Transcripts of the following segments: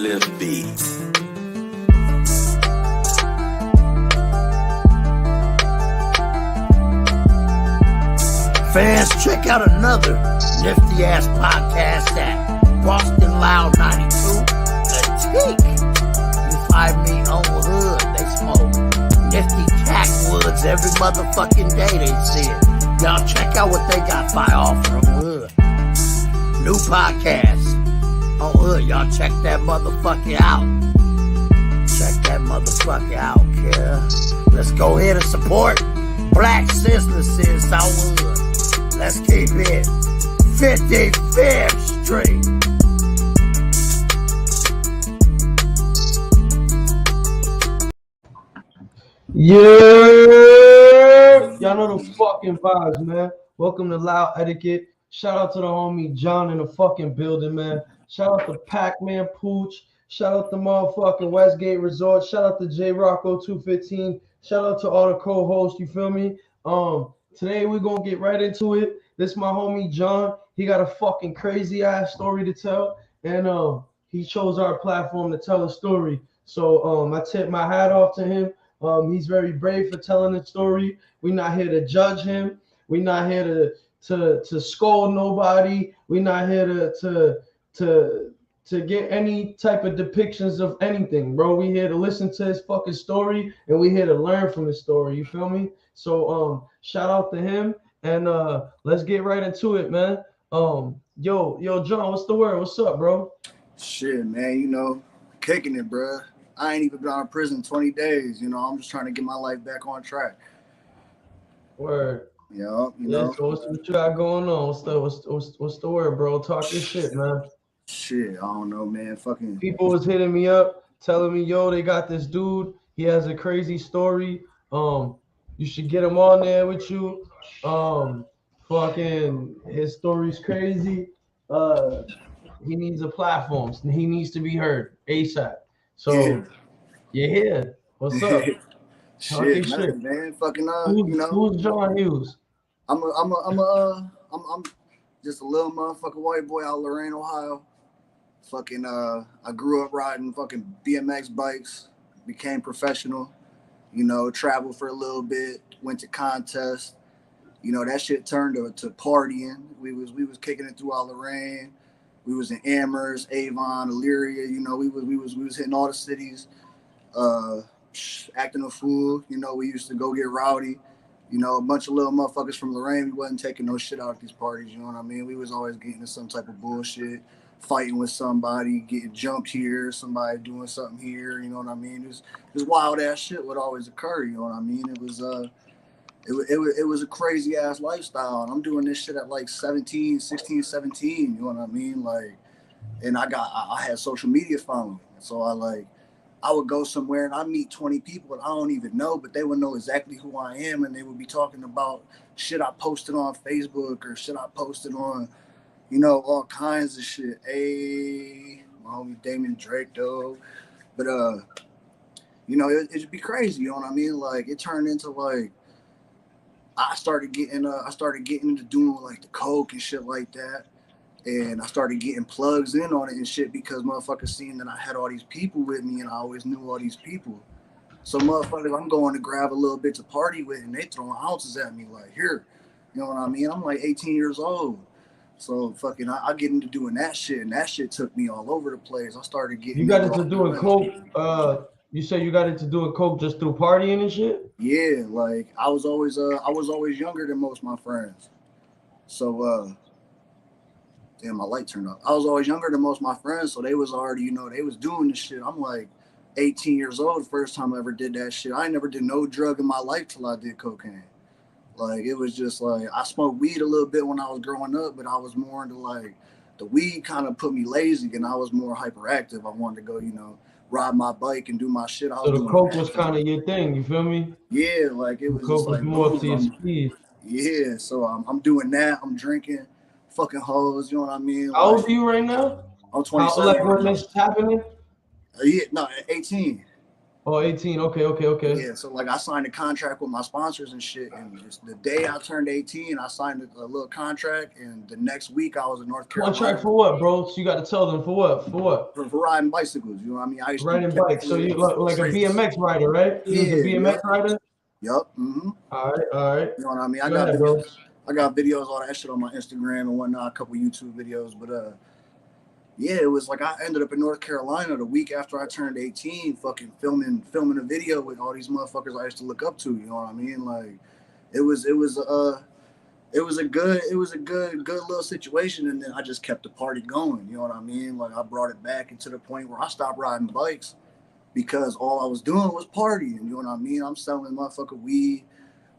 Lift Beats. Fans, check out another nifty ass podcast at Boston Loud 92. The Teak. You find me on Hood. They smoke nifty Cackwoods every motherfucking day. They see it. Y'all check out what they got fire off from Hood. New podcast on Hood. Y'all check that motherfucker out. Check that motherfucker out, kid. Let's go ahead and support black businesses on Hood. Let's keep it 55th Street. Yeah, y'all know the fucking vibes, man. Welcome to Loud Etiquette. Shout out to the homie John in the fucking building, man. Shout out to Pac-Man Pooch. Shout out to motherfucking Westgate Resort. Shout out to J Rocco 215. Shout out to all the co-hosts. You feel me? Today we're gonna get right into it. This is my homie John. He got a fucking crazy ass story to tell, and he chose our platform to tell a story. So I tip my hat off to him. He's very brave for telling the story. We're not here to judge him. We're not here to scold nobody. We're not here to get any type of depictions of anything, bro. We here to listen to his fucking story, and we here to learn from his story. You feel me? So shout out to him, and let's get right into it, man. Yo, John, what's the word? What's up, bro? Shit, man, you know, kicking it, bro. I ain't even been out of prison 20 days. You know, I'm just trying to get my life back on track. Word. Yeah, you know. So what you got going on? What's the word, bro? Talk your shit, man. Shit, I don't know, man. Fucking people was hitting me up, telling me, yo, they got this dude. He has a crazy story. You should get him on there with you. Fucking his story's crazy. He needs a platform. He needs to be heard ASAP. So you're here. What's up? Shit, man. Fucking you know. Who's John Hughes? I'm just a little motherfucking white boy out of Lorain, Ohio. Fucking I grew up riding fucking BMX bikes, became professional, you know, traveled for a little bit, went to contests. You know, that shit turned to partying. We was kicking it through all Lorain. We was in Amherst, Avon, Elyria, you know, we was hitting all the cities, acting a fool. You know, we used to go get rowdy. You know, a bunch of little motherfuckers from Lorain. We wasn't taking no shit out at these parties, you know what I mean? We was always getting into some type of bullshit, fighting with somebody, getting jumped here, somebody doing something here, you know what I mean? This wild ass shit would always occur, you know what I mean? It was a crazy ass lifestyle, and I'm doing this shit at like 16, 17, you know what I mean? Like, and I had social media following, so I would go somewhere and I meet 20 people that I don't even know, but they would know exactly who I am, and they would be talking about shit I posted on Facebook or shit I posted on, you know, all kinds of shit. Hey, my homie Damon Drake, though. But you know, it'd be crazy, you know what I mean? Like, it turned into like I started getting into doing like the coke and shit like that. And I started getting plugs in on it and shit because motherfuckers seen that I had all these people with me and I always knew all these people. So motherfuckers, I'm going to grab a little bit to party with and they throwing ounces at me like, here, you know what I mean? I'm like 18 years old. So fucking, I get into doing that shit, and that shit took me all over the place. I started getting. You got into doing coke. You say you got into doing coke just through partying and shit. Yeah, like I was always younger than most of my friends. So damn, my light turned off. I was always younger than most of my friends, so they was already, you know, they was doing this shit. I'm like 18 years old. The first time I ever did that shit. I never did no drug in my life till I did cocaine. Like, it was just like, I smoked weed a little bit when I was growing up, but I was more into like, the weed kind of put me lazy and I was more hyperactive. I wanted to go, you know, ride my bike and do my shit. So the coke was kind of your thing, you feel me? Yeah, like it was the coke just was like more to your speed. Yeah, so I'm doing that. I'm drinking fucking hoes, you know what I mean? How old are you right now? I'm 27. Like when this is happening? Yeah, no, 18. Oh, 18. Okay. Yeah, so like I signed a contract with my sponsors and shit, and just the day I turned 18, I signed a little contract, and the next week I was in North Contract Carolina for what, bro? So you got to tell them for what? For what? for riding bicycles. You know what I mean? I used to Riding pay bikes. for So you it. like a BMX rider, right? You was a Yeah, BMX yep, rider? yep. Mm-hmm. All right. You know what I mean? Go ahead, bro. I got videos, all that shit on my Instagram and whatnot, a couple YouTube videos, but yeah, it was like I ended up in North Carolina the week after I turned 18, fucking filming a video with all these motherfuckers I used to look up to. You know what I mean? Like, it was a good little situation, and then I just kept the party going. You know what I mean? Like I brought it back into the point where I stopped riding bikes because all I was doing was partying. You know what I mean? I'm selling motherfucking weed,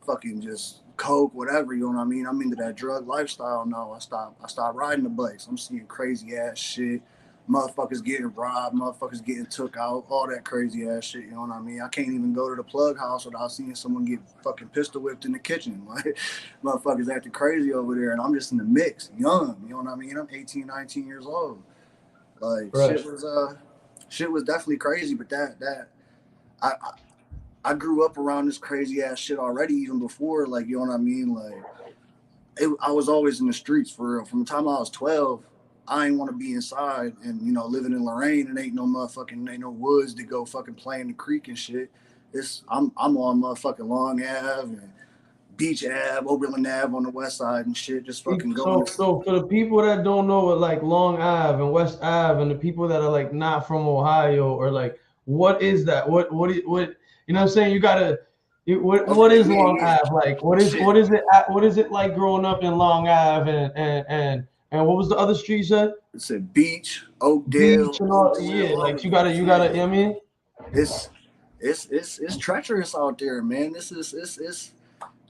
fucking just coke, whatever. You know what I mean? I'm into that drug lifestyle now. I stopped riding the bikes. I'm seeing crazy ass shit. Motherfuckers getting robbed, motherfuckers getting took out, all that crazy ass shit. You know what I mean? I can't even go to the plug house without seeing someone get fucking pistol whipped in the kitchen. Like, motherfuckers acting crazy over there, and I'm just in the mix, young. You know what I mean? I'm 18, 19 years old. Like, Right. shit was definitely crazy, but I, I I grew up around this crazy ass shit already, even before, like, you know what I mean? Like, I was always in the streets for real. From the time I was 12, I ain't want to be inside, and living in Lorraine, and ain't no woods to go fucking play in the creek and shit. I'm on motherfucking Long Ave and Beach Ave, Oberlin Ave on the west side and shit, just fucking going. So for the people that don't know what like Long Ave and West Ave, and the people that are like not from Ohio, or like, what is that? What you know what I'm saying? You gotta what Okay, is Long yeah, Ave like? shit. What is it like growing up in Long Ave, and what was the other street you said? It's a Beach, Beach Oakdale, and all, Oberlin, yeah, all like of you it. gotta you Yeah. know what I mean? It's it's treacherous out there, man. This is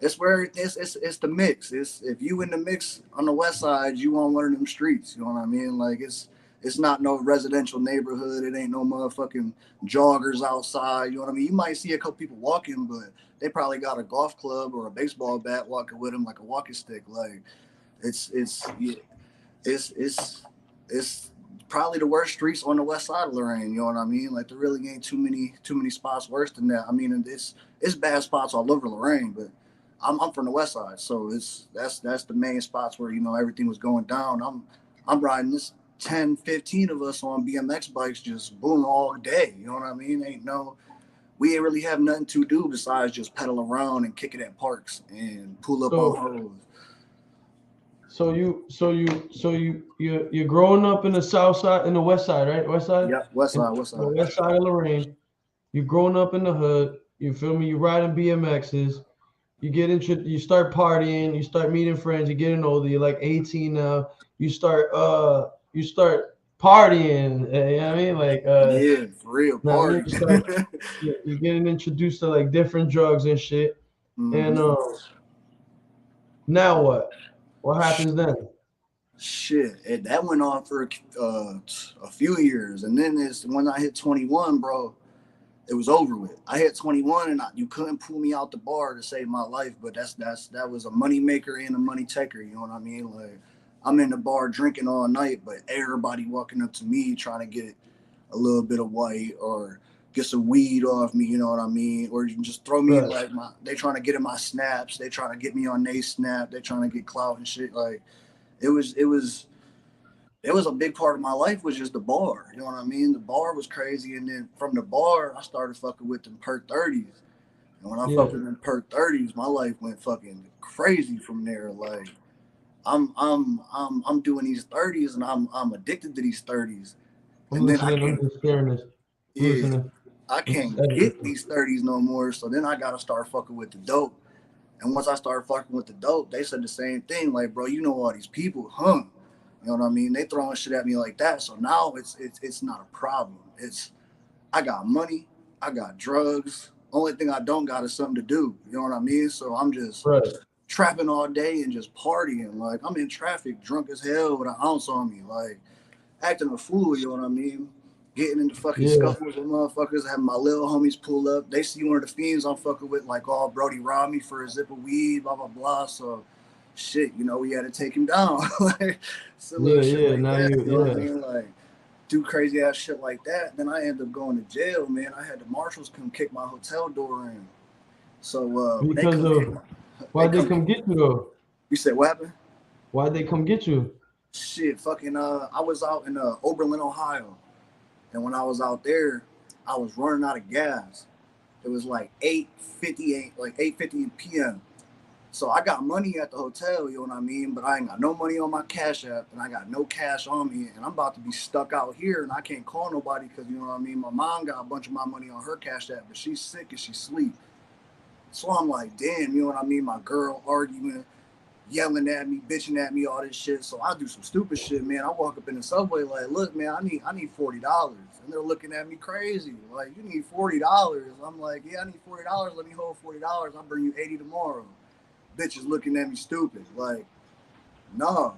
it's where it's the mix. It's if you in the mix on the west side, you on one of them streets. You know what I mean? Like it's not no residential neighborhood. It ain't no motherfucking joggers outside. You know what I mean? You might see a couple people walking, but they probably got a golf club or a baseball bat walking with them like a walking stick. Like yeah, it's probably the worst streets on the west side of Lorraine. You know what I mean? Like there really ain't too many spots worse than that. I mean, it's bad spots all over Lorraine, but I'm from the west side, so that's the main spots where everything was going down. I'm riding this 10, 15 of us on BMX bikes, just boom all day. You know what I mean? We ain't really have nothing to do besides just pedal around and kick it at parks and pull up on So hoes. you're growing up in the south side, in the west side, right? West side? Yep, west In side, west the side. west side of Lorraine. You're growing up in the hood. You feel me? You riding BMXs. You start partying. You start meeting friends. You're getting older. You're like 18 now. You start partying. You know what I mean? Like Yeah, for real, now I mean, party. you're getting introduced to like different drugs and shit. And hmm now what? What happens then? Shit, that went on for a few years, and then when I hit 21, bro, it was over with. I hit 21, and you couldn't pull me out the bar to save my life. But that was a money maker and a money taker. You know what I mean? Like I'm in the bar drinking all night, but everybody walking up to me trying to get a little bit of white or get some weed off me. You know what I mean? Or you can just throw me Right. like they trying to get in my snaps. They trying to get me on they snap. They trying to get clout and shit. Like it was a big part of my life was just the bar. You know what I mean? The bar was crazy, and then from the bar, I started fucking with them perk 30s. And when I Yeah. fucked with them perk 30s, my life went fucking crazy from there. Like I'm doing these 30s, and I'm addicted to these 30s. I'm And then I listening. I'm can't, just sharing this. I'm yeah, listening. I I'm just can't editing. get these 30s no more. So then I gotta start fucking with the dope. And once I started fucking with the dope, they said the same thing. Like, bro, you know all these people, huh? You know what I mean? They throwing shit at me like that. So now it's not a problem. It's I got money, I got drugs. Only thing I don't got is something to do. You know what I mean? So I'm just Right. trapping all day and just partying. Like I'm in traffic, drunk as hell with an ounce on me, like acting a fool. You know what I mean? Getting into fucking Yeah. scuffles with motherfuckers, having my little homies pull up. They see one of the fiends I'm fucking with, like, oh, Brody robbed me for a zip of weed, blah blah blah. So shit, we had to take him down. Like some little shit Yeah. like Now that. you. You know what I Yeah. mean? Like do crazy ass shit like that. Then I ended up going to jail, man. I had the marshals come kick my hotel door in. So when they Because come kick of my, they why'd they come. come get you though? You said what happened? Why'd they come get you? Shit, fucking. I was out in Oberlin, Ohio, and when I was out there, I was running out of gas. It was like 8:58, like 8:50 p.m. So I got money at the hotel, you know what I mean? But I ain't got no money on my Cash App, and I got no cash on me, and I'm about to be stuck out here, and I can't call nobody because, you know what I mean? My mom got a bunch of my money on her Cash App, but she's sick and she's asleep. So I'm like, damn, you know what I mean? My girl arguing, yelling at me, bitching at me, all this shit. So I do some stupid shit, man. I walk up in the subway like, look, man, I need $40. And they're looking at me crazy. Like, you need $40. I'm like, yeah, I need $40. Let me hold $40. I'll bring you 80 tomorrow. Bitches looking at me stupid. Like, no.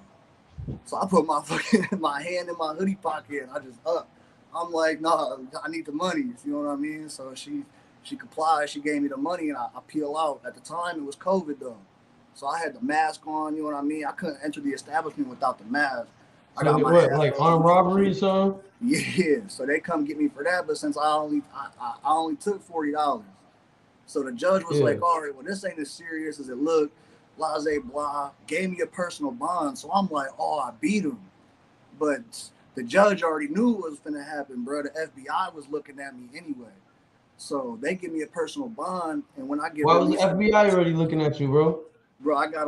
So I put my fucking my hand in my hoodie pocket and I just up. I'm like, no, I need the money. You know what I mean? So she complied. She gave me the money and I peel out. At the time, it was COVID though. So I had the mask on, you know what I mean? I couldn't enter the establishment without the mask. I got my What, like armed robbery, son? Yeah, so they come get me for that, but since I only took $40. So the judge was like, all right, well, this ain't as serious as it looked, blah, blah, blah, gave me a personal bond. So I'm like, oh, I beat him. But the judge already knew what was gonna happen, bro. The FBI was looking at me anyway. So they give me a personal bond, and when I get Why was the FBI already looking at you, bro? Bro, I got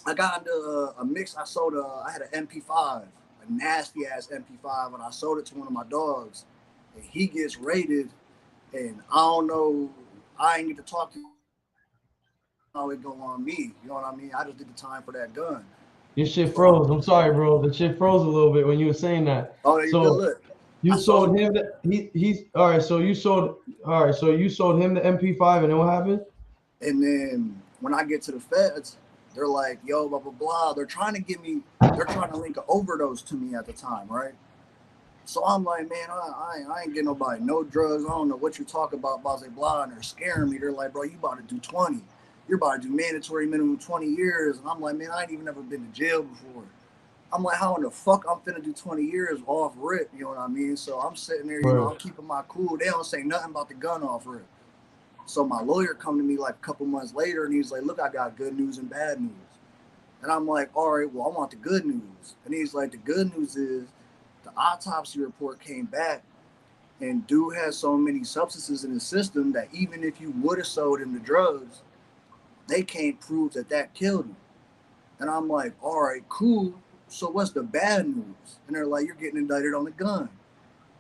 into a mix. I had an MP5, a nasty ass MP5, and I sold it to one of my dogs. And he gets raided, and I don't know. I ain't get to talk to him. How it go on me? You know what I mean? I just did the time for that gun. Your shit froze. I'm sorry, bro. The shit froze a little bit when you were saying that. Oh, you good look. You sold him that he's all right. So you sold him the MP5, and then what happened? And then when I get to the feds, they're like, yo, blah, blah, blah. They're trying to link an overdose to me at the time, right? So I'm like, man, I ain't getting nobody no drugs. I don't know what you talk about, blah, blah, blah. And they're scaring me. They're like, bro, you about to do 20. You're about to do mandatory minimum 20 years. And I'm like, man, I ain't even never been to jail before. I'm like, how in the fuck I'm finna do 20 years off rip? You know what I mean? So I'm sitting there, you know, I'm keeping my cool. They don't say nothing about the gun off rip. So my lawyer come to me like a couple months later, and he's like, look, I got good news and bad news. And I'm like, all right, well, I want the good news. And he's like, the good news is the autopsy report came back, and dude has so many substances in his system that even if you would have sold him the drugs, they can't prove that killed him. And I'm like, all right, cool. So what's the bad news? And they're like, you're getting indicted on a gun.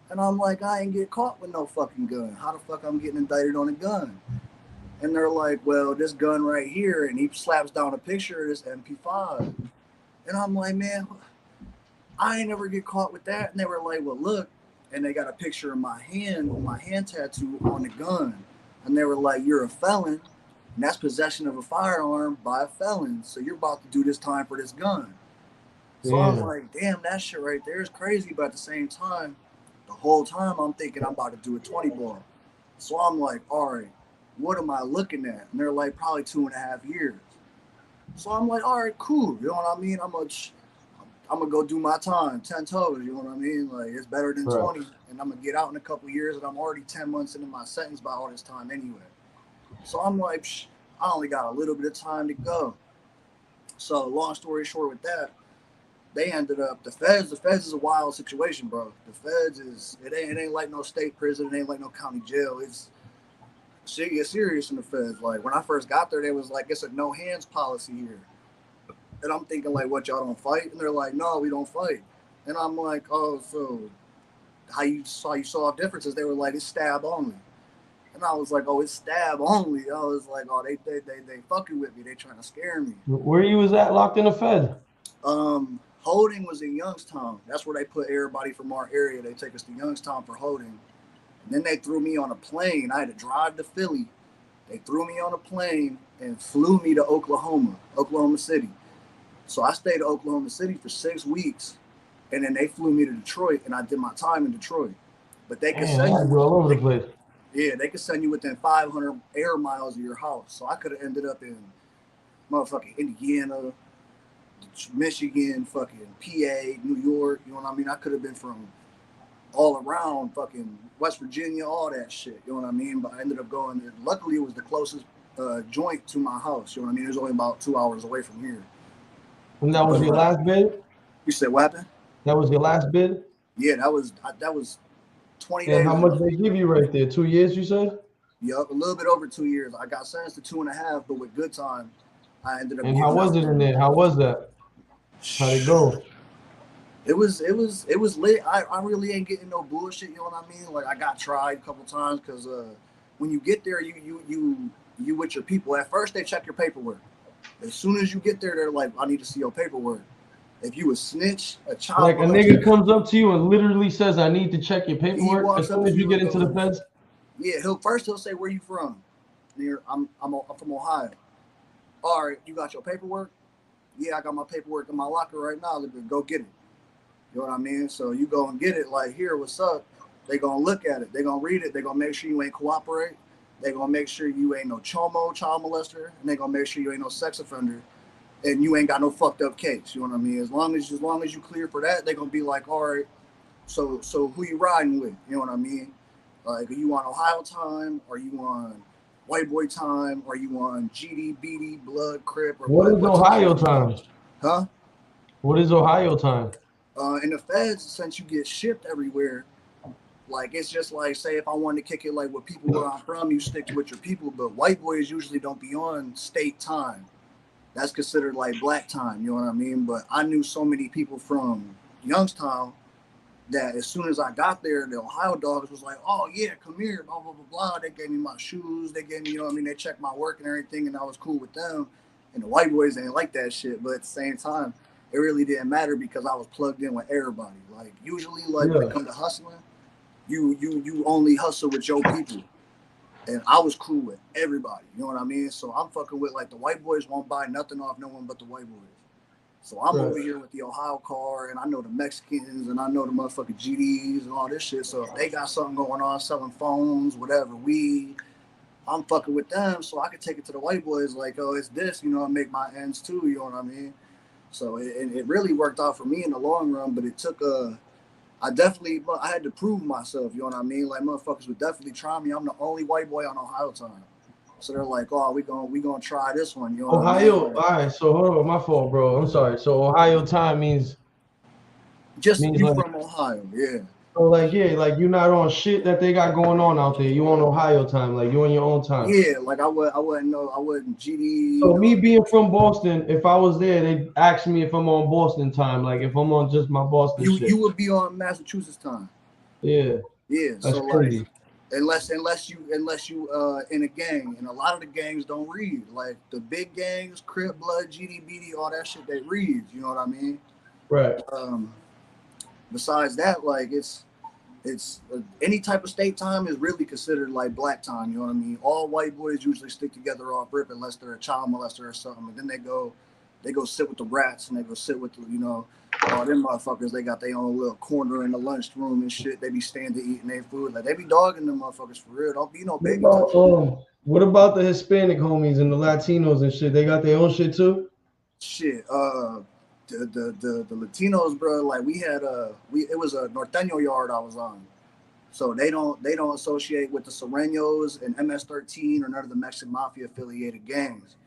And I'm like, I ain't get caught with no fucking gun. How the fuck I'm getting indicted on a gun? And they're like, well, this gun right here. And he slaps down a picture of this MP5. And I'm like, man, I ain't never get caught with that. And they were like, well, look. And they got a picture of my hand with my hand tattoo on the gun. And they were like, you're a felon. And that's possession of a firearm by a felon. So you're about to do this time for this gun. So I'm like, damn, that shit right there is crazy. But at the same time, the whole time I'm thinking I'm about to do a 20 ball. So I'm like, all right, what am I looking at? And they're like, probably 2.5 years. So I'm like, all right, cool. You know what I mean? I'm gonna go do my time, 10 toes. You know what I mean? Like, it's better than 20. And I'm gonna get out in a couple years, and I'm already 10 months into my sentence by all this time anyway. So I'm like, I only got a little bit of time to go. So long story short with that, they ended up, the feds is a wild situation, bro. The feds it ain't like no state prison, it ain't like no county jail. It's serious in the feds. Like, when I first got there, they was like, it's a no hands policy here. And I'm thinking, like, what, y'all don't fight? And they're like, no, we don't fight. And I'm like, oh, so how you saw differences? They were like, it's stab only. And I was like, oh, it's stab only. I was like, oh, they fucking with me. They trying to scare me. Where you was at locked in the Fed? Holding was in Youngstown. That's where they put everybody from our area. They take us to Youngstown for holding. And then they threw me on a plane. I had to drive to Philly. They threw me on a plane and flew me to Oklahoma City. So I stayed in Oklahoma City for 6 weeks. And then they flew me to Detroit, and I did my time in Detroit. But they could send you all over the place. Yeah, they could send you within 500 air miles of your house. So I could have ended up in motherfucking Indiana, Michigan, fucking PA, New York. You know what I mean? I could have been from all around fucking West Virginia, all that shit. You know what I mean? But I ended up going there. Luckily, it was the closest joint to my house. You know what I mean? It was only about 2 hours away from here. And that was your last bid? You said what happened? That was your last bid? Yeah, that was 20 days. And how much they give you right there? 2 years, you said? Yup, a little bit over 2 years. I got sentenced to 2.5, but with good time, I ended up. And how was it in there? How was that? How'd it go? It was lit. I really ain't getting no bullshit. You know what I mean? Like I got tried a couple times because when you get there, you with your people. At first, they check your paperwork. As soon as you get there, they're like, "I need to see your paperwork." If you a snitch, a child, like a nigga comes up to you and literally says, "I need to check your paperwork." As soon as you get into the fence. Yeah, he'll say, "Where you from?" I'm from Ohio. All right, you got your paperwork? Yeah, I got my paperwork in my locker right now. Go get it. You know what I mean? So you go and get it. Like, here, what's up? They gonna look at it. They gonna read it. They gonna make sure you ain't cooperate. They gonna make sure you ain't no chomo, child molester, and they gonna make sure you ain't no sex offender, and you ain't got no fucked up case. You know what I mean? As long as you clear for that, they gonna be like, all right. So who you riding with? You know what I mean? Like, are you on Ohio time? Are you on white boy time? Are you on GD, BD, blood, crip? Or what is Ohio time? Huh? What is Ohio time? In the feds, since you get shipped everywhere, like it's just like, say if I wanted to kick it like with people where I'm from, you stick with your people. But white boys usually don't be on state time. That's considered like black time. You know what I mean? But I knew so many people from Youngstown that as soon as I got there, the Ohio dogs was like, "Oh yeah, come here, blah blah blah blah." They gave me my shoes. They gave me, you know what I mean? They checked my work and everything, and I was cool with them. And the white boys ain't like that shit. But at the same time, it really didn't matter because I was plugged in with everybody. Like usually, like when it comes to hustling, you only hustle with your people. And I was cool with everybody. You know what I mean? So I'm fucking with like the white boys won't buy nothing off no one but the white boys. So I'm over here with the Ohio car, and I know the Mexicans, and I know the motherfucking GDs and all this shit. So if they got something going on, selling phones, whatever, weed, I'm fucking with them, so I could take it to the white boys like, oh, it's this, you know, and make my ends too, you know what I mean? So it really worked out for me in the long run, but it took I had to prove myself, you know what I mean? Like motherfuckers would definitely try me. I'm the only white boy on Ohio time. So they're like, oh, we gonna try this one. You know Ohio, what I mean? all right, so hold on, my fault, bro. I'm sorry. So Ohio time means you like, from Ohio, yeah. So like, yeah, like you're not on shit that they got going on out there. You on Ohio time, like you on your own time. Yeah, like I wouldn't GD. So me being from Boston, if I was there, they'd ask me if I'm on Boston time, like if I'm on just my Boston shit. You would be on Massachusetts time. Yeah. Yeah. That's so crazy. Like, unless you in a gang, and a lot of the gangs don't read. Like the big gangs, Crip, Blood, GD, BD, all that shit, they read. You know what I mean? Right. Besides that, like it's any type of state time is really considered like black time. You know what I mean? All white boys usually stick together off rip unless they're a child molester or something. And then they go sit with the rats, and they go sit with the, you know, all them motherfuckers. They got their own little corner in the lunchroom and shit. They be standing eating their food. Like they be dogging them motherfuckers for real. Don't be no baby. What about the Hispanic homies and the Latinos and shit? They got their own shit too? Shit. The Latinos, bro, like we had it was a Norteño yard I was on. So they don't associate with the Sureños and MS-13 or none of the Mexican Mafia affiliated gangs.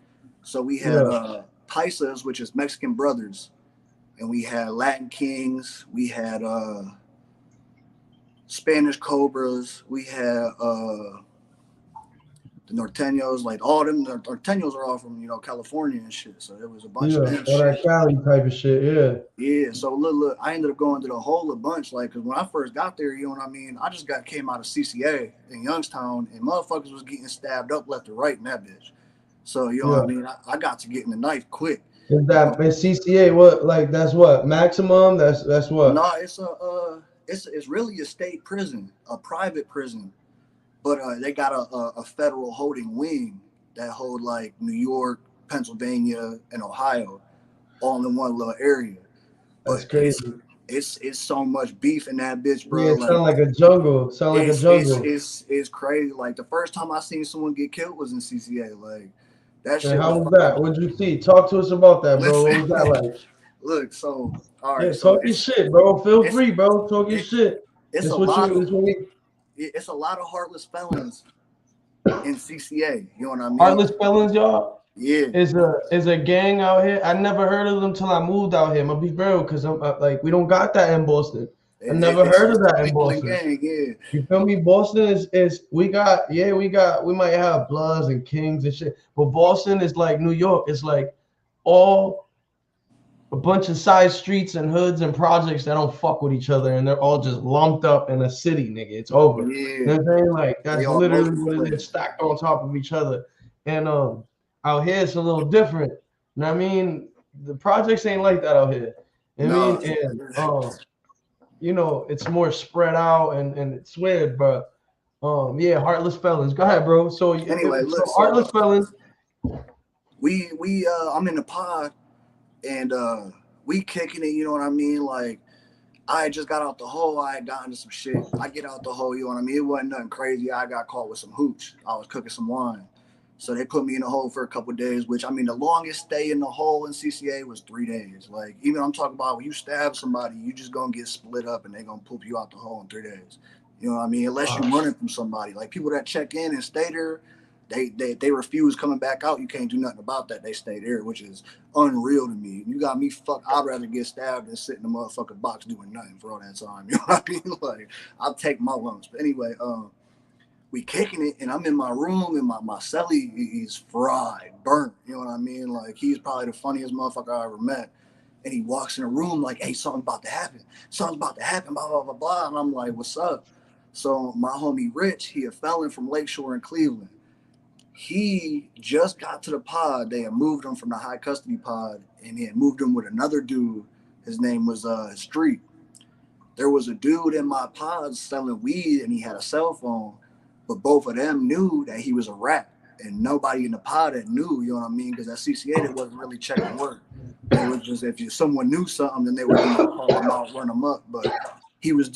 So we had Paisas, which is Mexican brothers, and we had Latin Kings, we had Spanish Cobras, we had the Norteños, like all them Norteños are all from, you know, California and shit. So there was a bunch of them all that Cali type of shit, yeah. So look, I ended up going to the whole a bunch, like, because when I first got there, you know what I mean, I just came out of CCA in Youngstown, and motherfuckers was getting stabbed up left and right in that bitch. So you know what I mean, I got to getting the knife quick. Is that in CCA? What, like, that's what maximum? That's what? No, it's really a state prison, a private prison. But they got a federal holding wing that hold like New York, Pennsylvania, and Ohio all in one little area. That's crazy. It's so much beef in that bitch, bro. Yeah, it sound like a jungle. It's crazy. Like the first time I seen someone get killed was in CCA. Like That And shit was how was fucking. that? What'd you see? Talk to us about that, bro. What was that Listen, like? look. So all right. Yeah, So talk your shit, bro. Feel it's free, bro. Talk your it, shit. it's a This what lot you. of This what we. it's a lot of heartless felons in CCA. You know what I mean? Heartless felons, y'all. Yeah. Is a gang out here. I never heard of them till I moved out here. I'm gonna be real, cause I'm like we don't got that in Boston. I never heard It's of the that in Winkling Boston. gang. Yeah. You feel me? Boston is we might have Bloods and Kings and shit, but Boston is like New York. It's like all a bunch of side streets and hoods and projects that don't fuck with each other, and they're all just lumped up in a city, nigga. It's over. You know Yeah. what I'm saying? Like They that's all over literally the what it is, place. stacked on top of each other. And out here it's a little different. You know what I mean? The projects ain't like that out here. You know what I No. mean? And it's more spread out and it's weird, but yeah, heartless felons. Go ahead, bro. So Anyway, look. So heartless felons. we I'm in the pod and we kicking it. You know what I mean? Like I had just got out the hole. I had gotten into some shit. I get out the hole. You know what I mean? It wasn't nothing crazy. I got caught with some hooch. I was cooking some wine. So they put me in the hole for a couple of days, which I mean, the longest stay in the hole in CCA was 3 days. Like, even I'm talking about when you stab somebody, you just gonna get split up and they gonna poop you out the hole in 3 days. You know what I mean? Unless you running from somebody. Like people that check in and stay there, they refuse coming back out. You can't do nothing about that. They stay there, which is unreal to me. You got me fucked. I'd rather get stabbed than sit in a motherfucking box doing nothing for all that time. You know what I mean? Like, I'll take my lumps. But anyway, we kicking it, and I'm in my room, and my celly is fried, burnt. You know what I mean? Like he's probably the funniest motherfucker I ever met. And he walks in the room like, "Hey, something's about to happen. Something's about to happen." Blah blah blah blah. And I'm like, "What's up?" So my homie Rich, he a felon from Lakeshore in Cleveland. He just got to the pod. They had moved him from the high custody pod, and he had moved him with another dude. His name was Street. There was a dude in my pod selling weed, and he had a cell phone. But both of them knew that he was a rat, and nobody in the pod that knew. You know what I mean? Because at CCA, they wasn't really checking work. They was just someone knew something, then they would call him out, run him up. But he was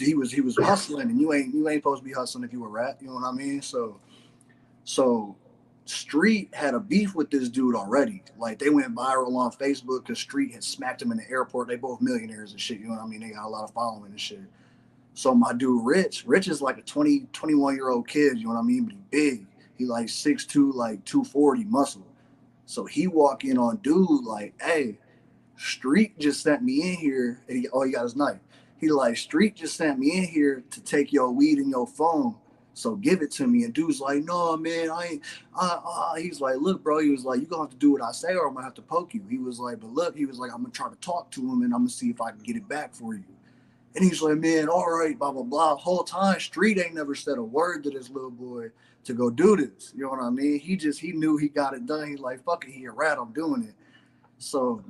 hustling, and you ain't supposed to be hustling if you a rat. You know what I mean? So Street had a beef with this dude already. Like they went viral on Facebook because Street had smacked him in the airport. They both millionaires and shit. You know what I mean? They got a lot of following and shit. So my dude Rich is like a 21-year-old kid, you know what I mean? But he big. He like 6'2", like 240 muscle. So he walk in on dude like, "Hey, Street just sent me in here." And he got his knife. He like, "Street just sent me in here to take your weed and your phone. So give it to me." And dude's like, "No, man, I ain't." He's like, "Look, bro," he was like, "You gonna have to do what I say or I'm gonna have to poke you." He was like, "But look," he was like, "I'm gonna try to talk to him and I'm gonna see if I can get it back for you." And he's like, "Man, all right, blah, blah, blah." Whole time, Street ain't never said a word to this little boy to go do this. You know what I mean? He knew he got it done. He's like, "Fuck it, he a rat, I'm doing it." So,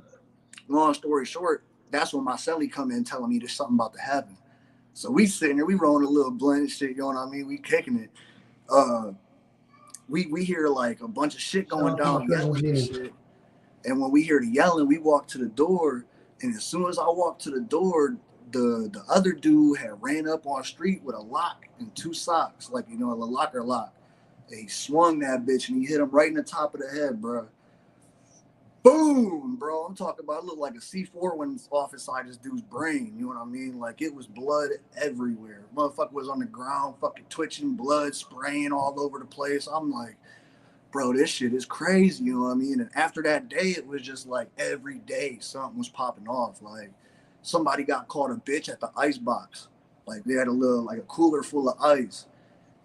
long story short, that's when my celly come in telling me there's something about to happen. So we sitting there, we rolling a little blunt and shit, you know what I mean? We kicking it. We hear like a bunch of shit Shout going out to my down, cousin yelling and Gene. shit. And when we hear the yelling, we walk to the door. And as soon as I walk to the door, the other dude had ran up on Street with a lock and 2 socks, like, a locker lock. And he swung that bitch and he hit him right in the top of the head, bro. Boom, bro. I'm talking about, it looked like a C4 went off inside this dude's brain. You know what I mean? Like, it was blood everywhere. Motherfucker was on the ground, fucking twitching, blood spraying all over the place. I'm like, bro, this shit is crazy. You know what I mean? And after that day, it was just like every day something was popping off. Like, somebody got caught a bitch at the ice box. Like, they had a cooler full of ice.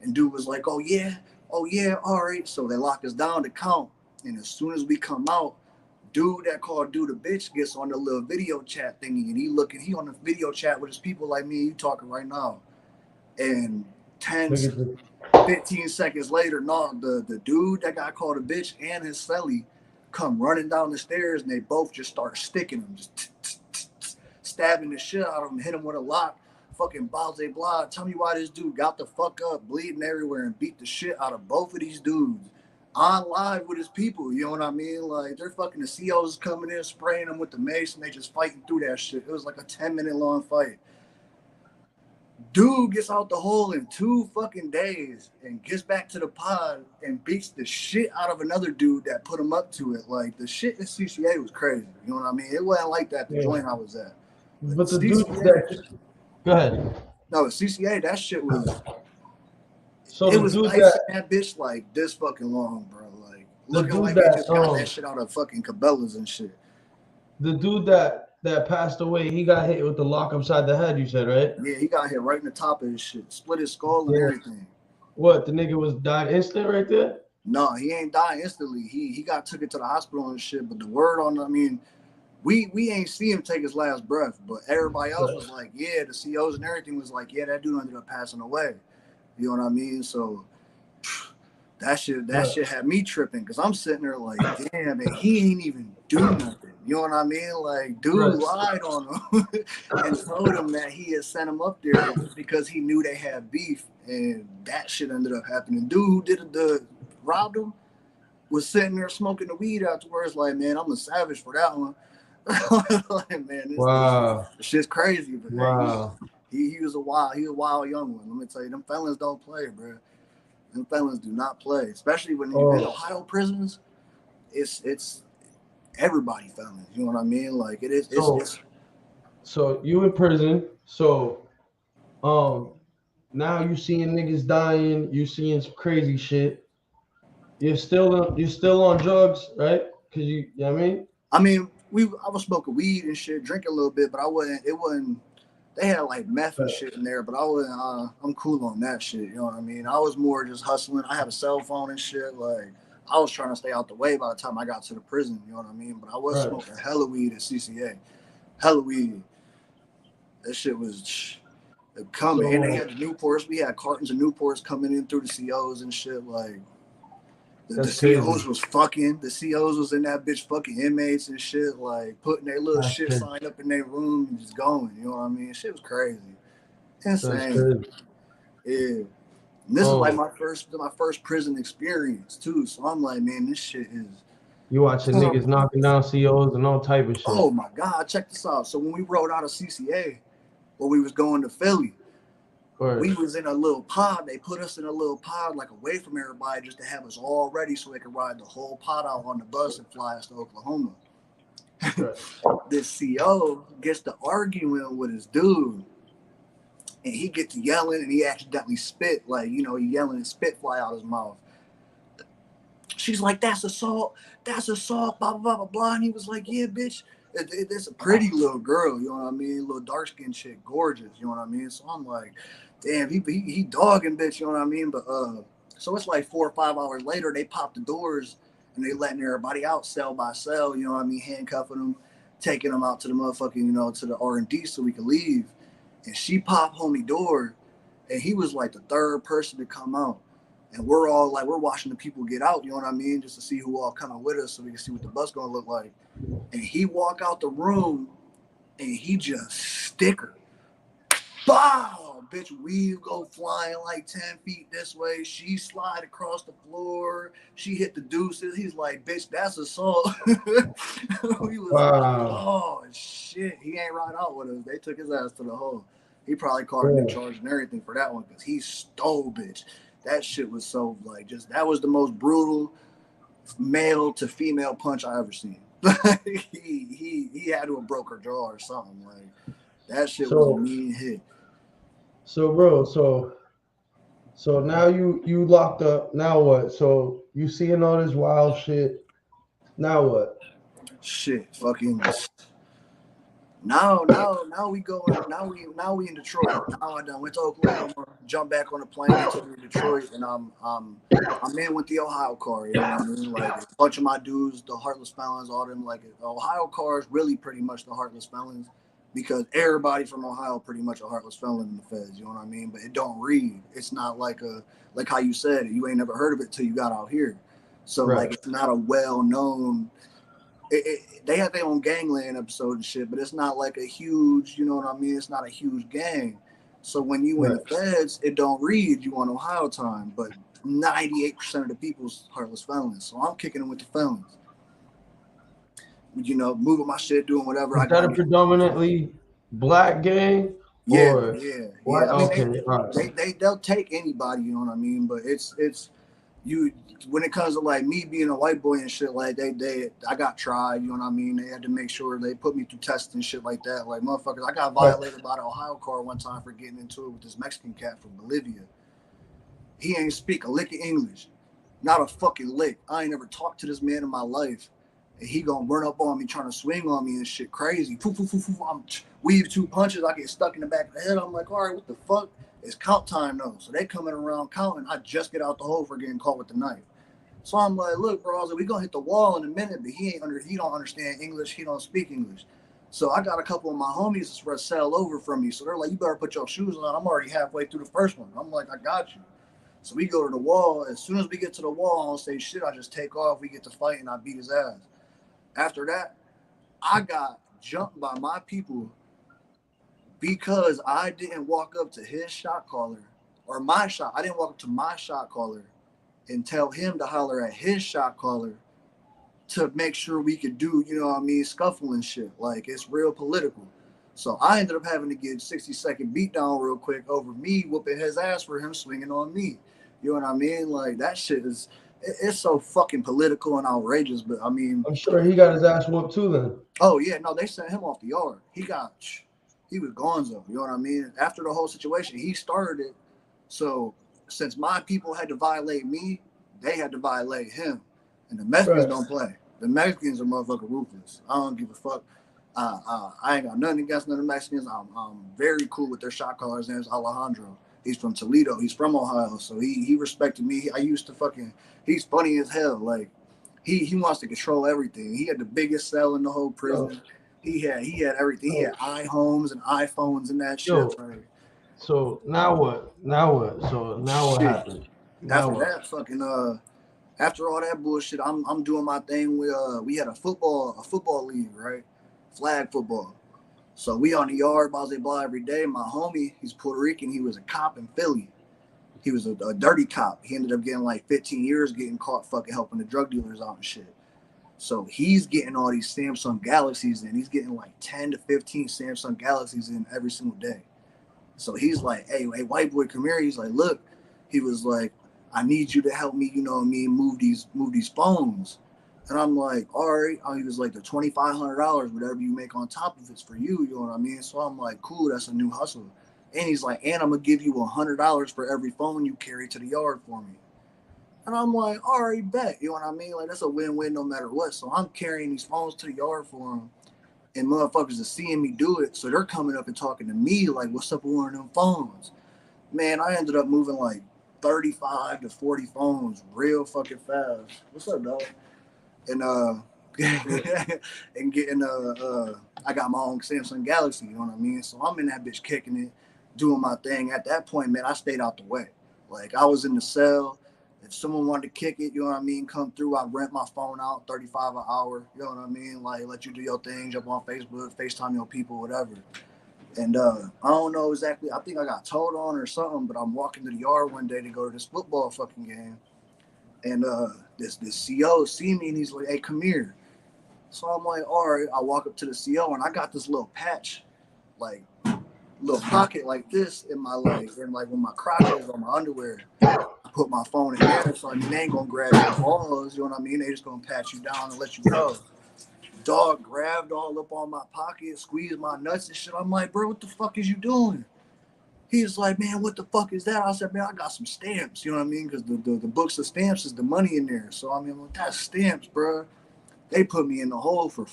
And dude was like, "Oh yeah, all right." So they locked us down to count. And as soon as we come out, dude that called dude a bitch gets on the little video chat thingy, and he on the video chat with his people like me and you talking right now. And 15 seconds later, the dude that got called a bitch and his celly come running down the stairs, and they both just start sticking him, just stabbing the shit out of him, hit him with a lock. Fucking Balze Blah. Tell me why this dude got the fuck up, bleeding everywhere, and beat the shit out of both of these dudes on live with his people. You know what I mean? Like, they're fucking, the COs coming in, spraying them with the mace, and they just fighting through that shit. It was like a 10-minute long fight. Dude gets out the hole in 2 fucking days and gets back to the pod and beats the shit out of another dude that put him up to it. Like, the shit in CCA was crazy. You know what I mean? It wasn't like that the joint I was at. But the CCA, dude that go ahead. No, CCA, that shit was. So it was dude nice that bitch like this fucking long, bro. Like looking like they just got that shit out of fucking Cabela's and shit. The dude that passed away, he got hit with the lock upside the head. You said, right? Yeah, he got hit right in the top of his shit, split his skull and everything. What? The nigga was died instant right there? No, he ain't died instantly. He got took it to the hospital and shit. But the word on, I mean, we ain't see him take his last breath, but everybody else was like, yeah, the COs and everything was like, yeah, that dude ended up passing away. You know what I mean? So that shit had me tripping because I'm sitting there like, damn, man, he ain't even do nothing. You know what I mean? Like, dude lied on him and told him that he had sent him up there because he knew they had beef, and that shit ended up happening. Dude who did the robbed him was sitting there smoking the weed afterwards, like, man, I'm a savage for that one. Like, man, this shit's crazy. But man, he was a wild young one. Let me tell you, them felons don't play, bro. Them felons do not play, especially when you're in Ohio prisons. It's everybody felons. You know what I mean? Like it is. So you in prison. So now you seeing niggas dying. You seeing some crazy shit. You're still on drugs, right? Cause you know what I mean? I mean, I was smoking weed and shit, drinking a little bit, but it wasn't. They had like meth and shit in there, but I wasn't. I'm cool on that shit. You know what I mean? I was more just hustling. I had a cell phone and shit. Like I was trying to stay out the way by the time I got to the prison. You know what I mean? But I was smoking hella weed at CCA, hella weed. That shit was coming. And they had the Newports. We had cartons of Newports coming in through the COs and shit. Like the COs was fucking. The COs was in that bitch fucking inmates and shit. Like putting their little shit sign up in their room and just going. You know what I mean? Shit was crazy. Insane. Yeah. And this is like my first prison experience too. So I'm like, man, this shit is. You watching niggas knocking down COs and all type of shit. Oh my God, check this out. So when we rode out of CCA, or we was going to Philly, we was in a little pod. They put us in a little pod, like away from everybody, just to have us all ready so they could ride the whole pod out on the bus and fly us to Oklahoma. This CO gets to arguing with his dude, and he gets to yelling, and he accidentally spit, like, you know, he yelling and spit fly out his mouth. She's like, that's assault, blah, blah, blah, blah, blah. And he was like, yeah, bitch, it's a pretty little girl, you know what I mean? Little dark-skinned chick, gorgeous, you know what I mean? So I'm like, damn, he dogging, bitch, you know what I mean? But so it's like 4 or 5 hours later, they pop the doors, and they letting everybody out cell by cell, you know what I mean? Handcuffing them, taking them out to the motherfucking, you know, to the R&D so we can leave. And she popped homie door, and he was like the third person to come out. And we're all like, we're watching the people get out, you know what I mean? Just to see who all coming with us so we can see what the bus gonna look like. And he walk out the room and he just stick her. Bow! Bitch, we go flying like 10 feet this way. She slide across the floor. She hit the deuces. He's like, bitch, that's assault. We was like, oh, shit. He ain't ride out with us. They took his ass to the hole. He probably caught him in charge and everything for that one because he stole, bitch. That shit was so, like, just, that was the most brutal male to female punch I ever seen. he had to have broke her jaw or something. Like, that shit was a mean hit. So, bro, so now you locked up. Now what? So you seeing all this wild shit. Now what? Shit, fucking. Now we going. Now we in Detroit. Now I done went to Oklahoma, jumped back on the plane to Detroit, and I'm in with the Ohio car. You know what I mean? Like a bunch of my dudes, the Heartless Felons, all them. Like Ohio car is really pretty much the Heartless Felons, because everybody from Ohio pretty much a Heartless Felon in the feds. You know what I mean? But it don't read. It's not like how you said it. You ain't never heard of it till you got out here. So like it's not a well known. They have their own gangland episode and shit, but it's not like a huge, you know what I mean? It's not a huge gang. So when you in the feds, it don't read you on Ohio time, but 98% of the people's Heartless Felons. So I'm kicking them with the felons. You know, moving my shit, doing whatever. Is that a predominantly black gang, Yeah, Or yeah, what? yeah. I mean, Okay, all right. they'll take anybody, you know what I mean? But it's you when it comes to like me being a white boy and shit, like I got tried, you know what I mean? They had to make sure they put me through tests and shit like that. Like motherfuckers, I got Right. violated by the Ohio car one time for getting into it with this Mexican cat from Bolivia. He ain't speak a lick of English. Not a fucking lick. I ain't never talked to this man in my life. And he gonna run up on me trying to swing on me and shit crazy. Poof, poof, poof, poof. I'm weave two punches. I get stuck in the back of the head. I'm like, all right, what the fuck? It's count time though. So they coming around counting. I just get out the hole for getting caught with the knife. So I'm like, look, bro, I was like, we gonna hit the wall in a minute, but he don't understand English. He don't speak English. So I got a couple of my homies that's ready to sell over from me. So they're like, you better put your shoes on. I'm already halfway through the first one. I'm like, I got you. So we go to the wall. As soon as we get to the wall, I don't say shit. I just take off. We get to fight, and I beat his ass. After that, I got jumped by my people because I didn't walk up to his shot caller or my shot. I didn't walk up to my shot caller and tell him to holler at his shot caller to make sure we could do, you know what I mean, scuffle and shit. Like, it's real political. So I ended up having to get 60-second beat down real quick over me whooping his ass for him swinging on me. You know what I mean? Like, that shit is, it's so fucking political and outrageous. But I mean, I'm sure he got his ass whooped too then. oh yeah, no, they sent him off the yard. He was gonzo. You know what I mean? After the whole situation, he started it. So since my people had to violate me, they had to violate him. And the Mexicans don't play. The Mexicans are motherfucking ruthless. I don't give a fuck. I ain't got nothing against none of the Mexicans. I'm very cool with their shot caller. His name's Alejandro. He's from Toledo. He's from Ohio. So he respected me. I used to fucking, he's funny as hell. Like, he wants to control everything. He had the biggest cell in the whole prison. He had everything. He had iHomes and iPhones and that shit. Right? So now what? So now what happened? After that, fucking after all that bullshit, I'm doing my thing. We had a football league, right? Flag football. So we on the yard, blah, blah, blah, every day. My homie, he's Puerto Rican. He was a cop in Philly. He was a dirty cop. He ended up getting like 15 years getting caught fucking helping the drug dealers out and shit. So he's getting all these Samsung Galaxies in. He's getting like 10 to 15 Samsung Galaxies in every single day. So he's like, hey, white boy, come here. He's like, look. He was like, I need you to help me, you know what I mean, move these phones. And I'm like, all right. He was like, the $2,500, whatever you make on top of it's for you, you know what I mean? So I'm like, cool, that's a new hustle. And he's like, and I'm gonna give you $100 for every phone you carry to the yard for me. And I'm like, all right, bet. You know what I mean? Like, that's a win-win no matter what. So I'm carrying these phones to the yard for him. And motherfuckers are seeing me do it. So they're coming up and talking to me like, what's up with one of them phones? Man, I ended up moving like 35 to 40 phones real fucking fast. What's up, dog? And and getting I got my own Samsung Galaxy, you know what I mean? So I'm in that bitch kicking it, doing my thing. At that point, man, I stayed out the way. Like, I was in the cell. If someone wanted to kick it, you know what I mean, come through, I rent my phone out, 35 an hour, you know what I mean? Like, let you do your thing, jump on Facebook, FaceTime your people, whatever. And I don't know exactly, I think I got told on or something, but I'm walking to the yard one day to go to this football fucking game. And this CO see me and he's like, hey, come here. So I'm like, all right, I walk up to the CO and I got this little patch, like little pocket like this in my leg, and like when my crotch is on my underwear, I put my phone in there. So I mean, they ain't gonna grab your balls, you know what I mean? They just gonna pat you down and let you go. Dog grabbed all up on my pocket, squeezed my nuts and shit. I'm like, bro, what the fuck is you doing? He's like, man, what the fuck is that? I said, man, I got some stamps, you know what I mean? Because the books of stamps is the money in there. So I mean, like, that's stamps, bro. They put me in the hole for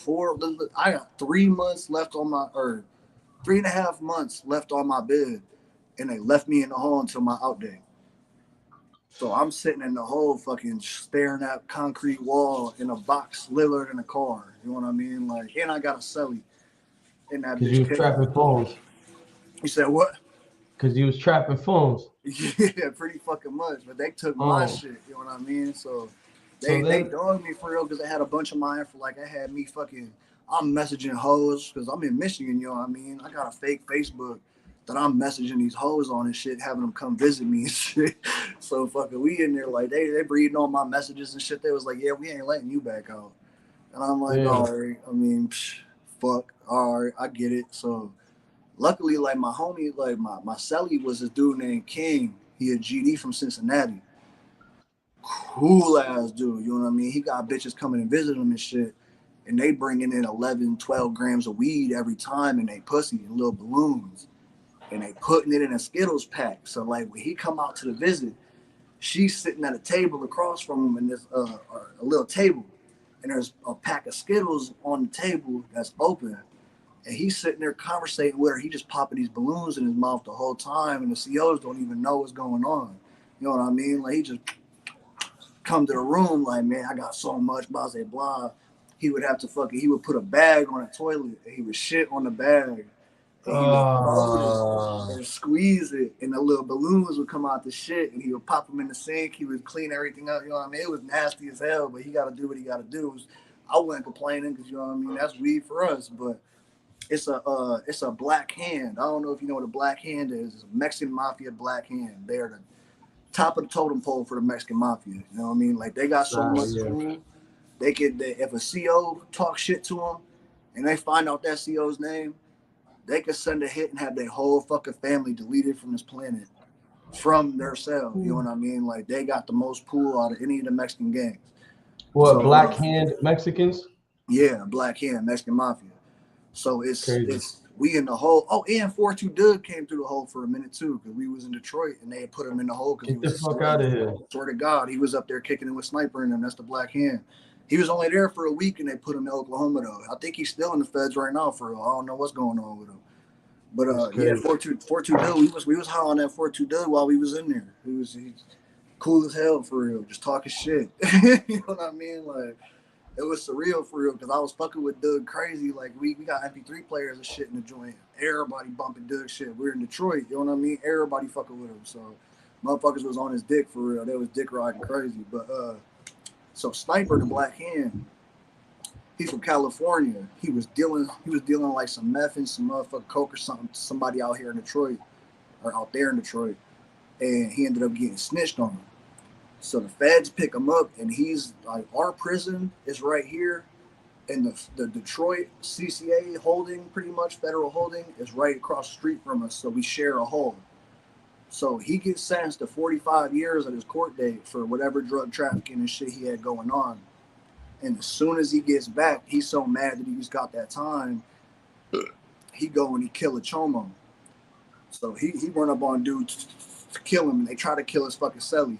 I got 3 months left on my, or 3.5 months left on my bed, and they left me in the hole until my out day. So I'm sitting in the hole fucking staring at concrete wall in a box littler in a car. You know what I mean? Like, and I got a celly in that bitch. Because you was trapping phones. You said what? Because you was trapping phones. Yeah, pretty fucking much. But they took my shit, you know what I mean? So they dogged me for real because they had a bunch of my info. Like, I had me fucking, I'm messaging hoes because I'm in Michigan, you know what I mean? I got a fake Facebook that I'm messaging these hoes on and shit, having them come visit me and shit. So fucking we in there, like, they reading all my messages and shit. They was like, yeah, we ain't letting you back out. And I'm like, all right, I mean, fuck, all right, I get it. So Luckily, like my homie, like my celly was this dude named King. He a GD from Cincinnati. Cool ass dude, you know what I mean? He got bitches coming and visiting him and shit. And they bringing in 11, 12 grams of weed every time in they pussy in little balloons. And they putting it in a Skittles pack. So like when he come out to the visit, she's sitting at a table across from him in this a little table. And there's a pack of Skittles on the table that's open. And he's sitting there conversating with her. He just popping these balloons in his mouth the whole time. And the COs don't even know what's going on. You know what I mean? Like he just come to the room like, man, I got so much, blah, blah, blah. He would have to he would put a bag on a toilet and he would shit on the bag. And he would fold it and squeeze it. And the little balloons would come out the shit and he would pop them in the sink. He would clean everything up. You know what I mean? It was nasty as hell, but he got to do what he got to do. I wasn't complaining because, you know what I mean? That's weed for us, but it's a black hand. I don't know if you know what a black hand is. It's a Mexican mafia black hand. They're the top of the totem pole for the Mexican mafia. You know what I mean? Like they got so much room. If a CO talks shit to them and they find out that CO's name, they could send a hit and have their whole fucking family deleted from this planet from their cell. You know what I mean? Like they got the most pool out of any of the Mexican gangs. What, so, black hand Mexicans? Yeah, black hand Mexican mafia. So it's we in the hole. Oh, and 4-2 Doug came through the hole for a minute too because we was in Detroit and they had put him in the hole because he was the fuck out of here. Swear to God, he was up there kicking it with Sniper in him. That's the black hand. He was only there for a week and they put him in Oklahoma though. I think he's still in the feds right now for I don't know what's going on with him. But yeah, 4-2 Doug. We was high on that 4-2 Doug while we was in there. He's cool as hell for real, just talking shit. You know what I mean? Like it was surreal for real because I was fucking with Doug crazy. Like we got MP3 players and shit in the joint. Everybody bumping Doug shit. We're in Detroit, you know what I mean? Everybody fucking with him. So motherfuckers was on his dick for real. They was dick riding crazy. But so Sniper, the black hand, he's from California. He was dealing like some meth and some motherfucking coke or something to somebody out here in Detroit or out there in Detroit. And he ended up getting snitched on. So the feds pick him up, and he's like, our prison is right here, and the Detroit CCA holding, pretty much federal holding, is right across the street from us. So we share a hole. So he gets sentenced to 45 years at his court date for whatever drug trafficking and shit he had going on. And as soon as he gets back, he's so mad that he just got that time. He go and he kill a chomo. So he run up on dudes to kill him, and they try to kill his fucking celly.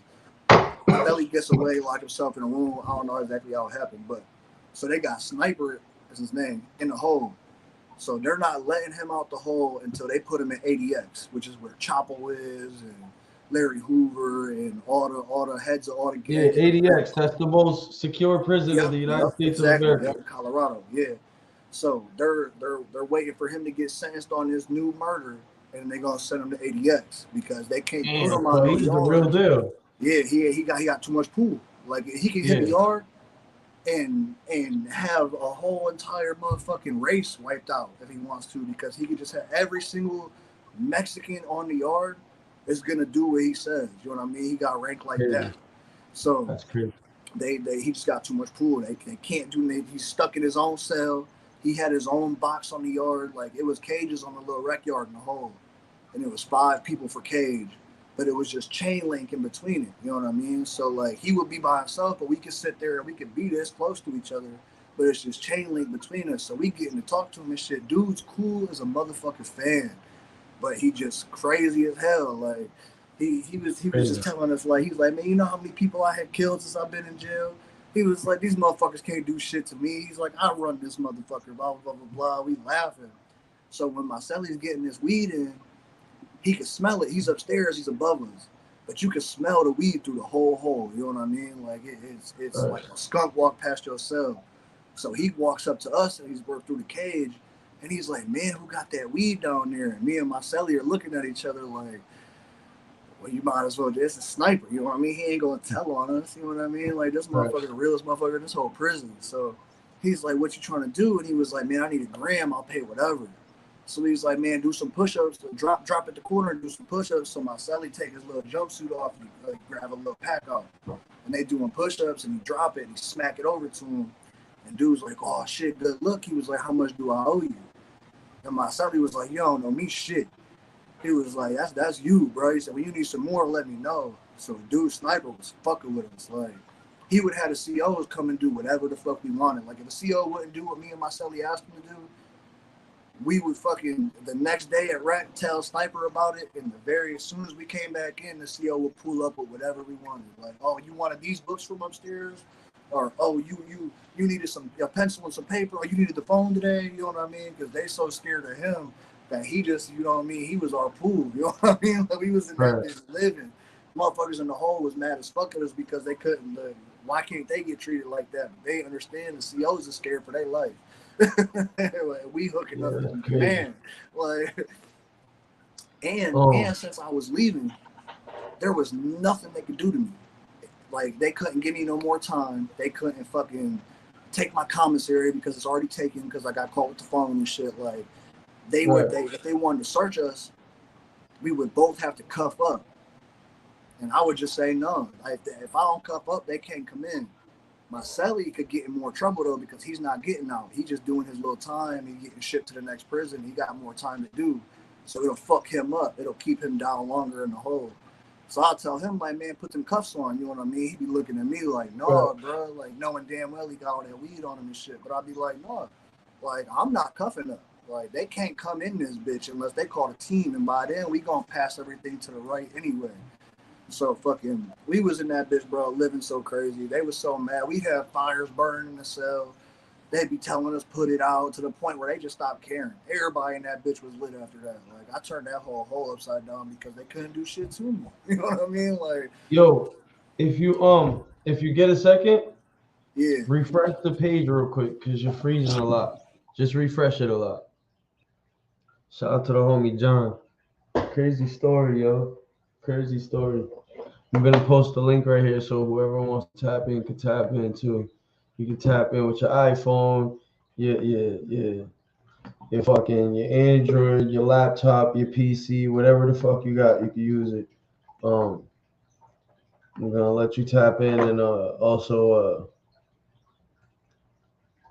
Celly gets away, lock himself in a room. I don't know exactly how it happened, but so they got Sniper, is his name, in the hole. So they're not letting him out the hole until they put him in ADX, which is where Chapo is and Larry Hoover and all the heads of all the gangs. Yeah, ADX. That's the most secure prison in the United States of America. Yep, Colorado. Yeah. So they're waiting for him to get sentenced on his new murder, and they're gonna send him to ADX because they can't put him on he's the real deal. Yeah, he got too much pool. Like he can hit the yard and have a whole entire motherfucking race wiped out if he wants to, because he could just have every single Mexican on the yard is gonna do what he says. You know what I mean? He got ranked like that. So that's crazy. He just got too much pool. They can't do anything. He's stuck in his own cell. He had his own box on the yard. Like it was cages on the little rec yard in the hole, and it was 5 people for cage. But it was just chain link in between it. You know what I mean? So like he would be by himself, but we could sit there and we could be this close to each other. But it's just chain link between us. So we getting to talk to him and shit. Dude's cool as a motherfucking fan, but he just crazy as hell. Like he was just telling us, like, he's like, man, you know how many people I had killed since I've been in jail? He was like, these motherfuckers can't do shit to me. He's like, I run this motherfucker, blah, blah, blah, blah. We laughing. So when my celly's getting this weed in, he can smell it. He's upstairs. He's above us. But you can smell the weed through the whole hole. You know what I mean? Like, it's like a skunk walk past your cell. So he walks up to us, and he's worked through the cage. And he's like, man, who got that weed down there? And me and my celly are looking at each other like, well, you might as well. It's a sniper. You know what I mean? He ain't going to tell on us. You know what I mean? Like, this motherfucker, the realest motherfucker in this whole prison. So he's like, what you trying to do? And he was like, man, I need a gram. I'll pay whatever. So he's like, man, do some push-ups, drop at the corner and do some push-ups. So my celly take his little jumpsuit off and grab a little pack off. And they doing push-ups and he drop it and he smack it over to him. And dude's like, oh, shit, good look. He was like, how much do I owe you? And my celly was like, you don't know me shit. He was like, that's you, bro. He said, when you need some more, let me know. So dude, Sniper was fucking with us. Like, he would have the COs come and do whatever the fuck we wanted. Like, if a CO wouldn't do what me and my celly asked him to do, we would fucking, the next day at Rat, tell Sniper about it. And as soon as we came back in, the CO would pull up with whatever we wanted. Like, oh, you wanted these books from upstairs? Or, oh, you needed a pencil and some paper, or you needed the phone today, you know what I mean? Because they so scared of him that he just, you know what I mean, he was our pool, you know what I mean? Like, we was in that bitch living. Motherfuckers in the hole was mad as fuck at us because they couldn't, why can't they get treated like that? They understand the COs are scared for their life. Like, we hooking up with the man. Like, and since I was leaving, there was nothing they could do to me. Like, they couldn't give me no more time. They couldn't fucking take my commissary because it's already taken because I got caught with the phone and shit. Like, if they wanted to search us, we would both have to cuff up. And I would just say no. Like, if I don't cuff up, they can't come in. My celly could get in more trouble though because he's not getting out. He's just doing his little time. He's getting shipped to the next prison. He got more time to do. So it'll fuck him up. It'll keep him down longer in the hole. So I'll tell him, like, man, put them cuffs on, you know what I mean? He'd be looking at me like, no, bro, like, knowing damn well he got all that weed on him and shit. But I'd be like, no, like, I'm not cuffing up. Like, they can't come in this bitch unless they call a team. And by then, we gonna pass everything to the right anyway. So fucking, we was in that bitch, bro, living so crazy. They was so mad. We had fires burning in the cell. They'd be telling us put it out to the point where they just stopped caring. Everybody in that bitch was lit after that. Like, I turned that whole hole upside down because they couldn't do shit to me. You know what I mean? Like, yo, if you get a second, yeah, refresh the page real quick because you're freezing a lot. Just refresh it a lot. Shout out to the homie John. Crazy story, yo. Crazy story. I'm gonna post the link right here so whoever wants to tap in can tap in too. You can tap in with your iPhone, your fucking your Android, your laptop, your PC, whatever the fuck you got, you can use it. I'm gonna let you tap in and also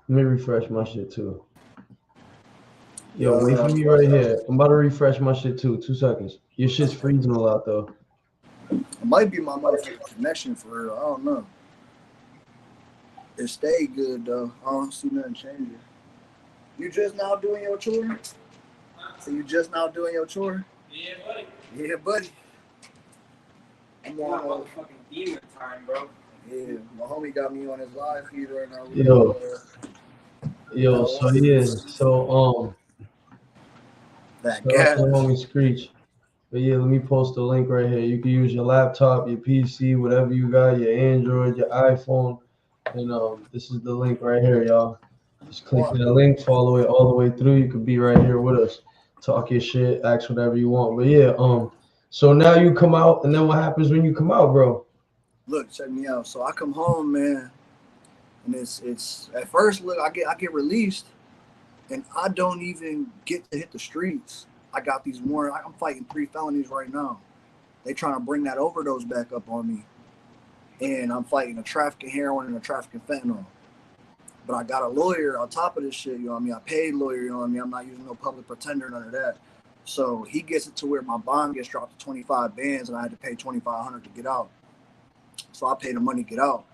let me refresh my shit too. Yo, wait for me right here. I'm about to refresh my shit too. 2 seconds. Your shit's freezing a lot though. it might be my motherfucking connection for real. I don't know. It stayed good though. I don't see nothing changing. You just now doing your chore? So you just now doing your chore? Yeah, buddy. Yeah, buddy. I'm on motherfucking demon time, bro. Yeah, my homie got me on his live feed right now. Yo, so yeah, so that gas. So homie Screech. But yeah, let me post the link right here. You can use your laptop, your PC, whatever you got, your Android, your iPhone. And this is the link right here, y'all. Just click that link, follow it all the way through. You could be right here with us. Talk your shit, ask whatever you want. But yeah, so now you come out, and then what happens when you come out, bro? Look, check me out. So I come home, man, and it's at first, look, I get released, and I don't even get to hit the streets. I got these warrants. I'm fighting 3 felonies right now. They trying to bring that overdose back up on me. And I'm fighting a trafficking heroin and a trafficking fentanyl. But I got a lawyer on top of this shit, you know what I mean? I paid lawyer, you know what I mean? I'm not using no public pretender, none of that. So he gets it to where my bond gets dropped to 25 bands and I had to pay $2,500 to get out. So I pay the money to get out.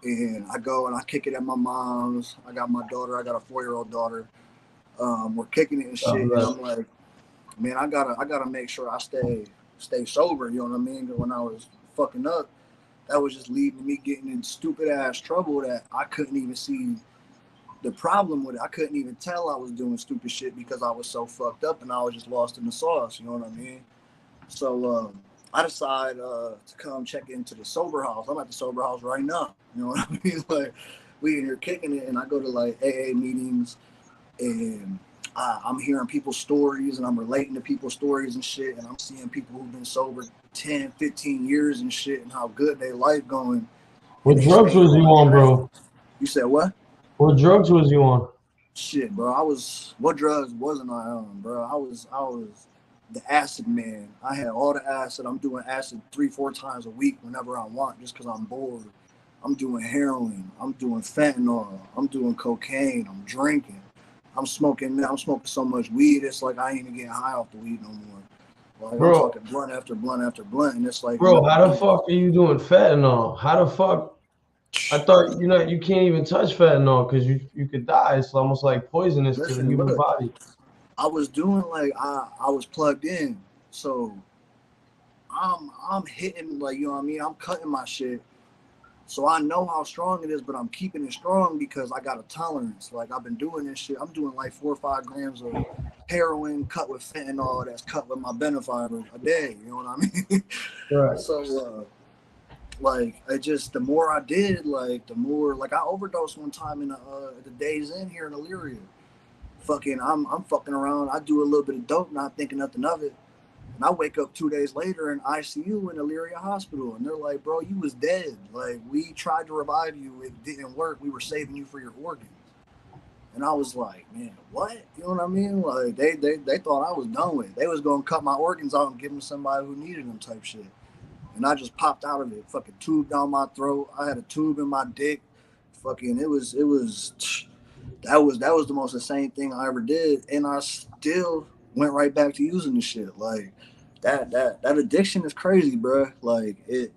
And I go and I kick it at my mom's. I got my daughter. I got a 4-year-old daughter. We're kicking it and shit. And I'm like, man, I gotta make sure I stay sober, you know what I mean? Because when I was fucking up, that was just leading to me getting in stupid ass trouble that I couldn't even see the problem with it. I couldn't even tell I was doing stupid shit because I was so fucked up and I was just lost in the sauce, you know what I mean? So I decide to come check into the sober house. I'm at the sober house right now, you know what I mean? Like, we in here kicking it, and I go to like AA meetings, and I'm hearing people's stories, and I'm relating to people's stories and shit, and I'm seeing people who've been sober 10, 15 years and shit, and how good their life going. What drugs was you on, bro? You said what? What drugs was you on? Shit, bro. What drugs wasn't I on, bro? I was the acid man. I had all the acid. I'm doing acid 3-4 times a week whenever I want, just because I'm bored. I'm doing heroin. I'm doing fentanyl. I'm doing cocaine. I'm drinking. I'm smoking so much weed. It's like I ain't even getting high off the weed no more. Like, Bro. I'm talking blunt after blunt after blunt, and it's like, Bro, how the fuck are you doing fentanyl? How the fuck? I thought you can't even touch fentanyl because you could die. It's almost like poisonous to the human body. I was doing like I was plugged in, so I'm hitting, like, you know what I mean? I'm cutting my shit. So I know how strong it is, but I'm keeping it strong because I got a tolerance. Like, I've been doing this shit. I'm doing like 4 or 5 grams of heroin cut with fentanyl that's cut with my benefiber a day. You know what I mean? Right. So like, I just, the more I did, like, the more, like, I overdosed one time in the Days Inn here in Elyria. Fucking, I'm fucking around. I do a little bit of dope, not thinking nothing of it. And I wake up 2 days later in ICU in Elyria Hospital, and they're like, bro, you was dead. Like, we tried to revive you. It didn't work. We were saving you for your organs. And I was like, man, what? You know what I mean? Like, they thought I was done with it. They was going to cut my organs out and give them to somebody who needed them type shit. And I just popped out of it. Fucking tube down my throat. I had a tube in my dick. Fucking, that was the most insane thing I ever did. And I still went right back to using the shit. Like, that addiction is crazy, bro. Like, it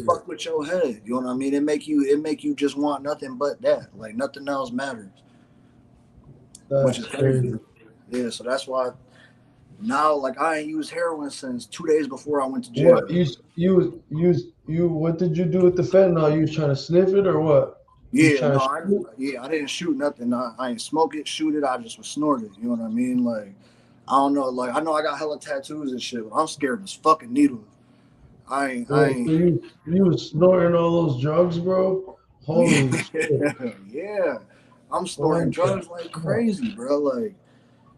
fuck with your head. You know what I mean? It make you just want nothing but that. Like, nothing else matters. Which is crazy. Yeah, so that's why now, like, I ain't used heroin since 2 days before I went to jail. What what did you do with the fentanyl? You was trying to sniff it or what? Yeah, no, I didn't shoot nothing. I ain't smoke it, shoot it. I just was snort it. You know what I mean? Like, I don't know. Like, I know I got hella tattoos and shit, but I'm scared of fucking needles. I ain't. So you was snorting all those drugs, bro? Holy shit. Yeah, I'm snorting drugs like crazy, bro. Like,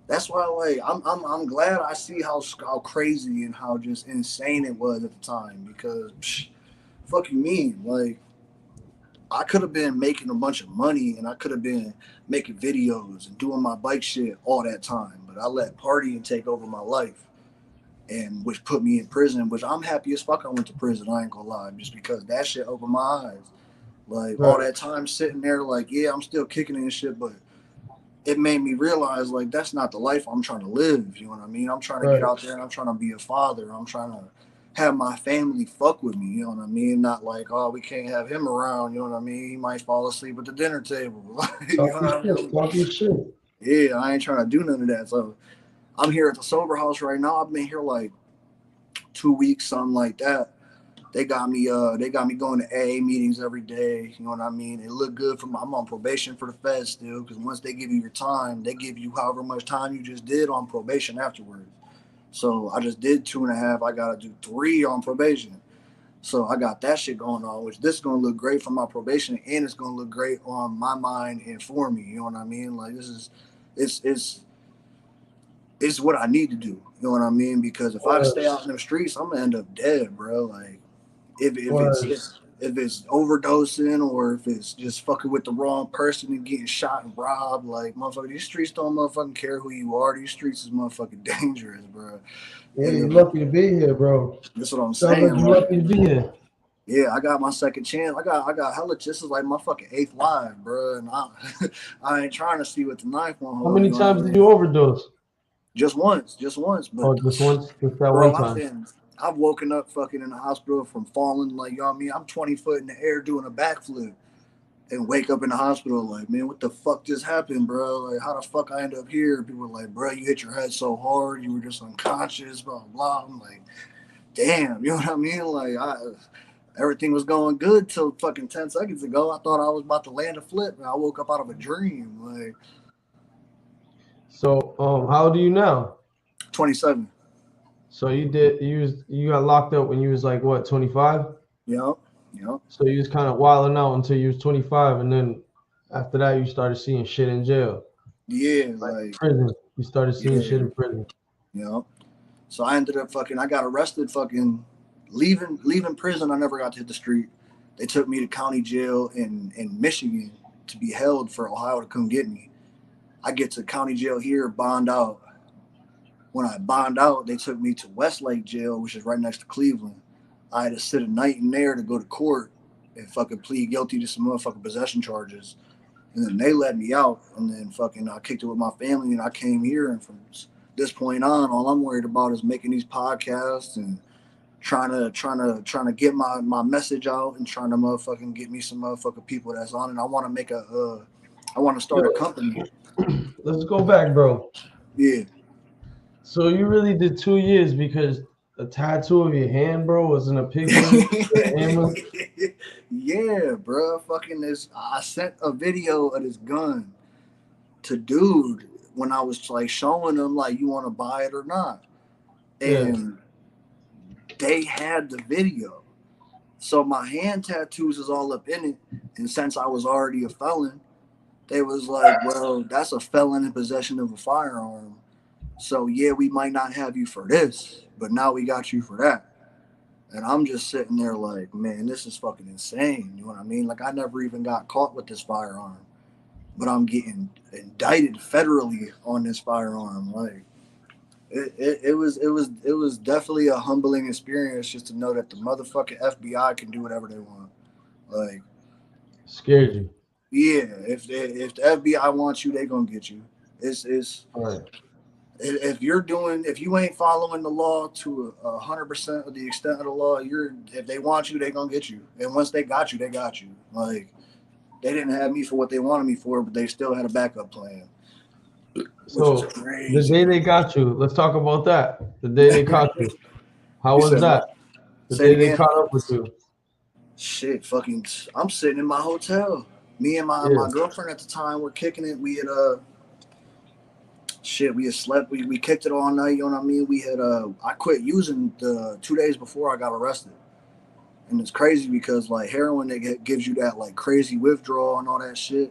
that's why, like, I'm glad I see how crazy and how just insane it was at the time, because fuck you mean, like, I could have been making a bunch of money and I could have been making videos and doing my bike shit all that time, but I let partying take over my life, and which put me in prison, which I'm happy as fuck I went to prison, I ain't gonna lie, just because that shit opened my eyes. Like, all that time sitting there, like, yeah, I'm still kicking and shit, but it made me realize, like, that's not the life I'm trying to live. You know what I mean? I'm trying to get out there and I'm trying to be a father. I'm trying to have my family fuck with me. You know what I mean? Not like, oh, we can't have him around. You know what I mean? He might fall asleep at the dinner table. You know what I mean? Yeah, I ain't trying to do none of that. So I'm here at the sober house right now. I've been here like 2 weeks, something like that. They got me going to AA meetings every day. You know what I mean? It looked good I'm on probation for the feds still, because once they give you your time, they give you however much time you just did on probation afterwards. So I just did 2.5. I gotta do 3 on probation. So I got that shit going on, which this is gonna look great for my probation, and it's gonna look great on my mind and for me. You know what I mean? Like, this is it's what I need to do. You know what I mean? Because if I stay out in the streets, I'm gonna end up dead, bro. Like, if it's overdosing, or if it's just fucking with the wrong person and getting shot and robbed, like, motherfucker, these streets don't motherfucking care who you are. These streets is motherfucking dangerous, bro. Yeah, you're lucky to be here, bro. That's what I'm saying. You're lucky to be here. Yeah, I got my second chance. I got hella. This is like my fucking 8th life, bro. And I ain't trying to see what the 9th one holds. How many times did you overdose? Just once. But, just once? Just that one time? I've woken up fucking in the hospital from falling, like, you know what I mean? I'm 20 foot in the air doing a backflip and wake up in the hospital like, man, what the fuck just happened, bro? Like, how the fuck I end up here? People were like, bro, you hit your head so hard, you were just unconscious, blah, blah. I'm like, damn, you know what I mean? Like, everything was going good till fucking 10 seconds ago. I thought I was about to land a flip, and I woke up out of a dream. Like, so, how old are you now? 27. So you got locked up when you was like, what, 25? Yep. So you was kind of wilding out until you was 25, and then after that you started seeing shit in jail. Yeah, like prison. You started seeing shit in prison. Yep. So I ended up I got arrested fucking leaving prison. I never got to hit the street. They took me to county jail in Michigan to be held for Ohio to come get me. I get to county jail here, bond out. When I bond out, they took me to Westlake Jail, which is right next to Cleveland. I had to sit a night in there to go to court and fucking plead guilty to some motherfucking possession charges. And then they let me out, and then fucking I kicked it with my family, and I came here. And from this point on, all I'm worried about is making these podcasts and trying to get my message out and trying to motherfucking get me some motherfucking people that's on. And I want to make I want to start a company. Let's go back, bro. Yeah. So you really did 2 years because a tattoo of your hand, bro, was in a picture. Yeah, bro. Fucking this. I sent a video of this gun to dude when I was like showing them like, you want to buy it or not, and they had the video. So my hand tattoos is all up in it, and since I was already a felon, they was like, well, that's a felon in possession of a firearm. So yeah, we might not have you for this, but now we got you for that. And I'm just sitting there like, man, this is fucking insane. You know what I mean? Like, I never even got caught with this firearm, but I'm getting indicted federally on this firearm. Like, it was definitely a humbling experience just to know that the motherfucking FBI can do whatever they want. Like, scared you. Yeah, if the FBI wants you, they gonna get you. It's right. If you ain't following the law to 100% of the extent of the law, if they want you, they gonna get you. And once they got you, they got you. Like, they didn't have me for what they wanted me for, but they still had a backup plan. So the day they got you, let's talk about that. The day they caught you, how was that? The day they caught up with you. Shit, fucking, I'm sitting in my hotel. Me and my girlfriend at the time were kicking it. We had we had slept. We kicked it all night. You know what I mean? We had I quit using the 2 days before I got arrested, and it's crazy because like heroin, gives you that like crazy withdrawal and all that shit.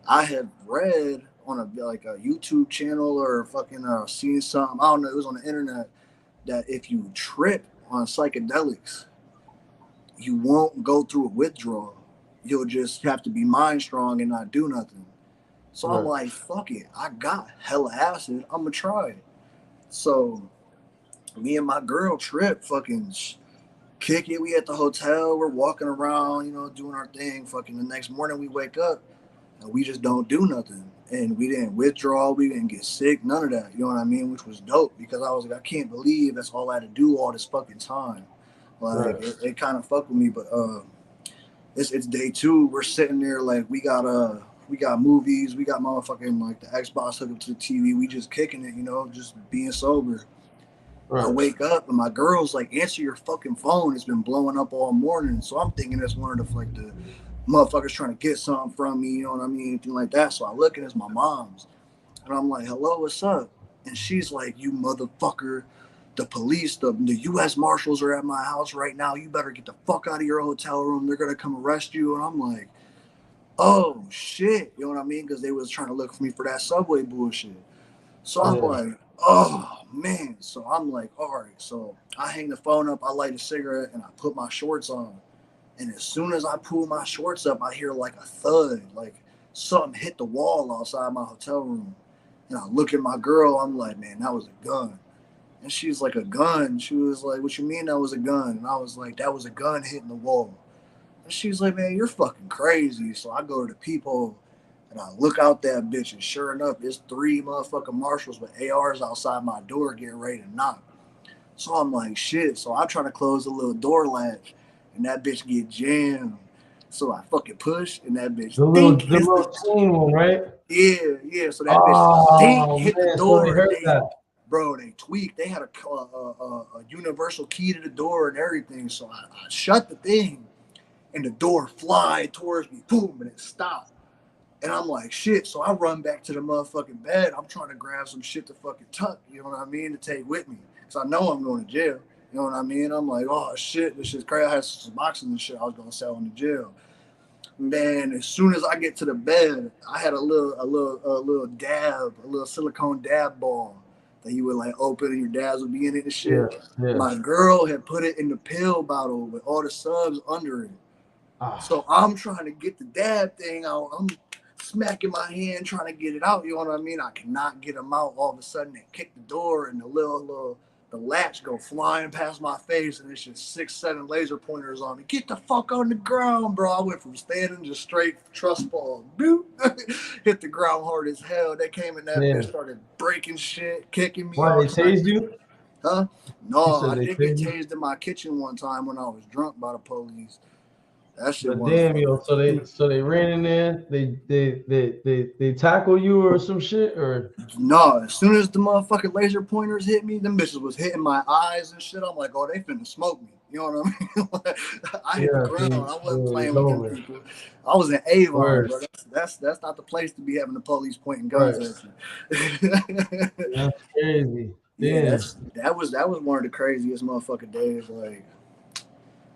I had read on a YouTube channel or fucking seen something. I don't know. It was on the internet that if you trip on psychedelics, you won't go through a withdrawal. You'll just have to be mind strong and not do nothing. So I'm like, fuck it. I got hella acid. I'm going to try it. So me and my girl trip, fucking kick it. We at the hotel. We're walking around, doing our thing. Fucking the next morning we wake up and we just don't do nothing. And we didn't withdraw. We didn't get sick. None of that. You know what I mean? Which was dope because I was like, I can't believe that's all I had to do all this fucking time. Like, it kind of fucked with me. But it's day 2. We're sitting there like we got movies, we got motherfucking like the Xbox hooked up to the TV. We just kicking it, just being sober. I wake up and my girl's like, answer your fucking phone. It's been blowing up all morning. So I'm thinking it's one of the motherfuckers trying to get something from me, you know what I mean? Anything like that. So I look and it's my mom's. And I'm like, hello, what's up? And she's like, you motherfucker. The police, the U.S. Marshals are at my house right now. You better get the fuck out of your hotel room. They're going to come arrest you. And I'm like, oh, shit. You know what I mean? Because they was trying to look for me for that subway bullshit. So I'm like, oh, man. So I'm like, all right. So I hang the phone up. I light a cigarette and I put my shorts on. And as soon as I pull my shorts up, I hear like a thud. Like something hit the wall outside my hotel room. And I look at my girl. I'm like, man, that was a gun. And she's like, a gun? She was like, what you mean that was a gun? And I was like, that was a gun hitting the wall. And she's like, man, you're fucking crazy. So I go to the peephole and I look out that bitch. And sure enough, it's 3 motherfucking marshals with ARs outside my door getting ready to knock. So I'm like, shit. So I try to close the little door latch and that bitch get jammed. So I fucking push and that bitch. The little chain one, right? Yeah. So that bitch hit the door. So they heard that. Bro, they tweaked. They had a universal key to the door and everything. So I shut the thing, and the door flied towards me. Boom, and it stopped. And I'm like, shit. So I run back to the motherfucking bed. I'm trying to grab some shit to fucking tuck, you know what I mean, to take with me. So I know I'm going to jail. You know what I mean? I'm like, oh, shit, this shit's crazy. I had some boxes and shit I was going to sell in the jail. And then as soon as I get to the bed, I had a little dab, a little silicone dab ball that you would like open and your dads would be in it and shit. Yeah. My girl had put it in the pill bottle with all the subs under it. So I'm trying to get the dab thing out. I'm smacking my hand trying to get it out. You know what I mean? I cannot get them out. All of a sudden they kick the door and the the latch go flying past my face, and it's just 6, 7 laser pointers on me. Get the fuck on the ground, bro. I went from standing just straight trust fall, boop, hit the ground hard as hell. They came in that bitch, started breaking shit, kicking me. Why, they tased you? Huh? No, I they did get tased you? tased in my kitchen one time when I was drunk by the police. That shit But was damn, yo, so they ran in there, they tackle you or some shit, or no. As soon as the motherfucking laser pointers hit me, them bitches was hitting my eyes and shit. I'm like, oh, they finna smoke me. You know what I mean? I hit the ground. I wasn't playing with them people. I was in Avon, bro. That's not the place to be having the police pointing guns at you. That's crazy. Yeah, that was one of the craziest motherfucking days. Like,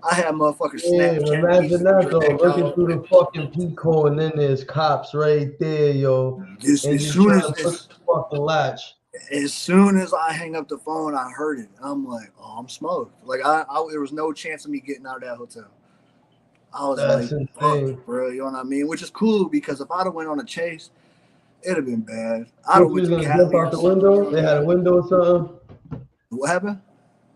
I had motherfuckers Snapchat. Imagine that though, looking through the fucking peephole, and then there's cops right there, yo. As soon as the fucking latch. As soon as I hang up the phone, I heard it. I'm like, oh, I'm smoked. Like, there was no chance of me getting out of that hotel. I was like, fuck, bro, you know what I mean? Which is cool, because if I'd have went on a chase, it'd have been bad. I'd have went to jump out the window. They had a window or something. What happened?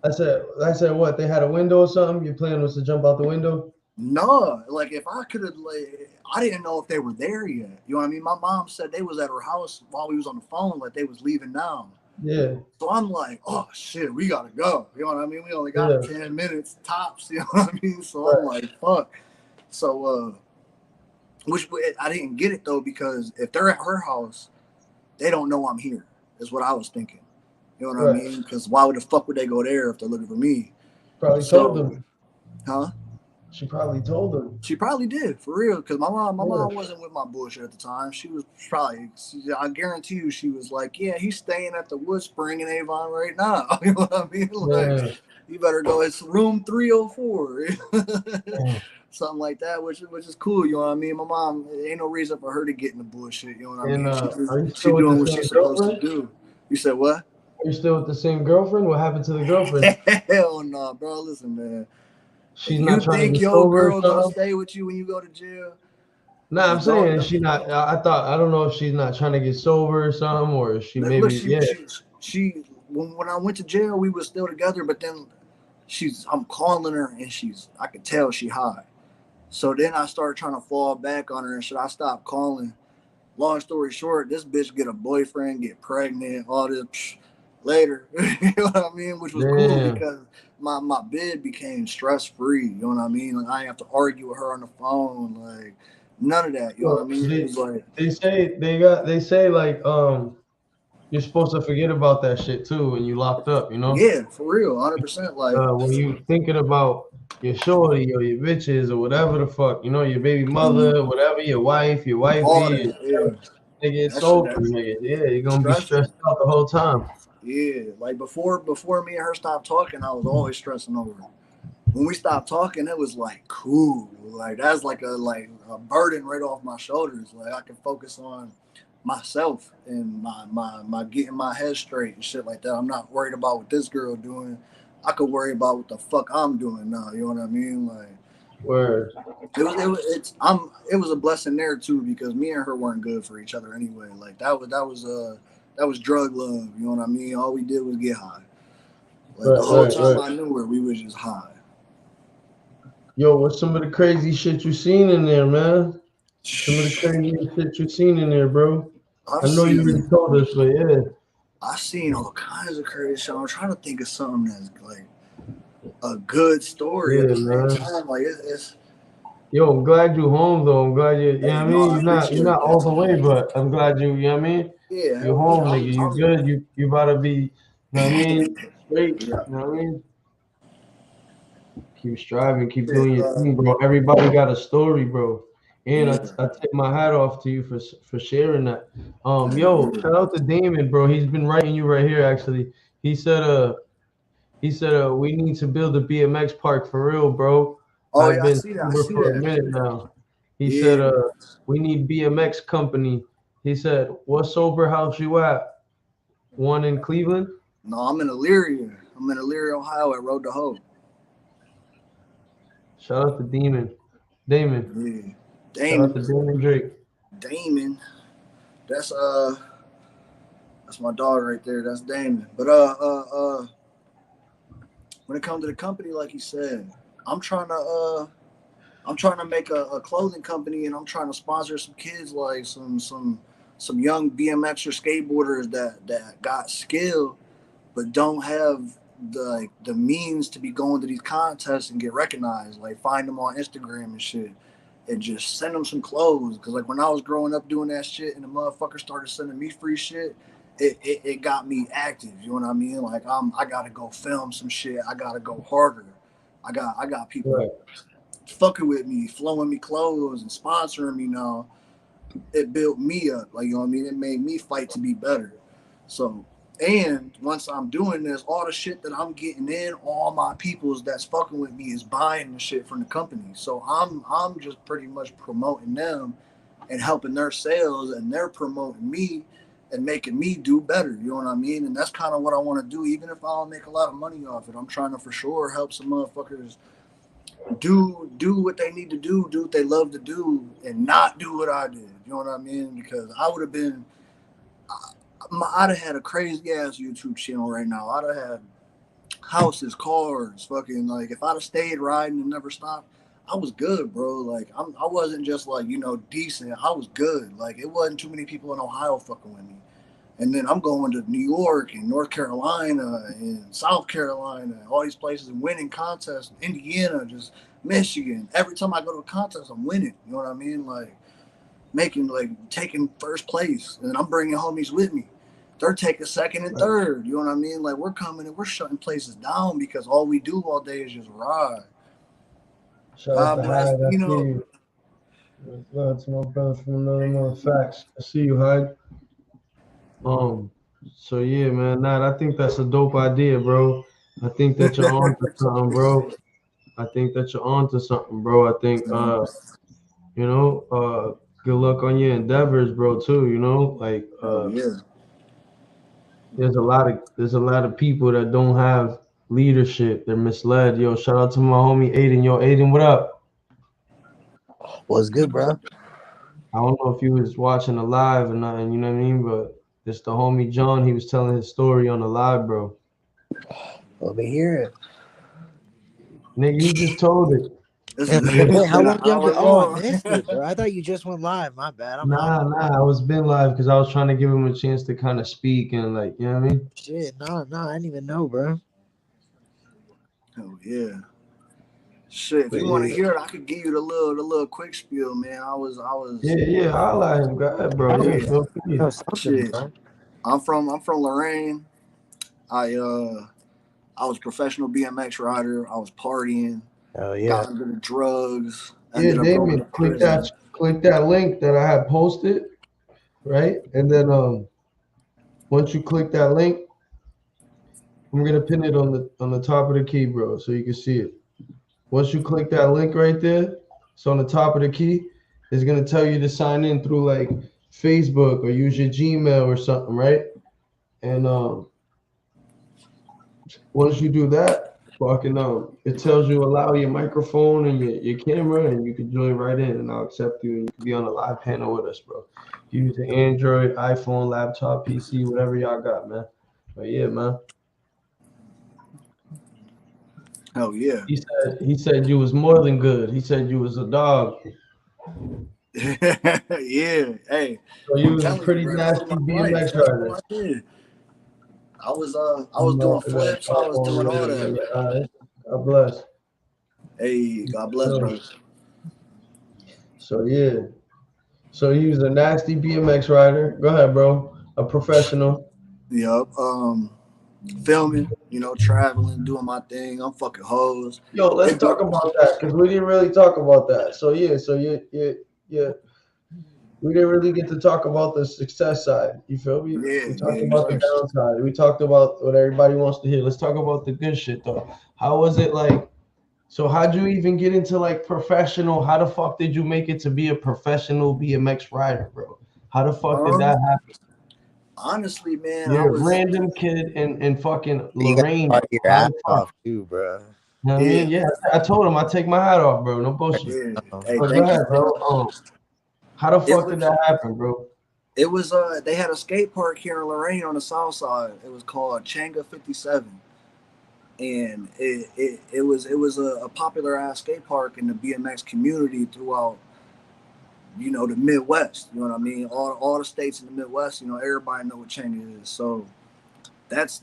I said what? They had a window or something? Your plan was to jump out the window? No, like if I could have, like, I didn't know if they were there yet. You know what I mean? My mom said they was at her house while we was on the phone, like they was leaving now. Yeah. So I'm like, oh shit, we gotta go. You know what I mean? We only got 10 minutes tops. You know what I mean? So I'm like, fuck. So which I didn't get it though, because if they're at her house, they don't know I'm here. Is what I was thinking. You know what I mean? Because why would the fuck would they go there if they're looking for me? Probably told them. Huh? She probably told them. She probably did, for real. Because my mom wasn't with my bullshit at the time. She was probably, I guarantee you, she was like, yeah, he's staying at the Wood Spring in Avon right now. You know what I mean? Like, you better go. It's room 304. Something like that, which is cool. You know what I mean? My mom, ain't no reason for her to get in the bullshit. You know what I mean? She's doing what she's supposed to do. You said what? Are you still with the same girlfriend? What happened to the girlfriend? Hell no, bro. Listen, man. She's not trying to get your sober. Girl gonna stay with you when you go to jail? Nah, I'm saying she not. I don't know if she's not trying to get sober or something, or she maybe. She when I went to jail, we were still together, but then I'm calling her and I could tell she high. So then I started trying to fall back on her, and should I stop calling? Long story short, this bitch get a boyfriend, get pregnant, all this later. You know what I mean? Which was cool, because my bid became stress-free. You know what I mean? Like, I didn't have to argue with her on the phone. Like, none of that. You know what I mean? It was like, they say like you're supposed to forget about that shit too when you locked up, you know? Yeah, for real, 100%. Like, when you thinking about your shorty or your bitches or whatever the fuck, you know, your baby mother, whatever, your wifey, nigga, it's over, nigga. Yeah, you're gonna be stressed out the whole time. Yeah, like before me and her stopped talking, I was always stressing over it. When we stopped talking, it was like cool. Like, that's like a burden right off my shoulders. Like, I can focus on myself and my getting my head straight and shit like that. I'm not worried about what this girl doing. I could worry about what the fuck I'm doing now. You know what I mean? Like, word. It was a blessing there too, because me and her weren't good for each other anyway. Like, that was drug love. You know what I mean? All we did was get high. Like, the whole time I knew her, we was just high. Yo, what's some of the crazy shit you seen in there, man? Some of the crazy shit you seen in there, bro. I know you already told us, but yeah. I've seen all kinds of crazy shit. I'm trying to think of something that's like a good story at the same time. Like, it's yo, I'm glad you're home though. I'm glad you know what I mean? You're not all the way, but I'm glad you know what I mean? Yeah. You're home, nigga. You good. You about to be, you know what I mean? Straight. You know what I mean? Keep striving, keep doing your thing, bro. Everybody got a story, bro. And I tip my hat off to you for sharing that. Yo, shout out to Damon, bro. He's been writing you right here, actually. He said we need to build a BMX park for real, bro. Oh, I've been I see that. for a minute now. He said we need BMX company. He said, what sober house you at? One in Cleveland? No, I'm in Elyria. I'm in Elyria, Ohio at Road to Hope. Shout out to Damon. Yeah. Shout out to Damon Drake. Damon. That's my dog right there. That's Damon. But when it comes to the company, like you said, I'm trying to make a clothing company, and I'm trying to sponsor some kids, like some young BMX or skateboarders that got skill but don't have the means to be going to these contests and get recognized. Like, find them on Instagram and shit, and just send them some clothes. Because like when I was growing up doing that shit, and the motherfuckers started sending me free shit, it got me active. You know what I mean? Like, I gotta go film some shit. I gotta go harder. I got people Right. fucking with me, flowing me clothes and sponsoring me now. It built me up. Like, you know what I mean? It made me fight to be better. So, and once I'm doing this, all the shit that I'm getting in, all my peoples that's fucking with me is buying the shit from the company. So I'm just pretty much promoting them and helping their sales, and they're promoting me and making me do better. You know what I mean? And that's kind of what I want to do. Even if I don't make a lot of money off it, I'm trying to for sure help some motherfuckers do what they need to do what they love to do, and not do what I did. You know what I mean? Because I would have been, I'd have had a crazy ass YouTube channel right now. I'd have had houses, cars, fucking, like, if I'd have stayed riding and never stopped, I was good, bro. Like, I wasn't just like, you know, decent. I was good. Like, it wasn't too many people in Ohio fucking with me. And then I'm going to New York and North Carolina and South Carolina, all these places, and winning contests, Indiana, just Michigan. Every time I go to a contest, I'm winning. You know what I mean? Like, taking first place. And I'm bringing homies with me. They're taking second and third. You know what I mean? Like, we're coming and we're shutting places down because all we do all day is just ride. Shout out to Hyde. I you see know, you. That's my brother from another month. Facts. I see you, Hyde. So yeah, man. Nah, I think that's a dope idea, bro. I think that you're on to something, bro. I think that you're on to something, bro. I think you know, good luck on your endeavors, bro, too. You know, like yeah. there's a lot of people that don't have leadership. They're misled. Yo, shout out to my homie Aiden. Yo, Aiden, what up? What's good, bro? I don't know if you was watching the live or nothing, you know what I mean? But it's the homie John. He was telling his story on the live, bro. Let me hear it. Nigga, he just told it. Wait, how long y'all been? Oh, I missed it, bro. I thought you just went live. My bad. Nah, I was been live because I was trying to give him a chance to kind of speak and, like, you know what I mean? Shit, no, I didn't even know, bro. Oh yeah. Shit, if you want to hear it, I could give you the little quick spiel, man. I was. Yeah, holla at him, go ahead, bro. Yeah, feel free. Shit. Bro. I'm from Lorraine. I was a professional BMX rider. I was partying. Oh yeah. Got into the drugs. Yeah, Damien, click that link that I had posted, right? And then once you click that link, I'm gonna pin it on the top of the key, bro, so you can see it. Once you click that link right there, it's on the top of the key. It's gonna tell you to sign in through like Facebook or use your Gmail or something, right? And once you do that, fucking it tells you allow your microphone and your camera, and you can join right in, and I'll accept you, and you can be on the live panel with us, bro. Use the Android, iPhone, laptop, PC, whatever y'all got, man. But yeah, man. Oh yeah. He said you was more than good. He said you was a dog. Yeah. Hey. So you was a pretty nasty BMX rider. I was doing flips. I was doing all that. Right. God bless. Hey, God bless, bro. So yeah. So he was a nasty BMX rider. Go ahead, bro. A professional. Yep. Filming, you know, traveling, doing my thing. I'm fucking hoes. Yo, let's talk about that because we didn't really talk about that. So yeah, we didn't really get to talk about the success side. You feel me? Yeah, we talked about the downside. We talked about what everybody wants to hear. Let's talk about the good shit though. How was it like? So how'd you even get into like professional? How the fuck did you make it to be a professional BMX rider, bro? How the fuck did that happen? Honestly, man, You're a random kid in fucking Lorraine. You your ass off too, bro. You know what I mean? Yeah, I told him I take my hat off, bro. No bullshit. Yeah. Hey, go ahead, bro. How the fuck did that happen, bro? It was they had a skate park here in Lorraine on the south side. It was called Changa 57. and it was a popular ass skate park in the BMX community throughout, you know, the Midwest. You know what I mean? All the states in the Midwest. You know, everybody know what Cheney is. So that's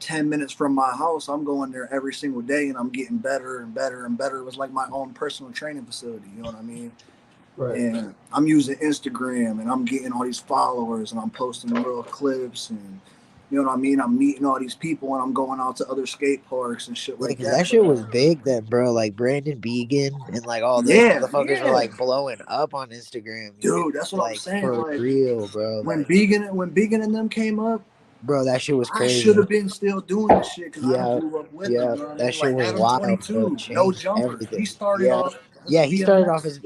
10 minutes from my house. I'm going there every single day, and I'm getting better and better and better. It was like my own personal training facility. You know what I mean? Right. And I'm using Instagram, and I'm getting all these followers, and I'm posting little clips, and you know what I mean? I'm meeting all these people, and I'm going out to other skate parks and shit like Because that. that shit was big then, bro. Like Brandon Began and like all those motherfuckers were like blowing up on Instagram. Dude, that's what I'm saying. For like, real, bro. When like, Began and them came up, bro, that shit was crazy. I should have been still doing this shit because I grew up with them. You know what I mean? That shit like was Adam wild. 22, no jumper. Everything. He started off. He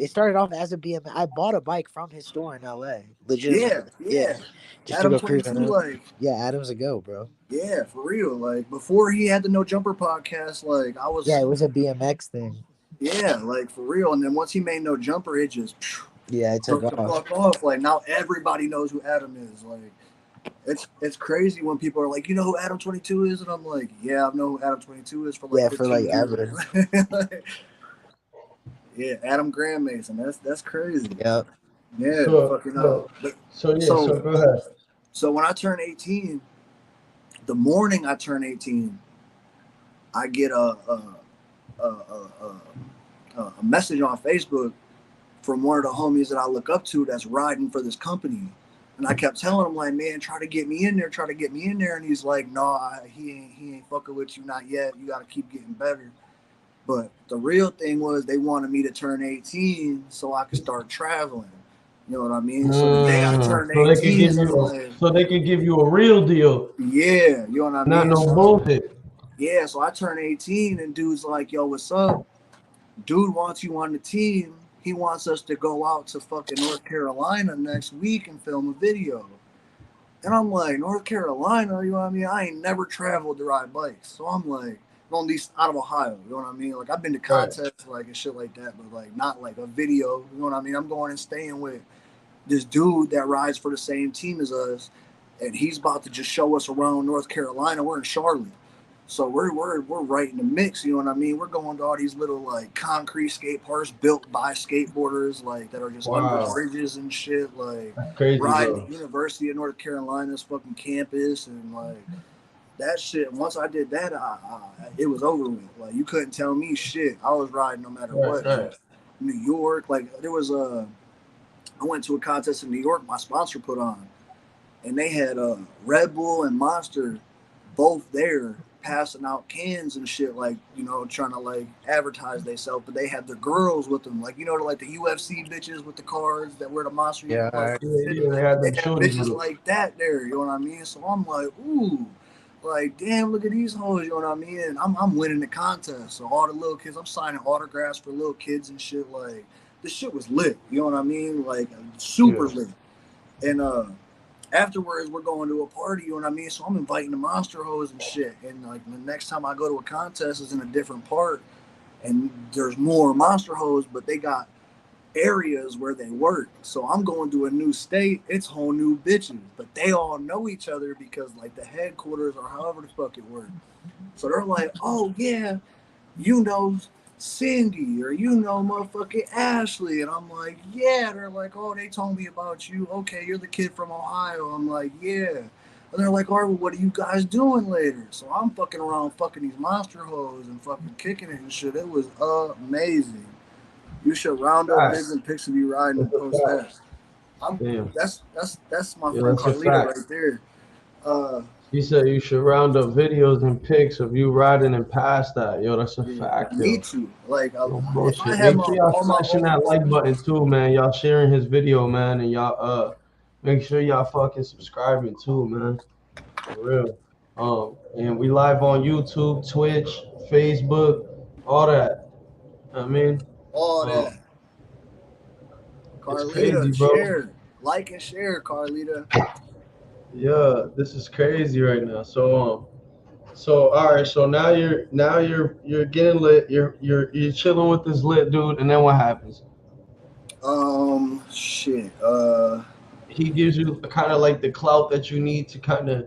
started off as a BMX. I bought a bike from his store in LA. Legit. Yeah. Just Adam to go 22, cruising. like, yeah, Adam's a go, bro. Yeah, for real. Like before he had the No Jumper podcast, like I was. Yeah, it was a BMX thing. Yeah, like for real. And then once he made No Jumper, it just. It took the fuck off. Like now everybody knows who Adam is. Like it's crazy when people are like, you know who Adam 22 is, and I'm like, yeah, I know who Adam 22 is for like ever. Yeah, Adam Graham Mason. That's crazy. Yep. Yeah, fucking up. So go ahead. So when I turn 18, the morning I turn 18, I get a message on Facebook from one of the homies that I look up to that's riding for this company. And I kept telling him, like, man, try to get me in there. And he's like, no, he ain't fucking with you, not yet. You got to keep getting better. But the real thing was they wanted me to turn 18 so I could start traveling. You know what I mean? So the day I turned 18, so they could give you a real deal. Yeah, you know what I mean? Not no bullshit. Yeah, so I turned 18 and dude's like, yo, what's up? Dude wants you on the team. He wants us to go out to fucking North Carolina next week and film a video. And I'm like, North Carolina? You know what I mean? I ain't never traveled to ride bikes. So I'm like, at least out of Ohio, you know what I mean? Like, I've been to contests, like, and shit like that, but, like, not, like, a video, you know what I mean? I'm going and staying with this dude that rides for the same team as us, and he's about to just show us around North Carolina. We're in Charlotte. So we're right in the mix, you know what I mean? We're going to all these little, like, concrete skate parks built by skateboarders, like, that are just under bridges and shit, like, riding the University of North Carolina's fucking campus, and, like, that shit, once I did that, it was over with. Like, you couldn't tell me shit. I was riding no matter what. Right. New York, like, there was I went to a contest in New York my sponsor put on, and they had Red Bull and Monster both there passing out cans and shit, like, you know, trying to, like, advertise themselves, but they had the girls with them, like, you know, like the UFC bitches with the cars that wear the Monster. They had bitches like that there, you know what I mean? So I'm like, ooh. Like, damn, look at these hoes, you know what I mean? And I'm winning the contest. So all the little kids, I'm signing autographs for little kids and shit. Like, this shit was lit, you know what I mean? Like, super lit. And afterwards, we're going to a party, you know what I mean? So I'm inviting the monster hoes and shit. And, like, the next time I go to a contest is in a different part. And there's more monster hoes, but they got areas where they work. So I'm going to a new state, it's whole new bitches, but they all know each other because, like, the headquarters or however the fuck it works. So they're like, oh yeah, you know Cindy, or you know motherfucking Ashley. And I'm like, yeah. They're like, oh, they told me about you. Okay, you're the kid from Ohio. I'm like, yeah. And they're like, all right, well, what are you guys doing later? So I'm fucking around fucking these monster hoes and fucking kicking it and shit. It was amazing. You should round up vids and pics of you riding and post that. That's my friend Carlita right there. He said you should round up videos and pics of you riding and past that. Yo, that's a fact. Me too. Like, make sure y'all smashing that like button too, man. Y'all sharing his video, man, and y'all make sure y'all fucking subscribing too, man. For real. And we live on YouTube, Twitch, Facebook, all that. I mean. All that. Carlita, crazy, share. Like and share, Carlita. Yeah, this is crazy right now. So all right, so now you're getting lit, you're chilling with this lit dude, and then what happens? Shit. He gives you kind of like the clout that you need to kind of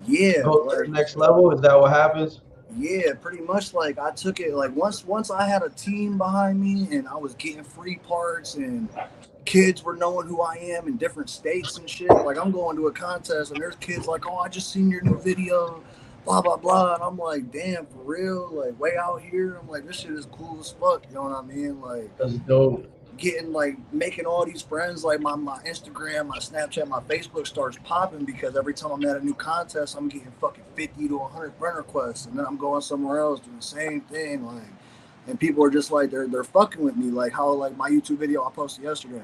go to the next level. Is that what happens? Yeah, pretty much. Like I took it like once I had a team behind me and I was getting free parts and kids were knowing who I am in different states and shit. Like I'm going to a contest and there's kids like, oh, I just seen your new video, blah blah blah, and I'm like, damn, for real, like way out here. I'm like, this shit is cool as fuck. You know what I mean? Like That's dope. Getting like making all these friends, like my Instagram, my Snapchat, my Facebook starts popping because every time I'm at a new contest, I'm getting fucking 50 to 100 friend requests, and then I'm going somewhere else doing the same thing, like, and people are just like they're fucking with me, like how like my YouTube video I posted yesterday.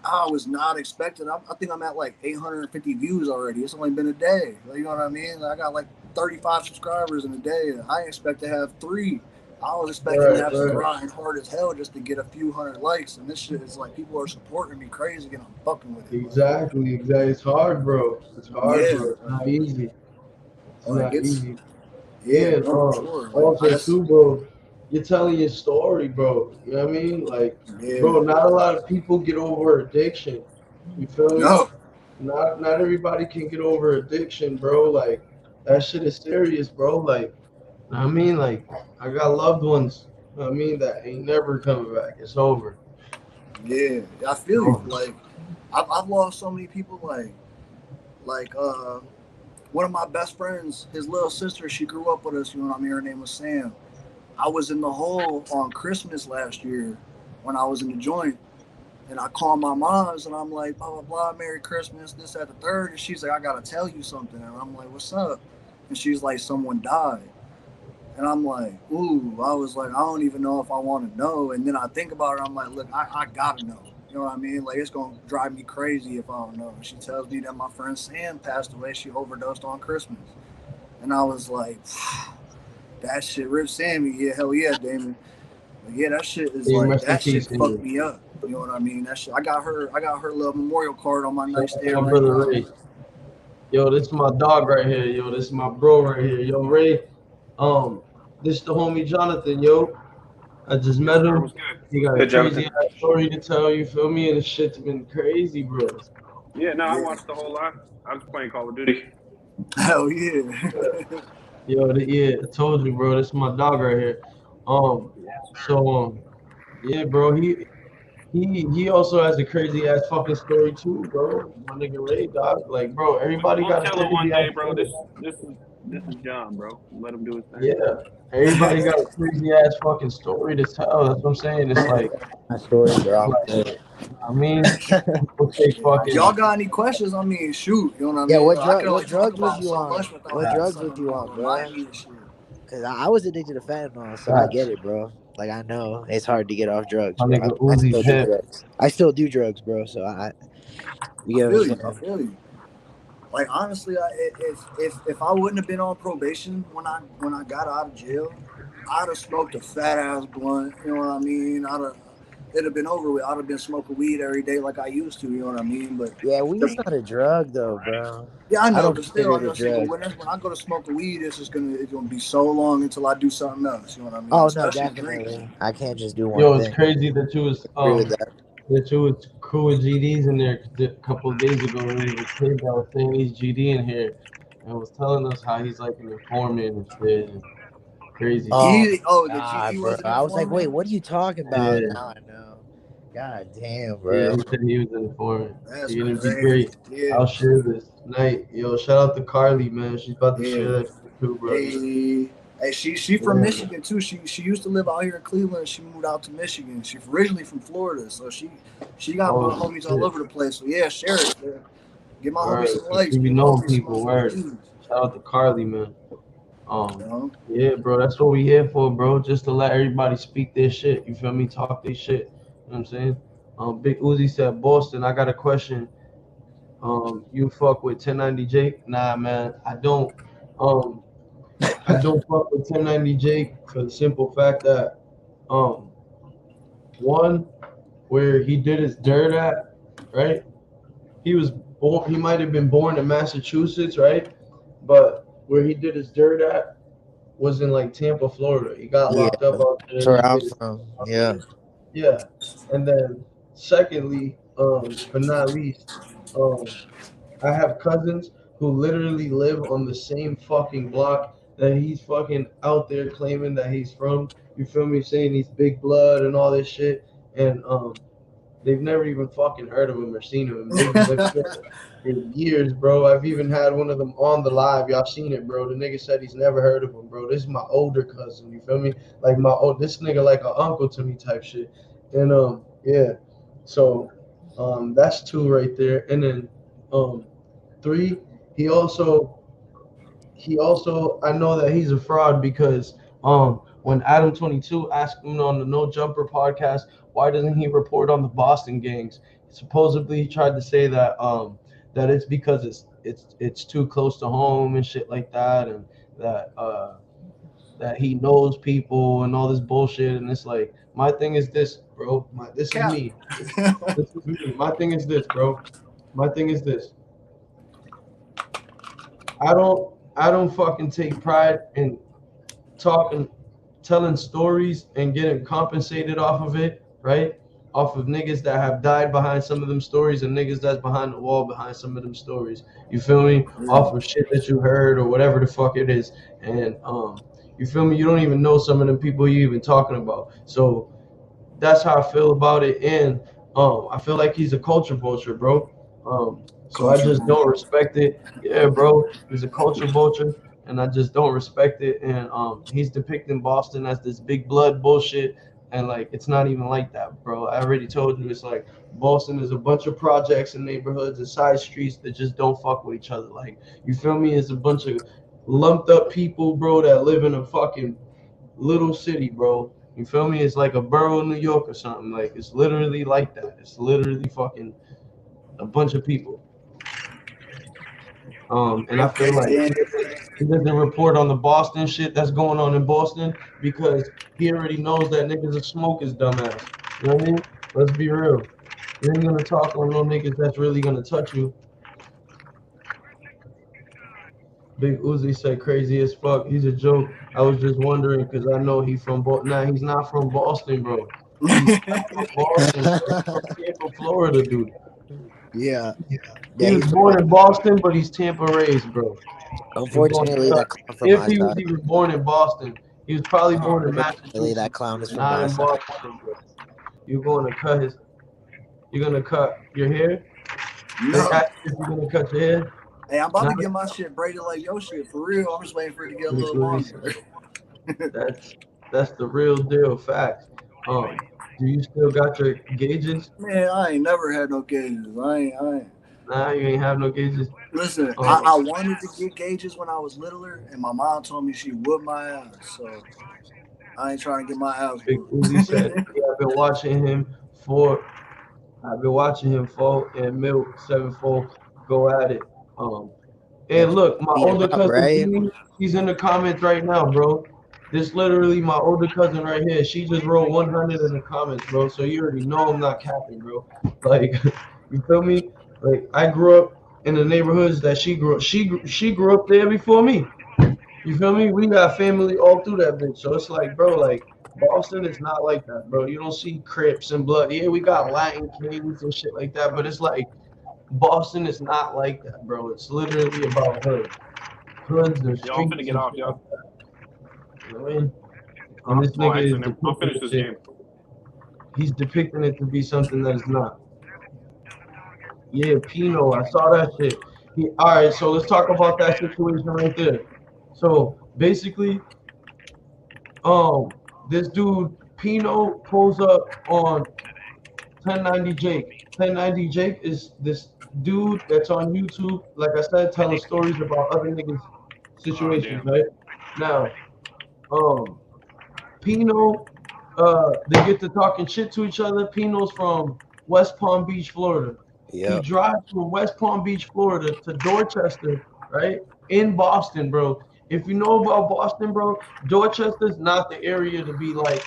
I was not expecting. I think I'm at like 850 views already. It's only been a day. Like, you know what I mean? Like, I got like 35 subscribers in a day. I expect to have 3. I was expecting to have to grind hard as hell just to get a few hundred likes. And this shit is like people are supporting me crazy and I'm fucking with it. Exactly. It's hard, bro. It's hard, bro. It's not easy. It's not easy. Yeah, for sure. Also, too, bro, you're telling your story, bro. You know what I mean? Like, bro, not a lot of people get over addiction. You feel me? No. Not everybody can get over addiction, bro. Like, that shit is serious, bro. Like, I mean, like, I got loved ones, you know what I mean, that ain't never coming back. It's over. Yeah, I feel you. Like, I've lost so many people, like, one of my best friends, his little sister, she grew up with us, you know what I mean? Her name was Sam. I was in the hole on Christmas last year when I was in the joint. And I called my mom's and I'm like, blah, blah, blah, Merry Christmas, this, that, the third. And she's like, I got to tell you something. And I'm like, what's up? And she's like, someone died. And I'm like, ooh, I was like, I don't even know if I want to know. And then I think about it, I'm like, look, I got to know. You know what I mean? Like, it's going to drive me crazy if I don't know. And she tells me that my friend Sam passed away. She overdosed on Christmas. And I was like, that shit ripped Sammy. Yeah, hell yeah, Damon. But yeah, that shit is like, that shit fucked me up. You know what I mean? That shit. I got her little memorial card on my nightstand. My brother Ray. Yo, this is my dog right here. Yo, this is my bro right here. Yo, Ray. This the homie Jonathan. Yo, I just met him. He got a crazy ass story to tell. You feel me? And the shit's been crazy, bro. Yeah, no, I watched the whole lot. I was playing Call of Duty. Hell yeah. Yo, yeah, I told you, bro. This is my dog right here. Yeah, bro. He also has a crazy ass fucking story too, bro. My nigga Ray, dog. Like, bro, everybody got to tell him one day, bro. This is John, bro. Let him do his thing. Yeah, everybody got a crazy ass fucking story to tell. That's what I'm saying. It's like my story, bro. Like, I mean, y'all got any questions? I mean, shoot. You know what I mean? Yeah, what drugs was you on? What drugs was you on, bro? Because I was addicted to fentanyl, so I get it, bro. Like, I know it's hard to get off drugs. I still do drugs, bro. So I feel you. Like, honestly, if I wouldn't have been on probation when I got out of jail, I'd have smoked a fat ass blunt. You know what I mean? It'd have been over with. I'd have been smoking weed every day like I used to. You know what I mean? But yeah, weed's not a drug though, bro. Yeah, I know, but still, I'm just saying, when I go to smoke the weed, it's gonna be so long until I do something else. You know what I mean? Oh no, definitely. I can't just do one. Yo, it's crazy that you was cool with GDs in there. A couple of days ago, when he was kid, I was saying he's GD in here, and was telling us how he's like an informant and shit. Crazy. The GD was. I was like, wait, what are you talking about? Yeah. Now I know. God damn, bro. Yeah, he said he was an informant. That's gonna be great. Yeah. I'll share this tonight. Yo, shout out to Carly, man. She's about to share that too, bro. Hey, she from Michigan too. She used to live out here in Cleveland. She moved out to Michigan. She's originally from Florida, so she got my homies all over the place. So yeah, share it. Man. Get my homies some likes. You know people. Word. Shout out to Carly, man. Yeah, bro, that's what we here for, bro. Just to let everybody speak their shit. You feel me? Talk their shit. You know what I'm saying? Big Uzi said, Boston, I got a question. You fuck with 1090 Jake? Nah, man, I don't. I don't fuck with 1090 Jake for the simple fact that, one, where he did his dirt at, right? He was born. He might have been born in Massachusetts, right? But where he did his dirt at was in like Tampa, Florida. He got locked up out there. That's where I'm from. Yeah. Yeah. And then secondly, but not least, I have cousins who literally live on the same fucking block that he's fucking out there claiming that he's from. You feel me? Saying he's big blood and all this shit, and they've never even fucking heard of him or seen him. They've been for years, bro. I've even had one of them on the live. Y'all seen it, bro. The nigga said he's never heard of him, bro. This is my older cousin. You feel me? Like this nigga like an uncle to me type shit. And yeah. So that's 2 right there. And then 3, he also I know that he's a fraud because when Adam 22 asked him on the No Jumper podcast, why doesn't he report on the Boston gangs? Supposedly he tried to say that that it's because it's too close to home and shit like that, and that he knows people and all this bullshit. And it's like, my thing is this, bro. This is me. This is me. My thing is this, bro. My thing is this. I don't fucking take pride in telling stories and getting compensated off of it, right? Off of niggas that have died behind some of them stories and niggas that's behind the wall behind some of them stories. You feel me? Off of shit that you heard or whatever the fuck it is. And you feel me? You don't even know some of them people you even talking about. So that's how I feel about it. And I feel like he's a culture vulture, bro. So I just don't respect it. Yeah, bro. He's a culture vulture, and I just don't respect it. And he's depicting Boston as this big blood bullshit, and like it's not even like that, bro. I already told you, it's like Boston is a bunch of projects and neighborhoods and side streets that just don't fuck with each other. Like, you feel me? It's a bunch of lumped up people, bro, that live in a fucking little city, bro. You feel me? It's like a borough of New York or something. Like, it's literally like that. It's literally fucking a bunch of people. And I feel like he doesn't report on the Boston shit that's going on in Boston because he already knows that niggas will smoke his dumb ass. You know what I mean? Let's be real. You ain't gonna talk on no niggas that's really gonna touch you. Big Uzi said crazy as fuck. He's a joke. I was just wondering because I know he's from Boston. Nah, he's not from Boston, bro. He's from Boston. He's from Florida, dude. Yeah. He was born in Boston, but he's Tampa raised, bro. Unfortunately, that clown from if my he was side. even born in Boston, he was probably born in Unfortunately, Massachusetts. that clown is from Not my in side. Boston, bro. You're gonna cut your hair? No. You're gonna cut your hair? Hey, I'm about to get my shit braided like your shit for real. I'm just waiting for it to get a little longer. That's the real deal, facts. Do you still got your gauges? Man, I ain't never had no gauges. I ain't. Nah, you ain't have no gauges. Listen, I wanted to get gauges when I was littler, and my mom told me she whooped my ass. So I ain't trying to get my ass Big whooped. Uzi said, yeah, I've been watching him fall and Milk 7-4 go at it. And look, my older cousin, right? He's in the comments right now, bro. This literally my older cousin right here. She just wrote 100 in the comments, bro. So you already know I'm not capping, bro. Like, you feel me? Like, I grew up in the neighborhoods that she grew up. She grew up there before me. You feel me? We got family all through that bitch. So it's like, bro, like, Boston is not like that, bro. You don't see Crips and blood. Yeah, we got Latin kings and shit like that, but it's like Boston is not like that, bro. It's literally about hoods and streets. Yo, I'm finna get off, y'all. You know what I mean? And this nigga I'll finish this game. He's depicting it to be something that is not. Yeah, Pino, I saw that shit. All right, so let's talk about that situation right there. So basically, this dude Pino pulls up on 1090 Jake. 1090 Jake is this dude that's on YouTube, like I said, telling stories about other niggas' situations, right? Now, Pino, they get to talking shit to each other. Pino's from West Palm Beach, Florida. Yep. He drives from West Palm Beach, Florida to Dorchester, right? In Boston, bro. If you know about Boston, bro, Dorchester's not the area to be like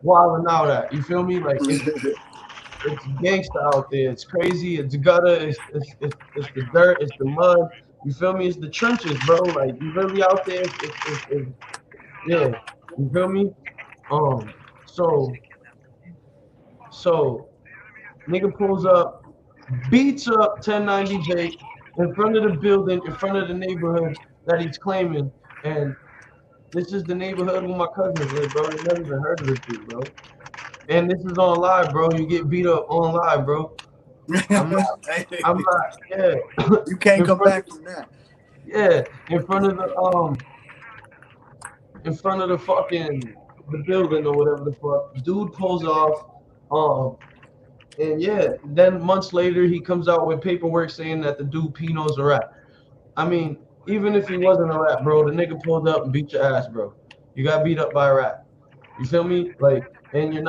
wilding out at. You feel me? Like it's gangsta out there. It's crazy. It's gutter. It's the dirt. It's the mud. You feel me? It's the trenches, bro. Like, you really out there. Yeah. You feel me? So nigga pulls up, beats up 1090 Jake in front of the building, in front of the neighborhood that he's claiming, And this is the neighborhood where my cousins live, bro. They never even heard of this dude, bro. And this is on live, bro. You get beat up on live, bro. I'm not, yeah. You can't come back from that. Yeah, in front of the fucking the building or whatever the fuck. Dude pulls off, and yeah, then months later he comes out with paperwork saying that the dude Pino's a rat. I mean, even if he wasn't a rat, bro, the nigga pulled up and beat your ass, bro. You got beat up by a rat. You feel me? Like, and you're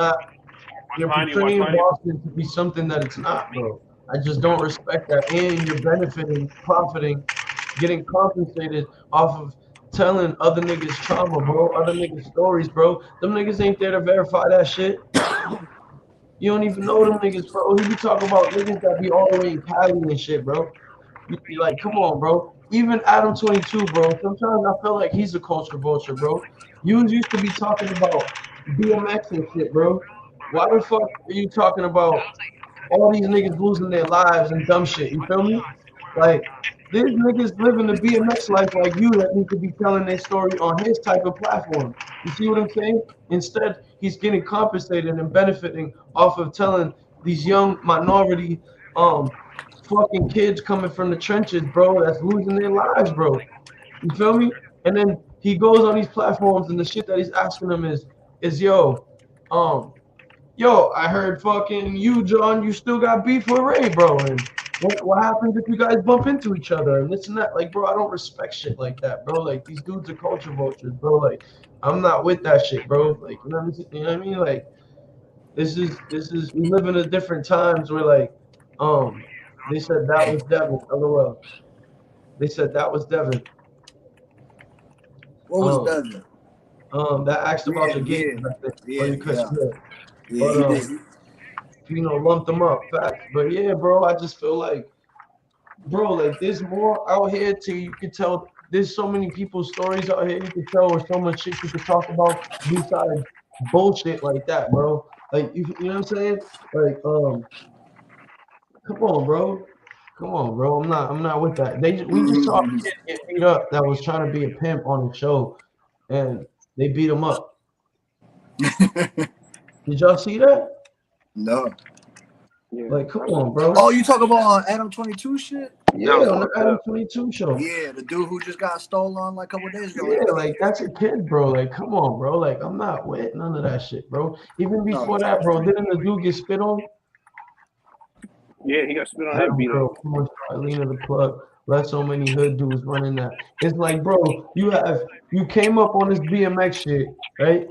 portraying Boston to be something that it's not, bro. I just don't respect that. And you're benefiting, profiting, getting compensated off of telling other niggas trauma, bro, other niggas stories, bro. Them niggas ain't there to verify that shit. You don't even know them niggas, bro. He be talking about niggas that be all the way in Cali and shit, bro. You be like, come on, bro. Even Adam 22, bro. Sometimes I feel like he's a culture vulture, bro. You used to be talking about BMX and shit, bro. Why the fuck are you talking about all these niggas losing their lives and dumb shit? You feel me? Like, these niggas living the BMX life like you that need to be telling their story on his type of platform. You see what I'm saying? Instead, he's getting compensated and benefiting off of telling these young minority fucking kids coming from the trenches, bro, that's losing their lives, bro. You feel me? And then he goes on these platforms and the shit that he's asking them is yo, I heard fucking you, John, you still got beef with Ray, bro. And what happens if you guys bump into each other and this and that? Like, bro, I don't respect shit like that, bro. Like, these dudes are culture vultures, bro. Like, I'm not with that shit, bro. Like, you know what I mean? Like, this is we live in a different times where like, they said that was Devin. LOL. They said that was Devin. What was Devin? That asked about the game. Lumped them up. Facts. But yeah, bro, I just feel like, bro, like there's more out here you could tell. There's so many people's stories out here you could tell, or so much shit you could talk about besides bullshit like that, bro. Like you know what I'm saying? Like, come on, bro. Come on, bro. I'm not with that. We just saw a kid get beat up that was trying to be a pimp on the show, and they beat him up. Did y'all see that? No. Yeah. Like, come on, bro. Oh, you talk about Adam 22 shit? Yeah, on the Adam 22 show. Yeah, the dude who just got stolen like a couple days ago. Yeah, like that's a kid, bro. Like, come on, bro. Like, I'm not with none of that shit, bro. Even before that, bro, didn't the dude get spit on? Yeah, he got spit on that beat up. Lena the plug. Let so many hood dudes running that. It's like, bro, you came up on this BMX shit, right?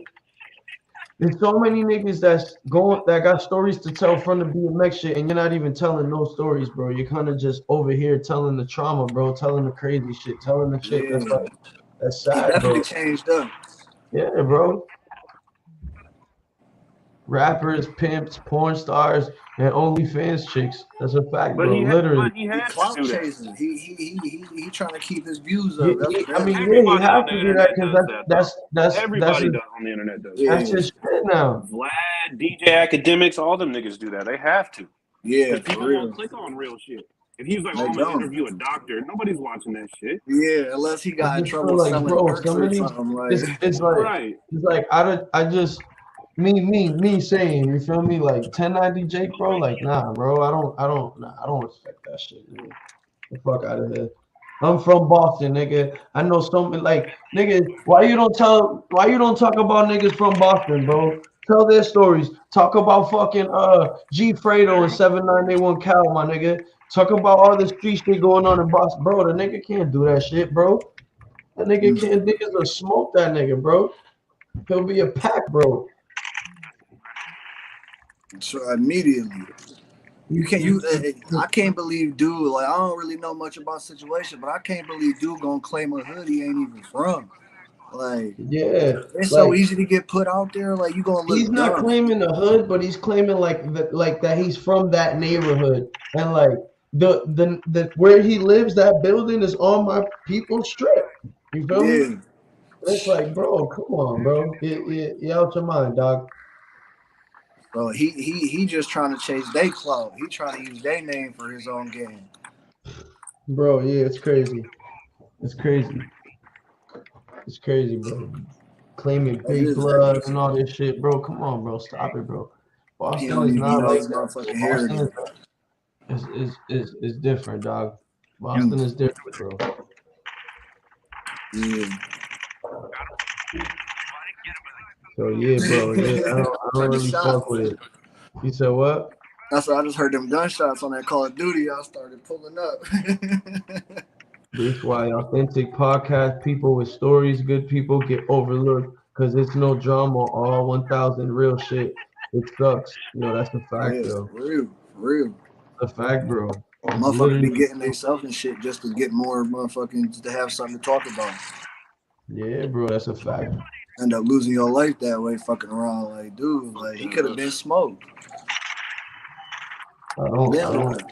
There's so many niggas that got stories to tell from the BMX shit, and you're not even telling no stories, bro. You're kind of just over here telling the trauma, bro, telling the crazy shit, telling the shit that's sad, he definitely bro. Changed up. Yeah, bro. Rappers, pimps, porn stars, and OnlyFans chicks. That's a fact, bro. Literally. He has to do that. He trying to keep his views up. He has to do that because that's everybody does on the internet does. That's his shit now. Vlad, DJ Academics, all them niggas do that. They have to. Yeah, because people won't click on real shit. If he's like, I'm gonna interview a doctor, nobody's watching that shit. Yeah, unless he got in trouble like, selling bro, perks or something. Like, it's like, right. It's like I just. Me saying, you feel me? Like 1090 Jake, bro. Like, nah, bro. I don't respect that shit, man. The fuck out of here. I'm from Boston, nigga. I know something like nigga. Why you don't talk about niggas from Boston, bro? Tell their stories. Talk about fucking G Fredo and 7981 Cal, my nigga. Talk about all the street shit going on in Boston, bro. The nigga can't do that shit, bro. That nigga can't. Niggas will smoke that nigga, bro. He'll be a pack, bro. So immediately, I can't believe dude. Like, I don't really know much about the situation, but I can't believe dude gonna claim a hood he ain't even from. Like, yeah, it's so easy to get put out there. Like, you gonna look. He's not claiming the hood, but he's claiming like that he's from that neighborhood, and like the where he lives, that building is on my people's strip. You feel me? It's like, bro, come on, bro, you out your mind, dog. Bro, he just trying to chase their clout. He trying to use their name for his own game. Bro, yeah, it's crazy. It's crazy. It's crazy, bro. Claiming That big is blood crazy. and all this shit, bro. Come on, bro. Stop it, bro. He Boston don't is even not know like his that. motherfucking Boston heritage. is different, dog. Boston is different, bro. Yeah. So yeah, bro. Yeah, I don't really fuck with it. You said what? That's why I just heard them gunshots on that Call of Duty. I started pulling up. This is why authentic podcast people with stories, good people get overlooked because it's no drama, all 1,000 real shit. It sucks. Yo, that's a fact, Yeah, yo. for real. That's a fact, bro. It's Motherfuckers be literally, getting themselves and shit just to get more motherfucking to have something to talk about. yeah, bro, that's a fact. End up losing your life that way, fucking around. Like, dude, like he could have been smoked. I don't.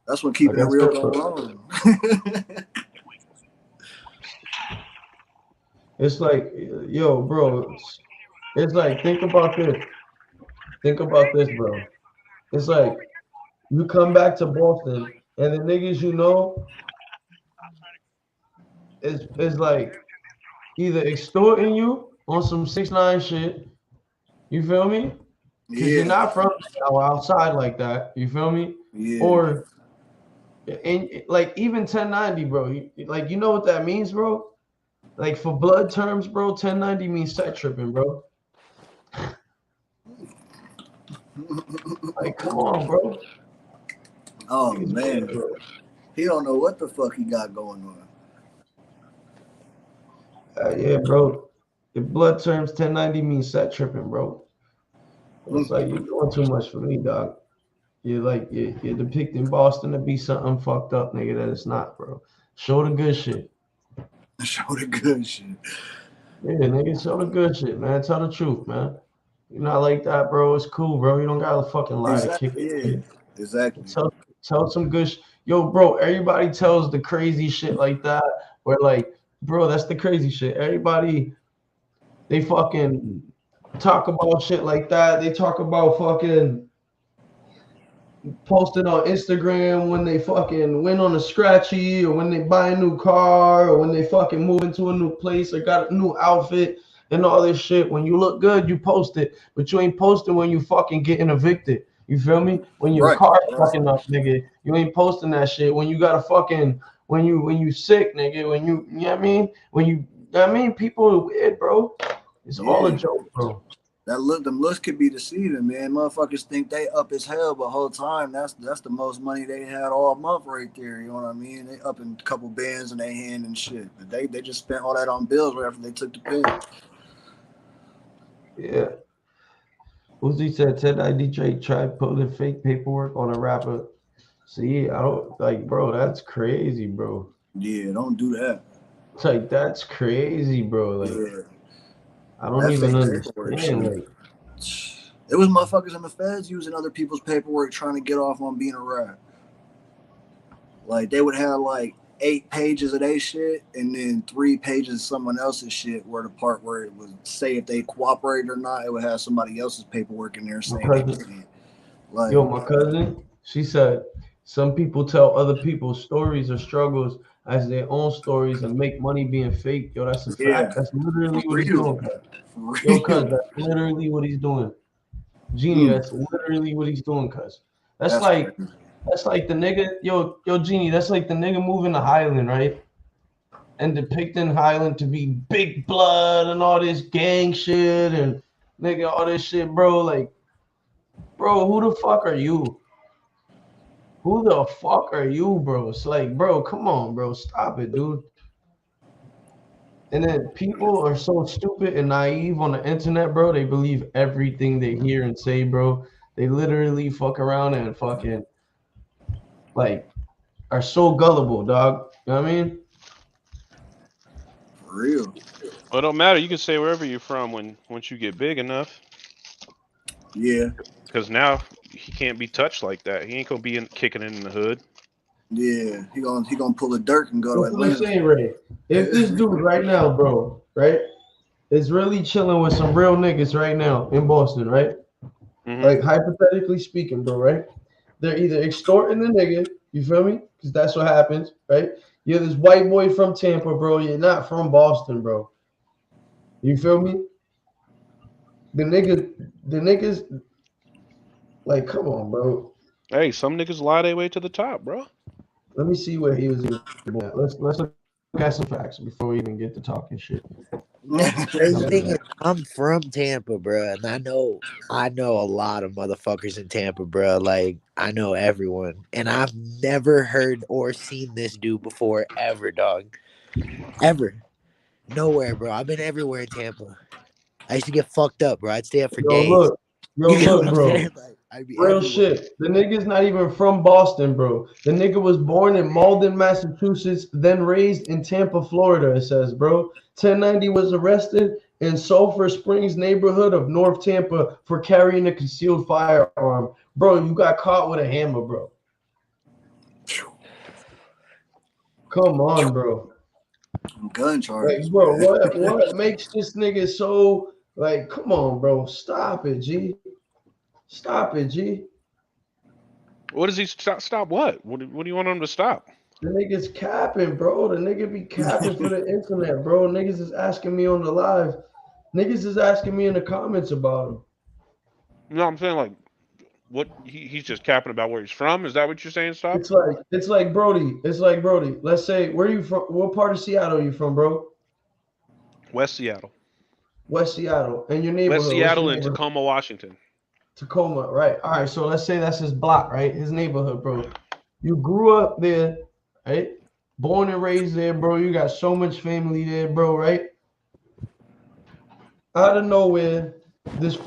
That's what keeping it Like I real said, going bro. on. It's like, yo, bro. It's like, think about this. Think about this, bro. It's like you come back to Boston and the niggas you know is like either extorting you on some 6ix9ine shit. You feel me? Because you're not from outside like that. You feel me? Yeah. Or and like even 1090, bro. Like you know what that means, bro? Like for blood terms, bro, 1090 means set tripping, bro. Like, come on, bro. Oh man, bro. He don't know what the fuck he got going on. Yeah, bro. If blood terms 1090 means set tripping, bro. It's like you're doing too much for me, dog. You're depicting Boston to be something fucked up, nigga, that it's not, bro. Show the good shit. Show the good shit. Yeah, nigga, show the good shit, man. Tell the truth, man. You're not like that, bro. It's cool, bro. You don't gotta fucking lie to kick it. Yeah, exactly. Tell some good yo, bro, everybody tells the crazy shit like that. Where like, bro, that's the crazy shit. Everybody, they fucking talk about shit like that. They talk about fucking posting on Instagram when they fucking win on a scratchy or when they buy a new car or when they fucking move into a new place or got a new outfit and all this shit. When you look good, you post it, but you ain't posting when you fucking getting evicted. You feel me? When your car fucking up, nigga, you ain't posting that shit. When you got a fucking when you sick, nigga, when you know what I mean? When you know what I mean, people are weird, bro. It's all a joke, bro. Them looks could be deceiving, man. Motherfuckers think they up as hell, but whole time that's the most money they had all month right there. You know what I mean? They up in a couple bands in their hand and shit. But they just spent all that on bills right after they took the pill. Yeah. Uzi said Ted ID Drake tried putting fake paperwork on a rapper. See, I don't like, bro. That's crazy, bro. Yeah, don't do that. It's like that's crazy, bro. Like, I don't even understand. Like, it was motherfuckers in the feds using other people's paperwork trying to get off on being a rat. Like they would have like 8 pages of their shit and then 3 pages of someone else's shit where the part where it would say if they cooperated or not, it would have somebody else's paperwork in there saying like, yo, my cousin, she said some people tell other people's stories or struggles as their own stories and make money being fake. Yo, that's a fact. That's literally what he's doing. Yo, cuz, that's literally what he's doing. Genie, that's literally what he's doing, cuz. That's like the nigga, yo, Genie, that's like the nigga moving to Highland, right? And depicting Highland to be big blood and all this gang shit and nigga, all this shit, bro. Like, bro, who the fuck are you? Who the fuck are you, bro? It's like, bro, come on, bro. Stop it, dude. And then people are so stupid and naive on the internet, bro. They believe everything they hear and say, bro. They literally fuck around and fucking, like, are so gullible, dog. You know what I mean? For real. Well, it don't matter. You can say wherever you're from once you get big enough. Yeah. Because now he can't be touched like that. He ain't gonna be kicking it in the hood. Yeah, he gonna pull a dirt and go to Atlanta. What I'm saying, Ray. If this dude right now, bro, right, is really chilling with some real niggas right now in Boston, right? Mm-hmm. Like hypothetically speaking, bro, right? They're either extorting the nigga, you feel me? Because that's what happens, right? You're this white boy from Tampa, bro. You're not from Boston, bro. You feel me? The niggas, like, come on, bro. Hey, some niggas lie their way to the top, bro. Let me see where he was even at. Let's look at some facts before we even get to talking shit. Crazy thing is, I'm from Tampa, bro, and I know a lot of motherfuckers in Tampa, bro. Like, I know everyone, and I've never heard or seen this dude before, ever, dog, ever, nowhere, bro. I've been everywhere in Tampa. I used to get fucked up, bro. I'd stay up for days. Look, bro. Like, I'd be Real everywhere. shit. The nigga's not even from Boston, bro. The nigga was born in Malden, Massachusetts, then raised in Tampa, Florida, it says, bro. 1090 was arrested in Sulphur Springs neighborhood of North Tampa for carrying a concealed firearm. Bro, you got caught with a hammer, bro. Come on, bro. Gun charges. Like, bro, what makes this nigga so, like, come on, bro. Stop it, G. Stop it, G. What does he stop? What? What do you want him to stop? The nigga's capping, bro. The nigga be capping for the internet, bro. Niggas is asking me on the live. Niggas is asking me in the comments about him. No, I'm saying, like, what he's just capping about where he's from. Is that what you're saying? Stop. It's like Brody. It's like Brody. Let's say, where are you from? What part of Seattle are you from, bro? West Seattle. West Seattle. And your neighborhood. West Seattle and Tacoma, Washington. Tacoma, right? All right. So let's say that's his block, right? His neighborhood, bro. You grew up there, right? Born and raised there, bro. You got so much family there, bro, right? Out of nowhere, this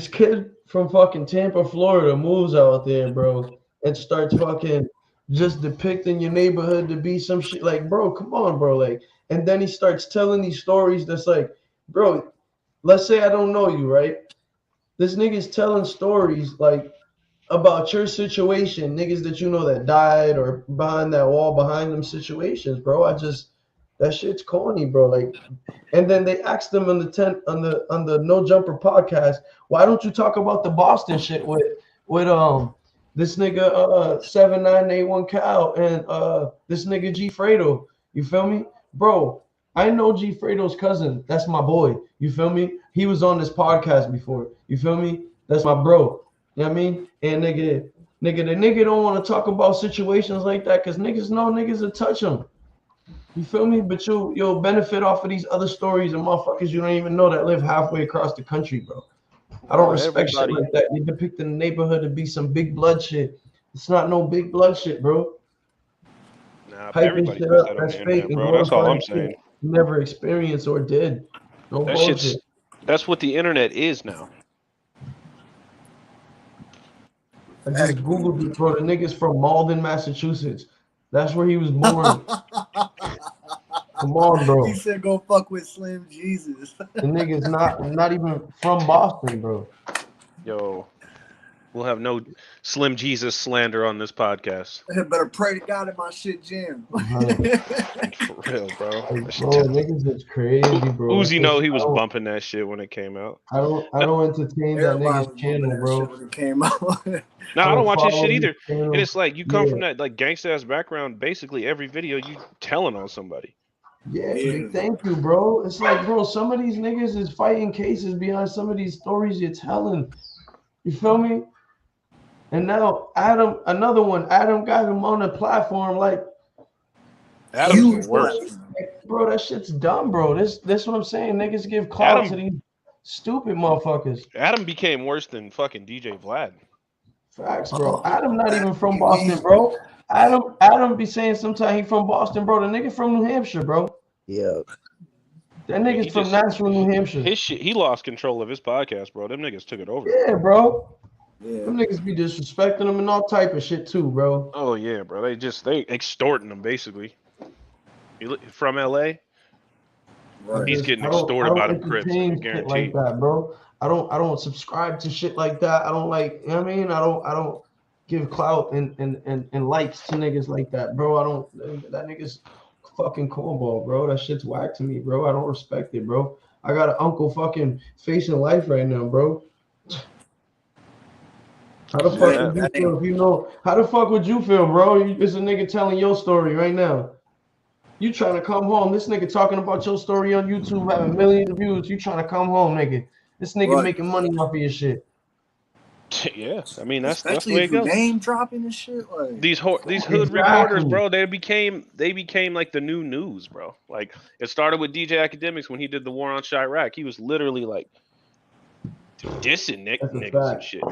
kid from fucking Tampa, Florida moves out there, bro, and starts fucking just depicting your neighborhood to be some shit. Like, bro, come on, bro. Like, and then he starts telling these stories that's like, bro, let's say I don't know you, right? This nigga's telling stories like about your situation, niggas that you know that died or behind that wall, behind them situations, bro. That shit's corny, bro. Like, and then they asked them on the No Jumper podcast, why don't you talk about the Boston shit with this nigga 7981 Cal and this nigga G Fredo? You feel me, bro? I know G Fredo's cousin. That's my boy. You feel me? He was on this podcast before. You feel me? That's my bro. You know what I mean? And the nigga don't want to talk about situations like that because niggas know niggas will touch them. You feel me? But you'll benefit off of these other stories and motherfuckers you don't even know that live halfway across the country, bro. I don't respect shit like that. You depicting the neighborhood to be some big blood shit. It's not no big blood shit, bro. Nah, Hyping everybody shit puts up, that on that's the fake. internet, bro. That's all I'm saying. Never experienced or did. No bullshit. That's what the internet is now. I just Googled it, bro. The nigga's from Malden, Massachusetts. That's where he was born. Come on, bro. He said go fuck with Slim Jesus. The nigga's not even from Boston, bro. Yo, we'll have no Slim Jesus slander on this podcast. I better pray to God in my shit jam. For real, bro. Bro, niggas is crazy, bro. Uzi know he was bumping that shit when it came out. I don't entertain that nigga's channel, bro. When it came out. No, I don't watch his shit either. And it's like you come from that like gangsta ass background. Basically, every video you telling on somebody. Yeah, thank you, bro. It's like, bro, some of these niggas is fighting cases behind some of these stories you're telling. You feel me? And now Adam got him on a platform like Adam's worse. Bro, that shit's dumb, bro. This what I'm saying. Niggas give clout to these stupid motherfuckers. Adam became worse than fucking DJ Vlad. Facts, bro. Adam not even from Boston, bro. Adam be saying sometimes he from Boston, bro. The nigga from New Hampshire, bro. Yeah. That nigga's from Nashville, New Hampshire. His shit, he lost control of his podcast, bro. Them niggas took it over. Yeah, bro. Yeah. Them niggas be disrespecting them and all type of shit too, bro. Oh yeah, bro. They extorting them basically. From LA, right. He's getting extorted by the Crips. Guaranteed. Like that, bro. I don't subscribe to shit like that. I don't like. You know what I mean? I don't give clout and likes to niggas like that, bro. I don't. That nigga's fucking cornball, bro. That shit's whack to me, bro. I don't respect it, bro. I got an uncle fucking facing life right now, bro. How the fuck would you feel if you know? How the fuck would you feel, bro? It's a nigga telling your story right now. You trying to come home. This nigga talking about your story on YouTube, having millions of views. You trying to come home, nigga. This nigga making money off of your shit. Yeah, I mean that's especially the way if it goes. Name dropping and shit. Like these hood reporters, bro, they became like the new news, bro. Like it started with DJ Academics when he did the War on Chirac. He was literally like dissing niggas and shit.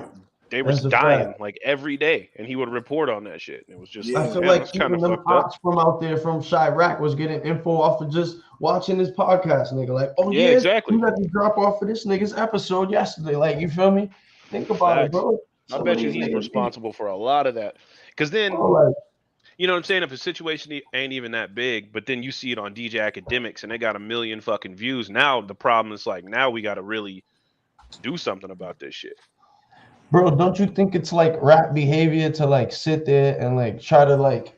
They was dying like every day, and he would report on that shit. And it was just I feel like keeping them ops from out there from Chirac was getting info off of just watching this podcast, nigga. Like, oh yeah, exactly. You had to drop off of this nigga's episode yesterday. Like, you feel me? Think about it, bro. I bet you he's responsible for a lot of that. Because then, you know what I'm saying? If a situation ain't even that big, but then you see it on DJ Academics and they got 1 million fucking views. Now the problem is like, now we got to really do something about this shit. Bro, don't you think it's like rap behavior to like sit there and like try to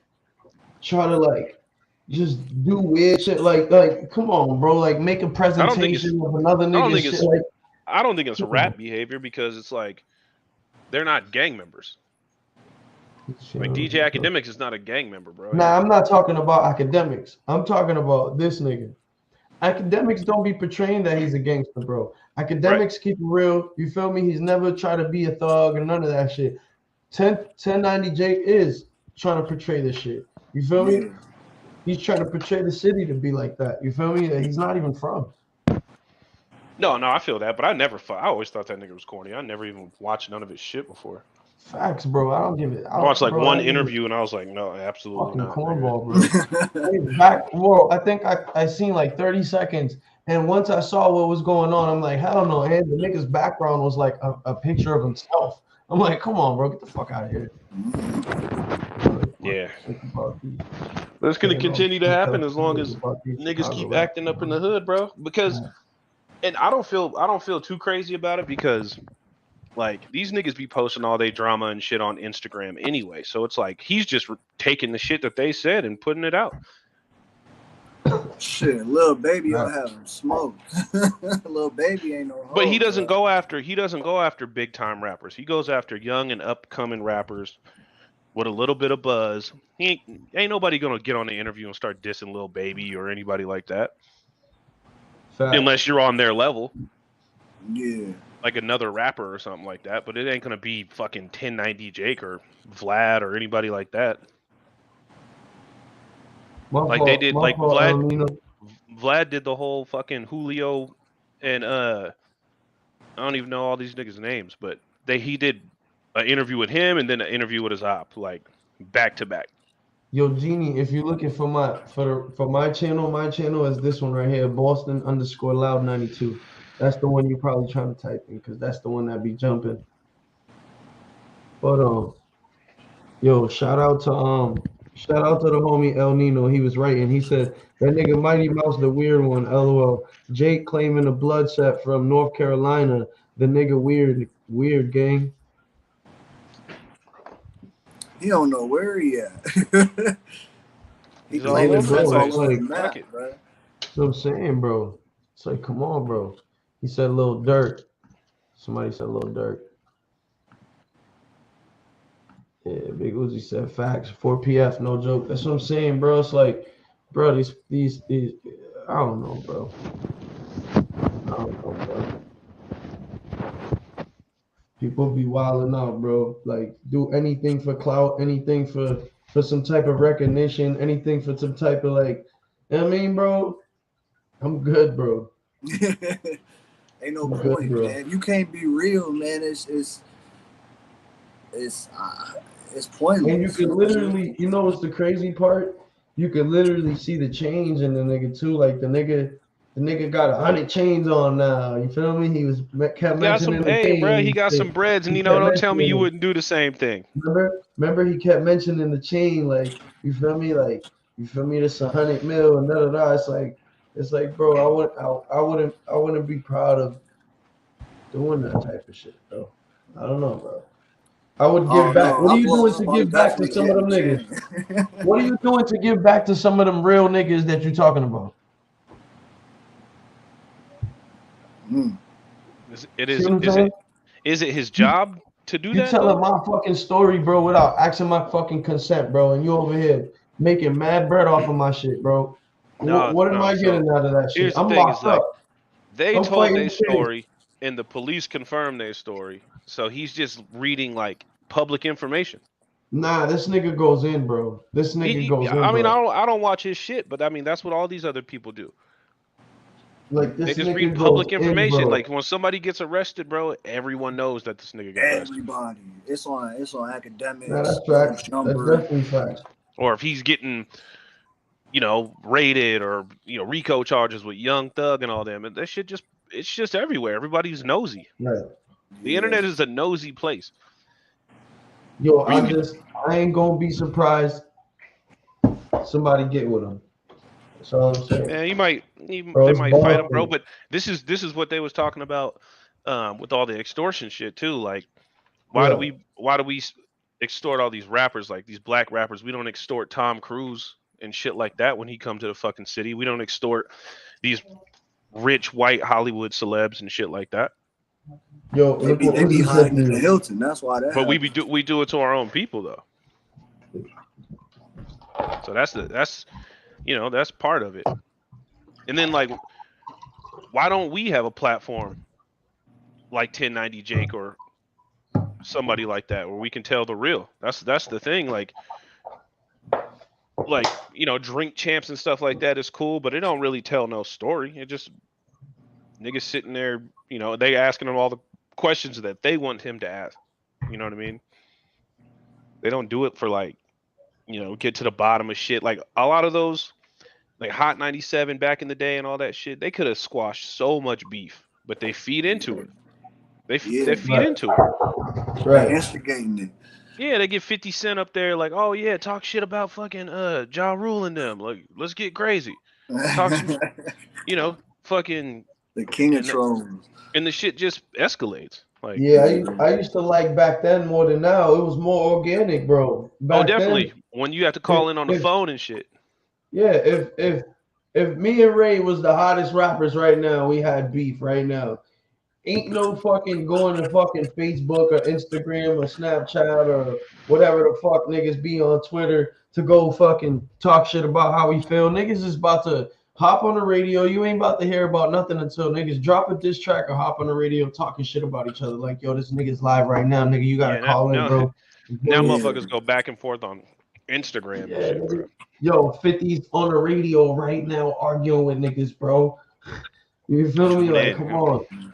just do weird shit? Like come on, bro. Like make a presentation of another nigga shit. I don't think it's rap behavior because it's like they're not gang members. Like DJ Academics is not a gang member, bro. Nah, I'm not talking about Academics. I'm talking about this nigga. Academics don't be portraying that he's a gangster, bro. Academics keep it real. You feel me? He's never tried to be a thug or none of that shit. 1090 Jake is trying to portray this shit. You feel me? He's trying to portray the city to be like that. You feel me? That he's not even from. No, I feel that, but I always thought that nigga was corny. I never even watched none of his shit before. Facts, bro. I don't give it. I watched like one interview and I was like, no, absolutely not. Cornball, bro. I think I seen like 30 seconds, and once I saw what was going on, I'm like, hell no. And the nigga's background was like a picture of himself. I'm like, come on, bro, get the fuck out of here. Yeah. But it's gonna continue to happen as long as niggas keep acting up in the hood, bro. Because, and I don't feel too crazy about it because. Like, these niggas be posting all their drama and shit on Instagram anyway. So it's like, he's just taking the shit that they said and putting it out. Shit, Lil Baby don't have him smoked. Lil Baby ain't no hoe, but he doesn't go after big time rappers. He goes after young and upcoming rappers with a little bit of buzz. Ain't nobody gonna get on the interview and start dissing Lil Baby or anybody like that. Unless you're on their level. Yeah. Like another rapper or something like that, but it ain't gonna be fucking 1090 Jake or Vlad or anybody like that. They did like Vlad did the whole fucking Julio and I don't even know all these niggas' names, but he did an interview with him and then an interview with his op, like back to back. Yo, Genie, if you're looking for my channel is this one right here, Boston_Loud92. That's the one you're probably trying to type in because that's the one that be jumping. But yo, shout out to the homie El Nino. He was right, and he said that nigga Mighty Mouse the weird one. LOL. Jake claiming a blood set from North Carolina. The nigga weird gang. He don't know where he at. He's all over the place. That's what I'm saying, bro. It's like, come on, bro. He said Lil Durk. Somebody said Lil Durk. Yeah, Big Uzi said facts. 4PF, no joke. That's what I'm saying, bro. It's like, bro, these I don't know, bro. People be wilding out, bro. Like, do anything for clout, anything for some type of recognition, anything for some type of like, you know what I mean, bro? I'm good, bro. Ain't no point, man. You can't be real, man. It's pointless. And you can literally, you know what's the crazy part? You can literally see the change in the nigga too. Like the nigga got 100 chains on now. You feel me? He kept mentioning bro, he got some breads, and don't tell me you wouldn't do the same thing. Remember he kept mentioning the chain, like, you feel me? Like, you feel me? This 100 mil and da. It's like, bro, I wouldn't be proud of doing that type of shit, bro. I don't know, bro. I would give back. What are you doing to give back to some of them niggas? What are you doing to give back to some of them real niggas that you're talking about? Is it his job to do You that. telling my fucking story, bro, without asking my fucking consent, bro, and you over here making mad bread off of my shit, bro. What am I getting out of that shit? Here's the I'm thing: is locked like up. they I'm told fighting their the case. story, and the police confirmed their story. So he's just reading like public information. Nah, this nigga goes in, bro. This nigga goes in, I mean, bro. I don't watch his shit, but I mean that's what all these other people do. Like They this just nigga read goes public in, information. bro. Like when somebody gets arrested, bro, everyone knows that this nigga got arrested. Everybody. It's on academics. Nah, that's facts. That's Number. definitely facts. Or if he's getting, raided or RICO charges with Young Thug and all them, and that shit it's just everywhere. Everybody's nosy. Right. The internet is a nosy place. Yo, I ain't gonna be surprised somebody get with him. That's all I'm saying. Man, they might fight him, bro. But this is what they was talking about with all the extortion shit too. Like, why do we extort all these rappers, like these black rappers? We don't extort Tom Cruise and shit like that when he come to the fucking city. We don't extort these rich white Hollywood celebs and shit like that. Yo, they be hiding in the Hilton. That's why that. But we do it to our own people though. So that's part of it. And then like, why don't we have a platform like 1090 Jake or somebody like that where we can tell the real? That's the thing. Like Drink Champs and stuff like that is cool, but it don't really tell no story. It just niggas sitting there, they asking him all the questions that they want him to ask. You know what I mean? They don't do it for like, get to the bottom of shit. Like a lot of those, like Hot 97 back in the day and all that shit, they could have squashed so much beef, but they feed into it. They feed into it. Right. Instigating it. Yeah, they get 50 Cent up there like, oh yeah, talk shit about fucking Ja Rule and them. Like, let's get crazy. Talk some, fucking the king of trolls. And the shit just escalates. Like, yeah, I used to like back then more than now. It was more organic, bro. Back definitely. Then, when you have to call in on the phone and shit. Yeah, if me and Ray was the hottest rappers right now, we had beef right now. Ain't no fucking going to fucking Facebook or Instagram or Snapchat or whatever the fuck niggas be on Twitter to go fucking talk shit about how we feel. Niggas is about to hop on the radio. You ain't about to hear about nothing until niggas drop a diss track or hop on the radio talking shit about each other. Like, yo, this nigga's live right now, nigga. You gotta call in, bro. Now motherfuckers go back and forth on Instagram and shit, bro. Yo, 50's on the radio right now arguing with niggas, bro. You feel me? Like, come on.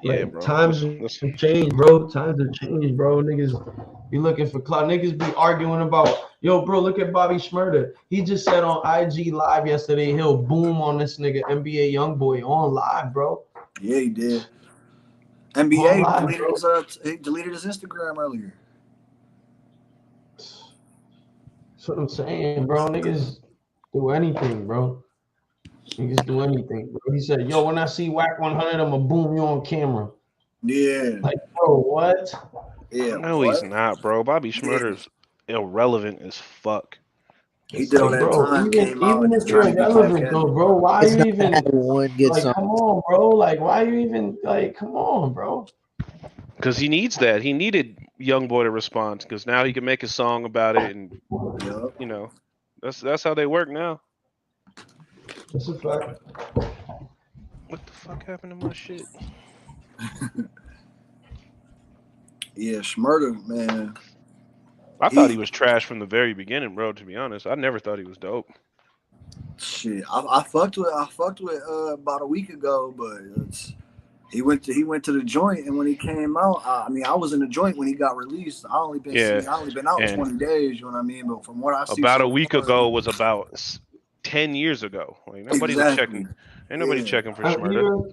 Yeah, bro. Times have changed, bro. Times have changed, bro. Niggas be looking for clout. Niggas be arguing about, yo, bro, look at Bobby Shmurda. He just said on IG Live yesterday he'll boom on this nigga NBA Youngboy on live, bro. Yeah, he did. NBA he deleted his Instagram earlier. That's what I'm saying, bro. Niggas do anything, bro. Niggas do anything, bro. He said, yo, when I see Whack 100, I'm going to boom you on camera. Yeah. Like, bro, what? Yeah. No, he's not, bro. Bobby Shmurda's irrelevant as fuck. He did all that time. Even if you're irrelevant, though, bro, why are you even, one good like, song. come on, bro. Like, why are you even, like, come on, bro. Because he needs that. He needed Youngboy to respond because now he can make a song about it. And, that's how they work now. That's a fact. What the fuck happened to my shit? Yeah, Shmurda, man. I thought he was trash from the very beginning, bro. To be honest, I never thought he was dope. Shit, I fucked with about a week ago, but he went to the joint, and when he came out, I was in the joint when he got released. I only been out 20 days. You know what I mean? But from what I see, about a week ago was about 10 years ago. Like nobody's checking. Ain't nobody checking for Shmurda.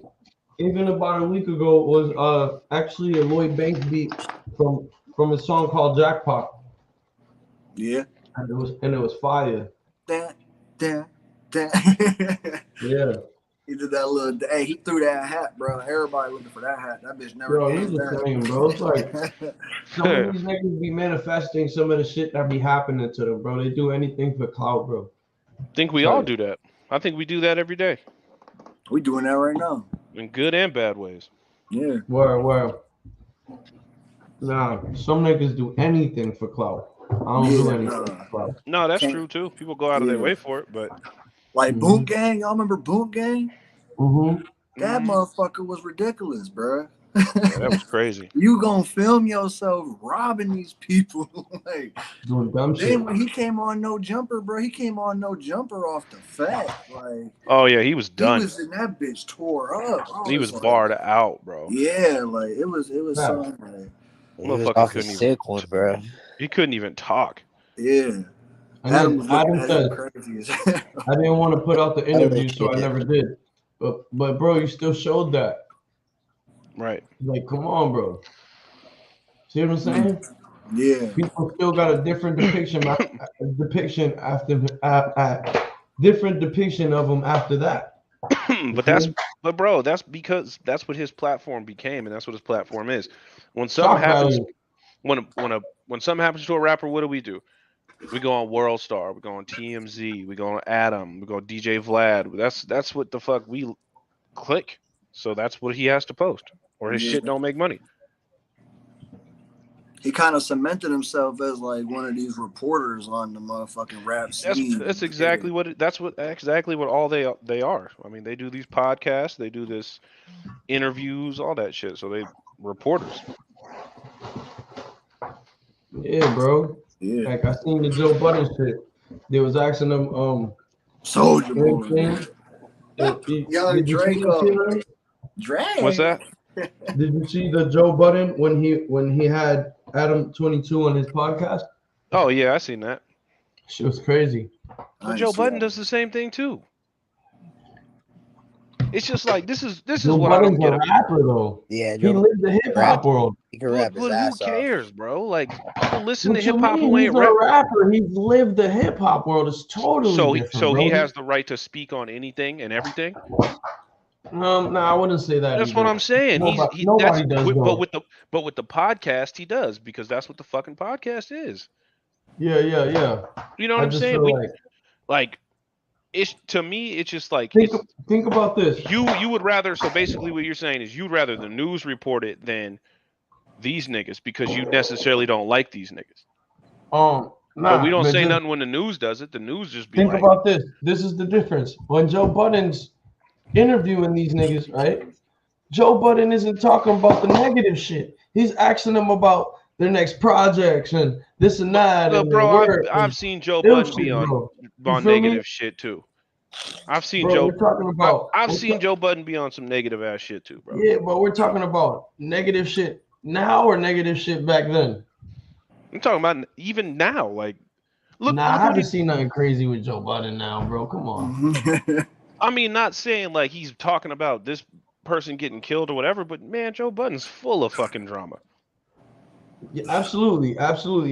Even about a week ago was actually a Lloyd Banks beat from a song called Jackpot. Yeah. And it was fire. Yeah. He did that little. Hey, he threw that hat, bro. Everybody looking for that hat. That bitch never. Bro, he's the same, bro. It's like some of these niggas be manifesting some of the shit that be happening to them, bro. They do anything for clout, bro. I think we all do that. I think we do that every day. We doing that right now. In good and bad ways. Yeah. Where? Nah, some niggas do anything for clout. I don't do anything for clout. No, that's true too. People go out of their way for it, but like Boom Gang, y'all remember Boom Gang? That motherfucker was ridiculous, bro. Yeah, that was crazy. You gonna film yourself robbing these people? Like, doing dumb shit. then when he came on No Jumper, bro, he came on No Jumper off the fact. Like, oh yeah, he was done. He was in that bitch tore up. He was barred out, bro. Yeah, like it was something like. He was off a sick one, bro. He couldn't even talk. Yeah. Adam said, I didn't want to put out the interview, so I never did. But bro, you still showed that. Right. Like, come on, bro. See what I'm saying? Yeah. People still got a different depiction different depiction of him after that. but bro, that's because that's what his platform became, and that's what his platform is. When something happens, when something happens to a rapper, what do? We go on World Star, we go on TMZ, we go on Adam, we go on DJ Vlad. That's what the fuck we click. So that's what he has to post, or his shit don't make money. He kind of cemented himself as like one of these reporters on the motherfucking rap scene. That's exactly what all they are. I mean, they do these podcasts, they do this interviews, all that shit. So they reporters. Yeah, bro. Yeah. Like I seen the Joe Budden shit. They was asking them Soldier Boy. Young Draco. Drake. What's that? Did you see the Joe Budden when he had Adam 22 on his podcast? Oh yeah, I seen that. Shit was crazy. But Joe Budden does the same thing too. It's just like this is Joe what I don't Budden's get. a rapper though. Yeah, he lives the hip hop world. He can rap his ass off. Who cares, bro? Like people listen What to you hip hop mean? who He's ain't a rap. rapper. He's lived the hip hop world. It's totally different. So bro. he has the right to speak on anything and everything. No, I wouldn't say that. That's either. what I'm saying. Nobody does. But with the podcast, he does, because that's what the fucking podcast is. Yeah. You know what I'm saying? Like it's, to me, it's just like think about this. You would rather, so basically what you're saying is you'd rather the news report it than these niggas, because you necessarily don't like these niggas. But we don't say nothing when the news does it. The news just be think about this. This is the difference. When Joe Budden's interviewing these niggas, right? Joe Budden isn't talking about the negative shit. He's asking them about their next projects and this and that. Well, and bro, I've seen Joe Budden be on negative shit too. I've seen Joe Budden be on some negative ass shit too, bro. Yeah, but we're talking about negative shit now or negative shit back then. I'm talking about even now. Like, look, I haven't seen nothing crazy with Joe Budden now, bro. Come on. I mean, not saying like he's talking about this person getting killed or whatever, but man, Joe Budden's full of fucking drama. Yeah, absolutely.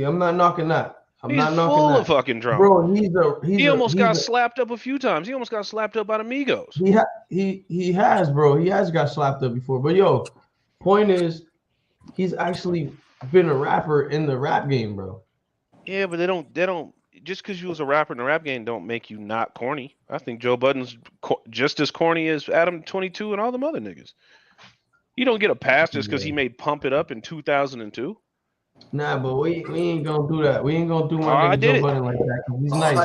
I'm not knocking that. He's full of fucking drama, bro. He almost got slapped up a few times. He almost got slapped up by the Migos. He has, bro. He has got slapped up before. But yo, point is, he's actually been a rapper in the rap game, bro. Yeah, but they don't. Just because you was a rapper in the rap game don't make you not corny. I think Joe Budden's just as corny as Adam 22 and all them other niggas. You don't get a pass just because he made Pump It Up in 2002. Nah, but we ain't gonna do that. We ain't gonna do my nigga Joe Budden like that. He's nice.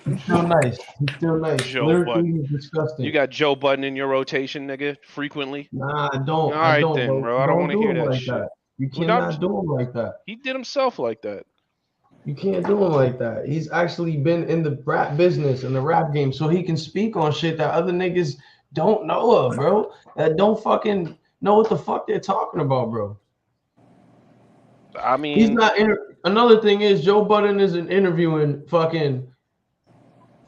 He's still nice. He's still nice. Joe Budden. He's disgusting. You got Joe Budden in your rotation, nigga, frequently? Nah, I don't. All right, then, bro. I don't want to hear that like shit. You cannot do him like that. He did himself like that. You can't do him like that. He's actually been in the rap business, in the rap game, so he can speak on shit that other niggas don't know of, bro. That don't fucking know what the fuck they're talking about, bro. I mean, he's not. Another thing is Joe Budden isn't interviewing fucking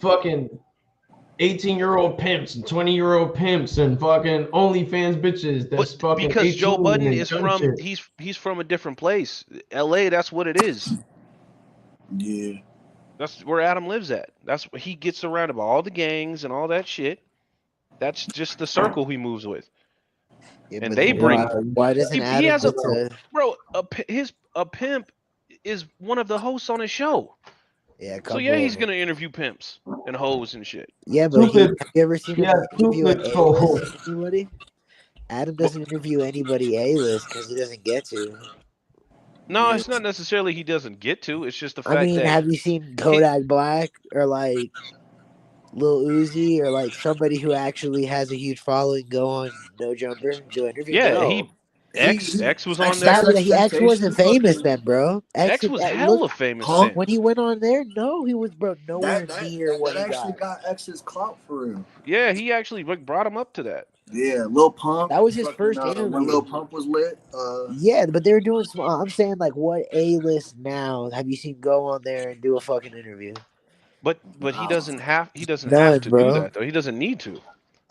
18-year-old pimps and 20-year-old pimps and fucking OnlyFans bitches. That's fucking because Joe Budden is from he's from a different place. LA, that's what it is. Yeah. That's where Adam lives at. That's what he gets around about, all the gangs and all that shit. That's just the circle he moves with. Yeah, and they bring. Why doesn't Adam he has a pimp is one of the hosts on his show. Yeah. So yeah, he's gonna interview pimps and hoes and shit. Yeah, but you ever seen him interview anybody? Adam doesn't interview anybody A-list because he doesn't get to. No, it's not necessarily he doesn't get to. It's just the fact I mean, that have you seen Kodak Black or like Lil Uzi or like somebody who actually has a huge following go on No Jumper do an interview? yeah, No. X was on That there. X wasn't famous then, bro. X was hella famous then. When he went on there, no, he was nowhere near what he actually got. X's clout for real. Yeah, he actually brought him up to that. Yeah, Lil Pump. That was his first interview. When Lil Pump was lit. Yeah, but they were doing small. I'm saying like, what A-list now have you seen go on there and do a fucking interview? But he doesn't have to do that though. He doesn't need to.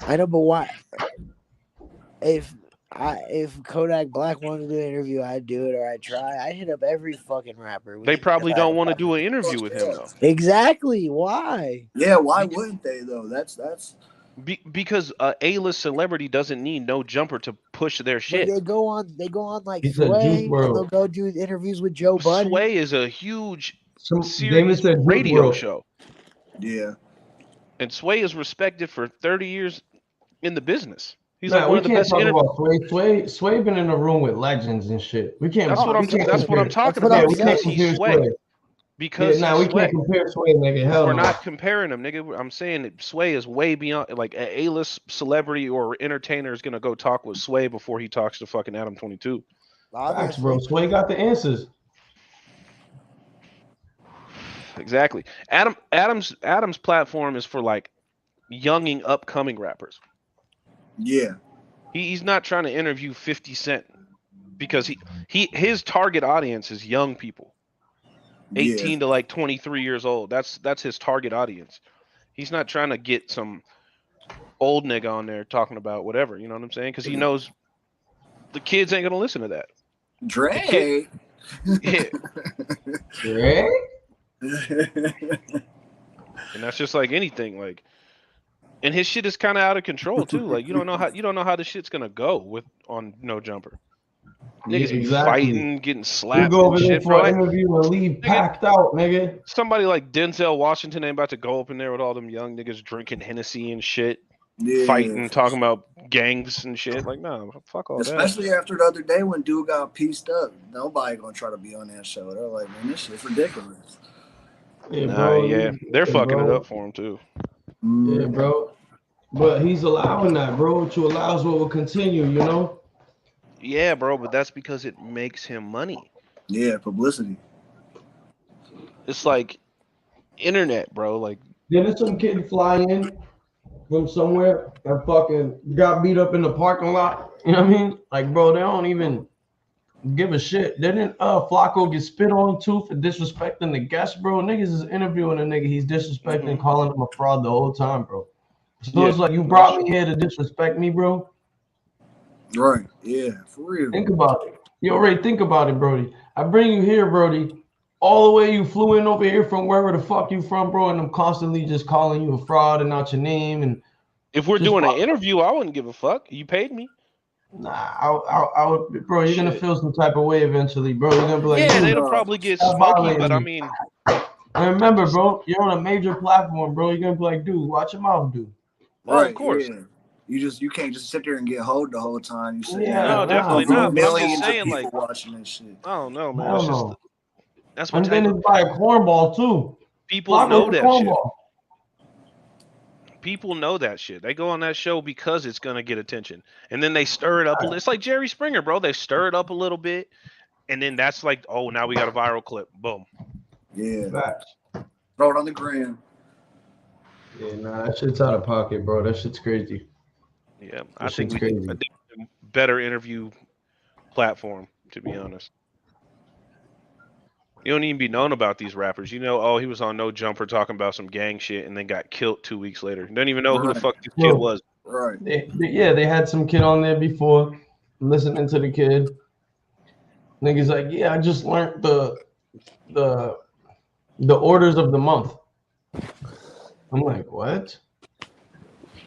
I know, but why? If Kodak Black wanted to do an interview, I'd do it or I'd try. I'd hit up every fucking rapper. They probably don't want to do an interview with him though. Exactly. Why? Yeah, why wouldn't they though? That's because A-list celebrity doesn't need No Jumper to push their shit. But they go on like Sway, and they'll go do interviews with Joe Budden. Sway is a huge serious radio show. Yeah. And Sway is respected for 30 years in the business. He's Nah, like one of the best. Sway been in the room with legends and shit. We can't. That's what I'm talking about. Because he's Sway. Because we can't compare Sway, nigga. Hell, we're not comparing him, nigga. I'm saying that Sway is way beyond. Like an A-list celebrity or entertainer is gonna go talk with Sway before he talks to fucking Adam 22. Facts, bro. Sway got the answers. Exactly. Adam's platform is for like younging upcoming rappers. Yeah. He's not trying to interview 50 Cent because his target audience is young people. 18 to like 23 years old. That's his target audience. He's not trying to get some old nigga on there talking about whatever, you know what I'm saying? Because he knows the kids ain't gonna listen to that. Dre. Yeah. Dre? And that's just like anything, like, and his shit is kind of out of control too. Like you don't know how the shit's gonna go on No Jumper. Niggas be fighting, getting slapped. You go over and there shit, for bro. an interview and leave packed out, nigga. Somebody like Denzel Washington ain't about to go up in there with all them young niggas drinking Hennessy and shit, fighting, talking about gangs and shit. Like, no, fuck all that. Especially after the other day when dude got pieced up. Nobody gonna try to be on that show. They're like, man, this shit's ridiculous. Yeah, bro. They're fucking it up for him too. Yeah, bro. But he's allowing that, bro. To allow is what will continue, you know? Yeah, bro, but that's because it makes him money. Yeah, publicity. It's like internet, bro. Like, didn't some kid fly in from somewhere and fucking got beat up in the parking lot? You know what I mean? Like, bro, they don't even give a shit. Didn't Flacco get spit on too for disrespecting the guest, bro? Niggas is interviewing a nigga. He's disrespecting, calling him a fraud the whole time, bro. So it's like, you brought me here to disrespect me, bro. Right. Yeah, for real. Think about it. Yo, Ray, think about it, Brody. I bring you here, Brody. All the way you flew in over here from wherever the fuck you from, bro, and I'm constantly just calling you a fraud and not your name. And if we're doing an interview, I wouldn't give a fuck. You paid me. Nah, I would, bro. You're gonna feel some type of way eventually, bro. You're gonna be like, yeah, they'll probably get smoky, but I mean, and remember, bro, you're on a major platform, bro. You're gonna be like, dude, watch your mouth, dude. Right, of course. Yeah. You can't just sit there and get hold the whole time. You sit no, definitely not. But I'm just saying, like, watching this shit. I don't know, man. It's just, that's what. And then it's by a cornball too. People know that shit. People know that shit. They go on that show because it's gonna get attention, and then they stir it up. It's like Jerry Springer, bro. They stir it up a little bit, and then that's like, oh, now we got a viral clip. Boom. Yeah. Throw it on the gram. Yeah, nah, that shit's out of pocket, bro. That shit's crazy. Yeah, I think we need a better interview platform, to be honest. You don't even be known about these rappers. You know, oh, he was on No Jumper talking about some gang shit and then got killed 2 weeks later. You don't even know who the fuck this kid was. Right. They had some kid on there before. I'm listening to the kid. Niggas like, yeah, I just learned the orders of the month. I'm like, what?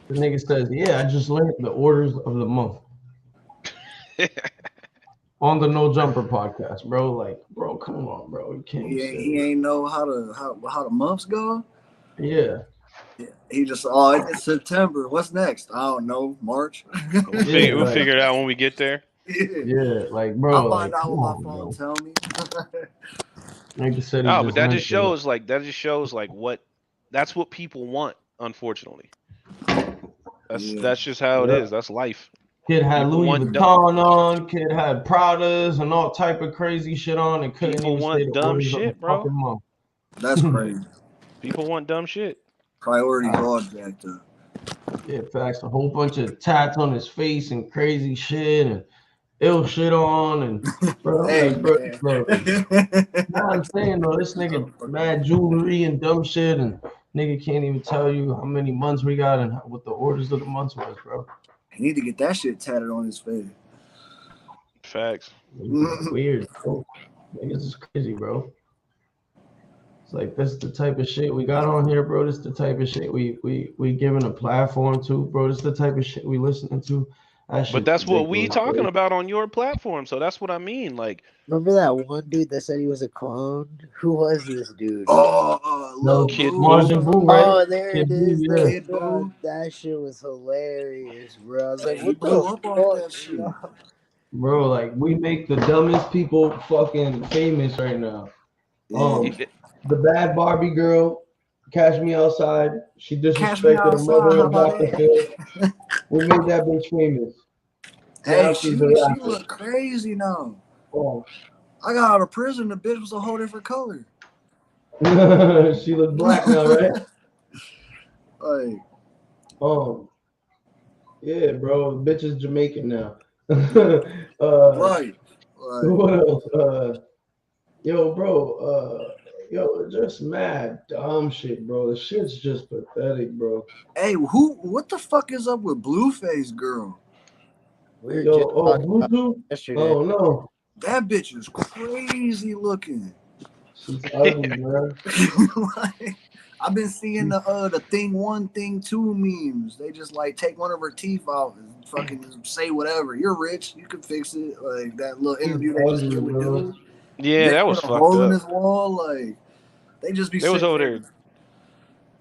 The nigga says, yeah, I just learned the orders of the month. On the No Jumper podcast, bro. Like, bro, come on, bro. You can't. He ain't know how the months go. Yeah. He just, oh, it's September. What's next? I don't know. March. We'll figure it out when we get there. Yeah, like bro, I'll like find out what my bro. phone tell me. Nigga said No, but that just shows like what that's what people want, unfortunately. That's just how it is. That's life. Kid had People Louis want Vuitton on, kid had Pradas and all type of crazy shit on and couldn't People even want stay the dumb orders of shit, the bro. fucking month. That's crazy. People want dumb shit. Priorities all jacked up. Yeah, facts. A whole bunch of tats on his face and crazy shit and ill shit on and bro, Hey, like, bro, man. bro. Nah, I'm saying though, this nigga mad jewelry and dumb shit and nigga can't even tell you how many months we got and what the orders of the months was, bro. He need to get that shit tatted on his face. Facts. Weird, bro. Niggas is crazy, bro. It's like that's the type of shit we got on here, bro. This the type of shit we giving a platform to, bro. This the type of shit we listening to. But that's what we talking about on your platform, so that's what I mean. Like, remember that one dude that said he was a clone? Who was this dude? No, Kid Margin Boo, right? Oh, there Kid it is. Boo, There yeah. it is. That shit was hilarious, bro. I was like, He what blew the up on that shit. fuck? Bro, like we make the dumbest people fucking famous right now. The bad Barbie girl, Cash Me Outside. She disrespected her mother in Dr. Phil. We made that bitch famous. Hey, she look crazy now. Oh. I got out of prison. The bitch was a whole different color. She look black now, right? Like, yeah, bro. The bitch is Jamaican now. right. What else? Yo, bro. Yo, just mad dumb shit, bro. The shit's just pathetic, bro. Hey, what the fuck is up with Blueface girl? Bluetooth? Oh no. That bitch is crazy looking. She's ugly, man. Like, I've been seeing the thing 1, thing 2 memes. They just like take one of her teeth out and fucking say whatever. You're rich, you can fix it. Like that little interview they just did with dude. Yeah, that was fucked up. Hole in his wall, like they just be. They was over there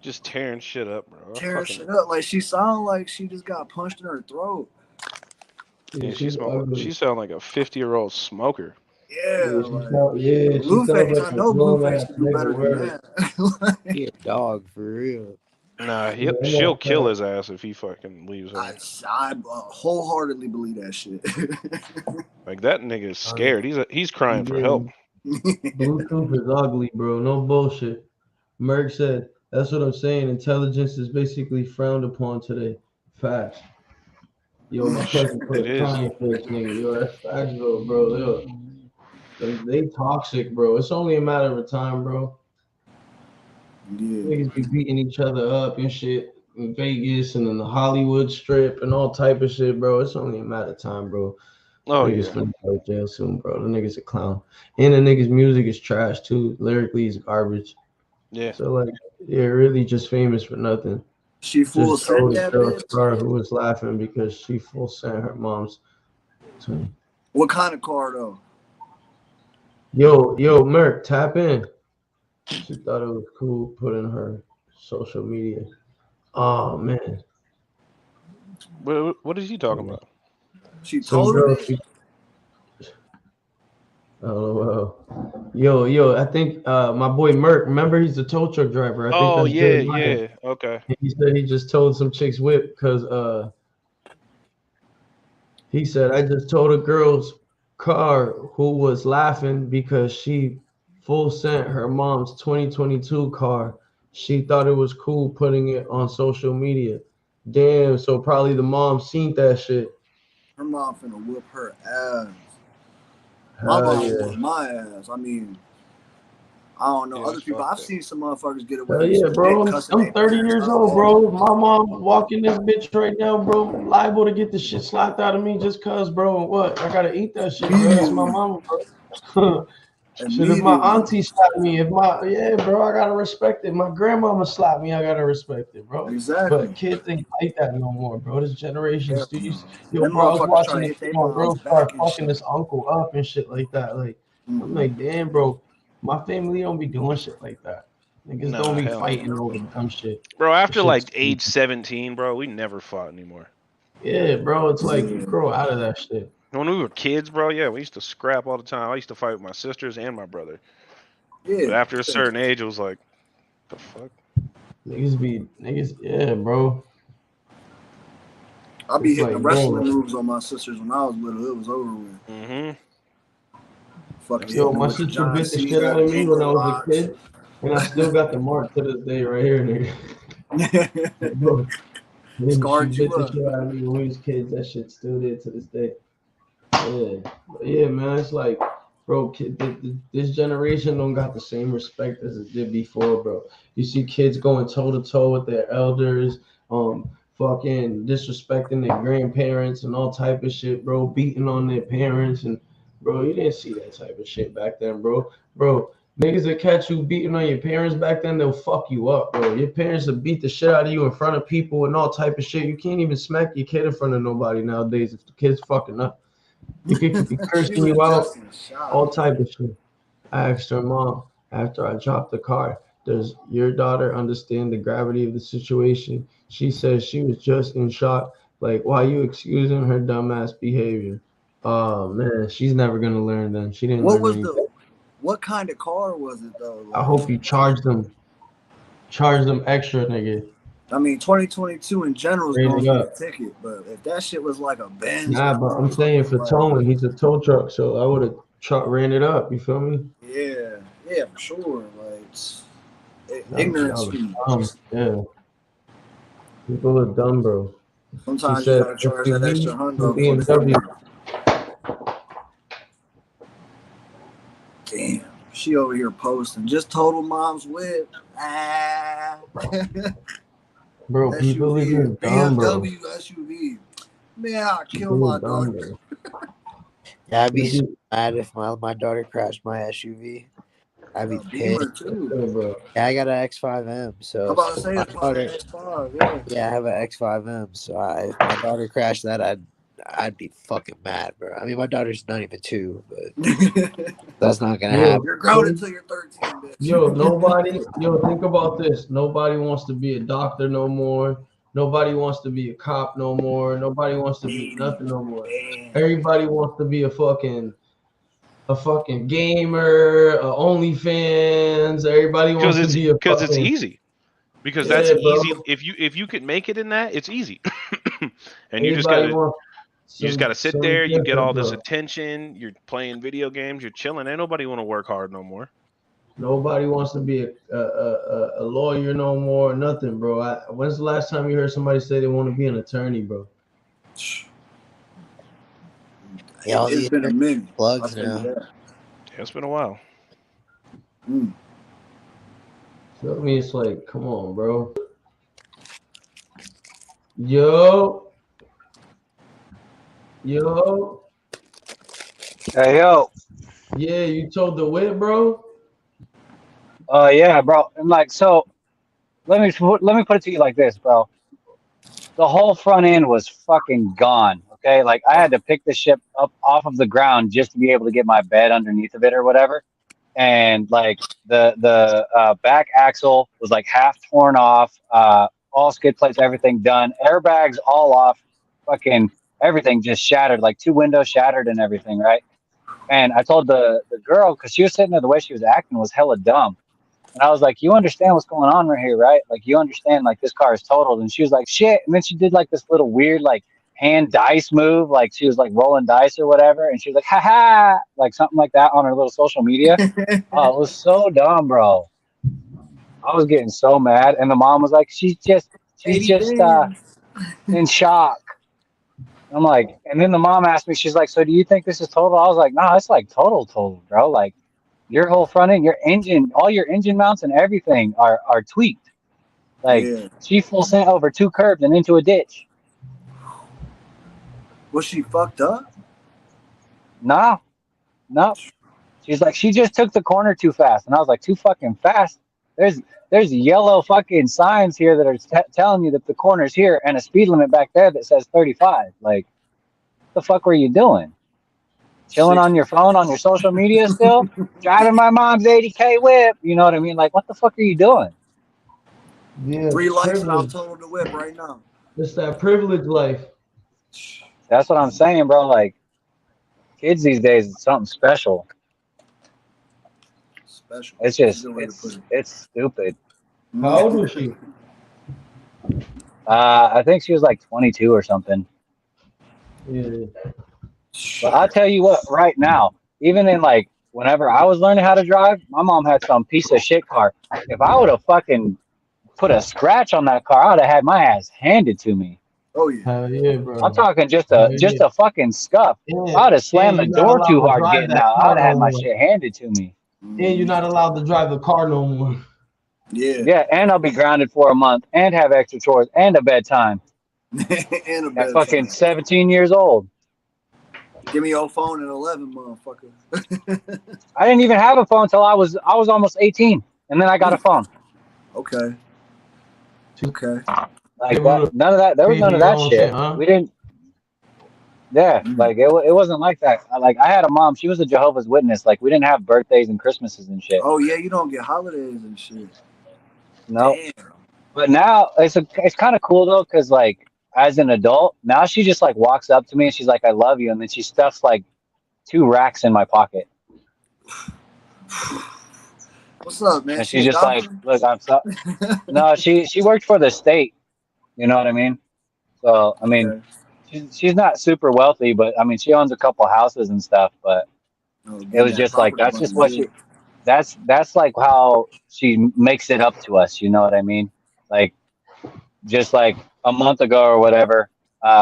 just tearing shit up, bro. Tearing shit up. Like she sound like she just got punched in her throat. Yeah, she sound like a 50-year-old smoker. Yeah, Blueface. I know Blueface can do better than that. He a dog for real. Nah, she'll kill his ass if he fucking leaves her. I wholeheartedly believe that shit. Like that nigga is scared. He's crying for help. Bluetooth is ugly, bro. No bullshit. Merck said, that's what I'm saying. Intelligence is basically frowned upon today. Facts. Yo, my cousin put a crying face, nigga. Yo, that's facts, bro. Yo, they toxic, bro. It's only a matter of time, bro. Yeah. Niggas be beating each other up and shit in Vegas and in the Hollywood Strip and all type of shit, bro. It's only a matter of time, bro. Oh, niggas finna go to jail soon, bro. The nigga's a clown. And the nigga's music is trash, too. Lyrically, he's garbage. Yeah. So, like, yeah, really just famous for nothing. She full sent that bitch? Star who was laughing because she full sent her mom's. What kind of car, though? Yo, Merc, tap in. She thought it was cool putting her social media. Oh, man. What is he talking about? She told her. Oh, well. Yo, I think my boy Merc, remember he's the tow truck driver. I think that's yeah. Okay. He said he just told some chick's whip because he said, I just told a girl's car who was laughing because she full sent her mom's 2022 car. She thought it was cool putting it on social media. Damn, so probably the mom seen that shit. Her mom finna whoop her ass. My mom whooped my ass. I mean, I don't know other people. I've seen some motherfuckers get away. Yeah, bro. I'm 30 years old, bro. My mom walking this bitch right now, bro. Liable to get the shit slapped out of me just cause, bro. What? I gotta eat that shit, bro. That's my mama, bro. Shit, if my auntie slapped me, bro, I gotta respect it. My grandmama slapped me, I gotta respect it, bro. Exactly. But kids ain't like that no more, bro. This generation, yo, bro, I was watching it. My girl start fucking this uncle up and shit like that. Like, I'm like, damn, bro. My family don't be doing shit like that. Niggas don't be fighting over dumb shit. Bro, after like age 17, bro, we never fought anymore. Yeah, bro, it's like you grow out of that shit. When we were kids, bro, yeah, we used to scrap all the time. I used to fight with my sisters and my brother. Yeah. But after a certain age, it was like, the fuck? Niggas, yeah, bro. I be hitting wrestling moves on my sisters when I was little. It was over with. Mm-hmm. Fucking yo, my sister bit the shit out of me when I was a kid, and I still got the mark to this day right here, nigga. Scarred you up. Shit out of me when we was kids. That shit still there to this day. Yeah, but yeah, man. It's like, bro, this generation don't got the same respect as it did before, bro. You see kids going toe to toe with their elders, fucking disrespecting their grandparents and all type of shit, bro. Beating on their parents and, bro, you didn't see that type of shit back then, bro. Bro, niggas that catch you beating on your parents back then, they'll fuck you up, bro. Your parents will beat the shit out of you in front of people and all type of shit. You can't even smack your kid in front of nobody nowadays if the kid's fucking up. You could be cursing you out, all type of shit. I asked her mom after I dropped the car, does your daughter understand the gravity of the situation? She says she was just in shock. Like, why are you excusing her dumbass behavior? Oh man, she's never gonna learn then. She didn't learn anything. What kind of car was it though? Like, I hope you charge them extra, nigga. I mean, 2022 in general is going to get a ticket, but if that shit was like a Benz. Nah, but I'm saying for towing, he's a tow truck, so I would have ran it up. You feel me? Yeah, for sure. Like, ignorance. Yeah. People are dumb, bro. Sometimes you gotta charge that extra $100. Damn, she over here posting. Just totaled mom's whip. Bro, SUV, people are dumb, bro. BMW SUV. Man, I'll kill my daughter. Yeah, I'd be so mad if my daughter crashed my SUV. I'd be pissed. Too. Yeah, I got an X5M. So I'm about to say it's daughter, X5. Yeah, I have an X5M. So if my daughter crashed that, I'd be fucking mad, bro. I mean, my daughter's not even 2, but that's not gonna happen. You're grown until you're 13, bitch. Yo, think about this. Nobody wants to be a doctor no more. Nobody wants to be a cop no more. Nobody wants to be nothing no more. Everybody wants to be a fucking gamer, OnlyFans. Everybody wants to be because it's easy. Because that's easy. If you could make it in that, it's easy. And you just gotta sit there. You get all this attention. You're playing video games. You're chilling. Ain't nobody want to work hard no more. Nobody wants to be a lawyer no more. Nothing, bro. When's the last time you heard somebody say they want to be an attorney, bro? Yeah, it's been a minute. Plugs now. Yeah, it's been a while. So I mean, it's like, come on, bro. Yo. Hey, yo. Yeah, you told the whip, bro? Yeah, bro. And like, so let me put it to you like this, bro. The whole front end was fucking gone. Okay, like I had to pick the ship up off of the ground just to be able to get my bed underneath of it or whatever. And like the back axle was like half torn off, all skid plates, everything done, airbags all off, fucking everything just shattered, like 2 windows shattered and everything, right? And I told the girl, because she was sitting there, the way she was acting was hella dumb. And I was like, you understand what's going on right here, right? Like, you understand, like, this car is totaled. And she was like, shit. And then she did, like, this little weird, like, hand dice move. Like, she was, like, rolling dice or whatever. And she was like, ha-ha, like, something like that on her little social media. Oh, it was so dumb, bro. I was getting so mad. And the mom was like, she's just in shock. I'm like, and then the mom asked me, she's like, so do you think this is total? I was like, no, it's like total, bro. Like, your whole front end, your engine, all your engine mounts and everything are tweaked. Like, she full sent over 2 curbs and into a ditch. Was she fucked up? No. She's like, she just took the corner too fast. And I was like, too fucking fast? There's yellow fucking signs here that are telling you that the corner's here and a speed limit back there that says 35. Like, what the fuck were you doing? chilling on your phone, on your social media still, driving my mom's 80K whip. You know what I mean? Like, what the fuck are you doing? Yeah, 3 likes and I'll privilege. total the whip right now. It's that privilege life. That's what I'm saying, bro. Like, kids these days, it's something special. Special. It's just, it's stupid. How old was she? I think she was like 22 or something. Yeah. But I'll tell you what, right now, even in like whenever I was learning how to drive, my mom had some piece of shit car. If I would have fucking put a scratch on that car, I would have had my ass handed to me. Oh yeah. Hell yeah, bro. I'm talking just a fucking scuff. Yeah. I would have slammed the door too hard drive getting that out. I car would have had no my more. shit handed to me. And you're not allowed to drive the car no more. Yeah. Yeah, and I'll be grounded for a month and have extra chores and a bedtime. And a At bedtime. fucking 17 years old. Give me your phone at 11, motherfucker. I didn't even have a phone until I was almost 18, and then I got a phone. Okay. Okay. Like that, none of that. There was none of that shit. Huh? We didn't. Yeah, like it wasn't like that. Like I had a mom. She was a Jehovah's Witness. Like we didn't have birthdays and Christmases and shit. Oh yeah, you don't get holidays and shit. No. Damn. But now it's kind of cool though, because like as an adult, now she just like walks up to me and she's like, "I love you," and then she stuffs like 2 racks in my pocket. What's up, man? And she's just like, "Look, I'm sorry." No, she worked for the state. You know what I mean? So I mean, she's not super wealthy, but I mean, she owns a couple houses and stuff. But it was just like that's just what she. That's like how she makes it up to us. You know what I mean? Like, just like a month ago or whatever,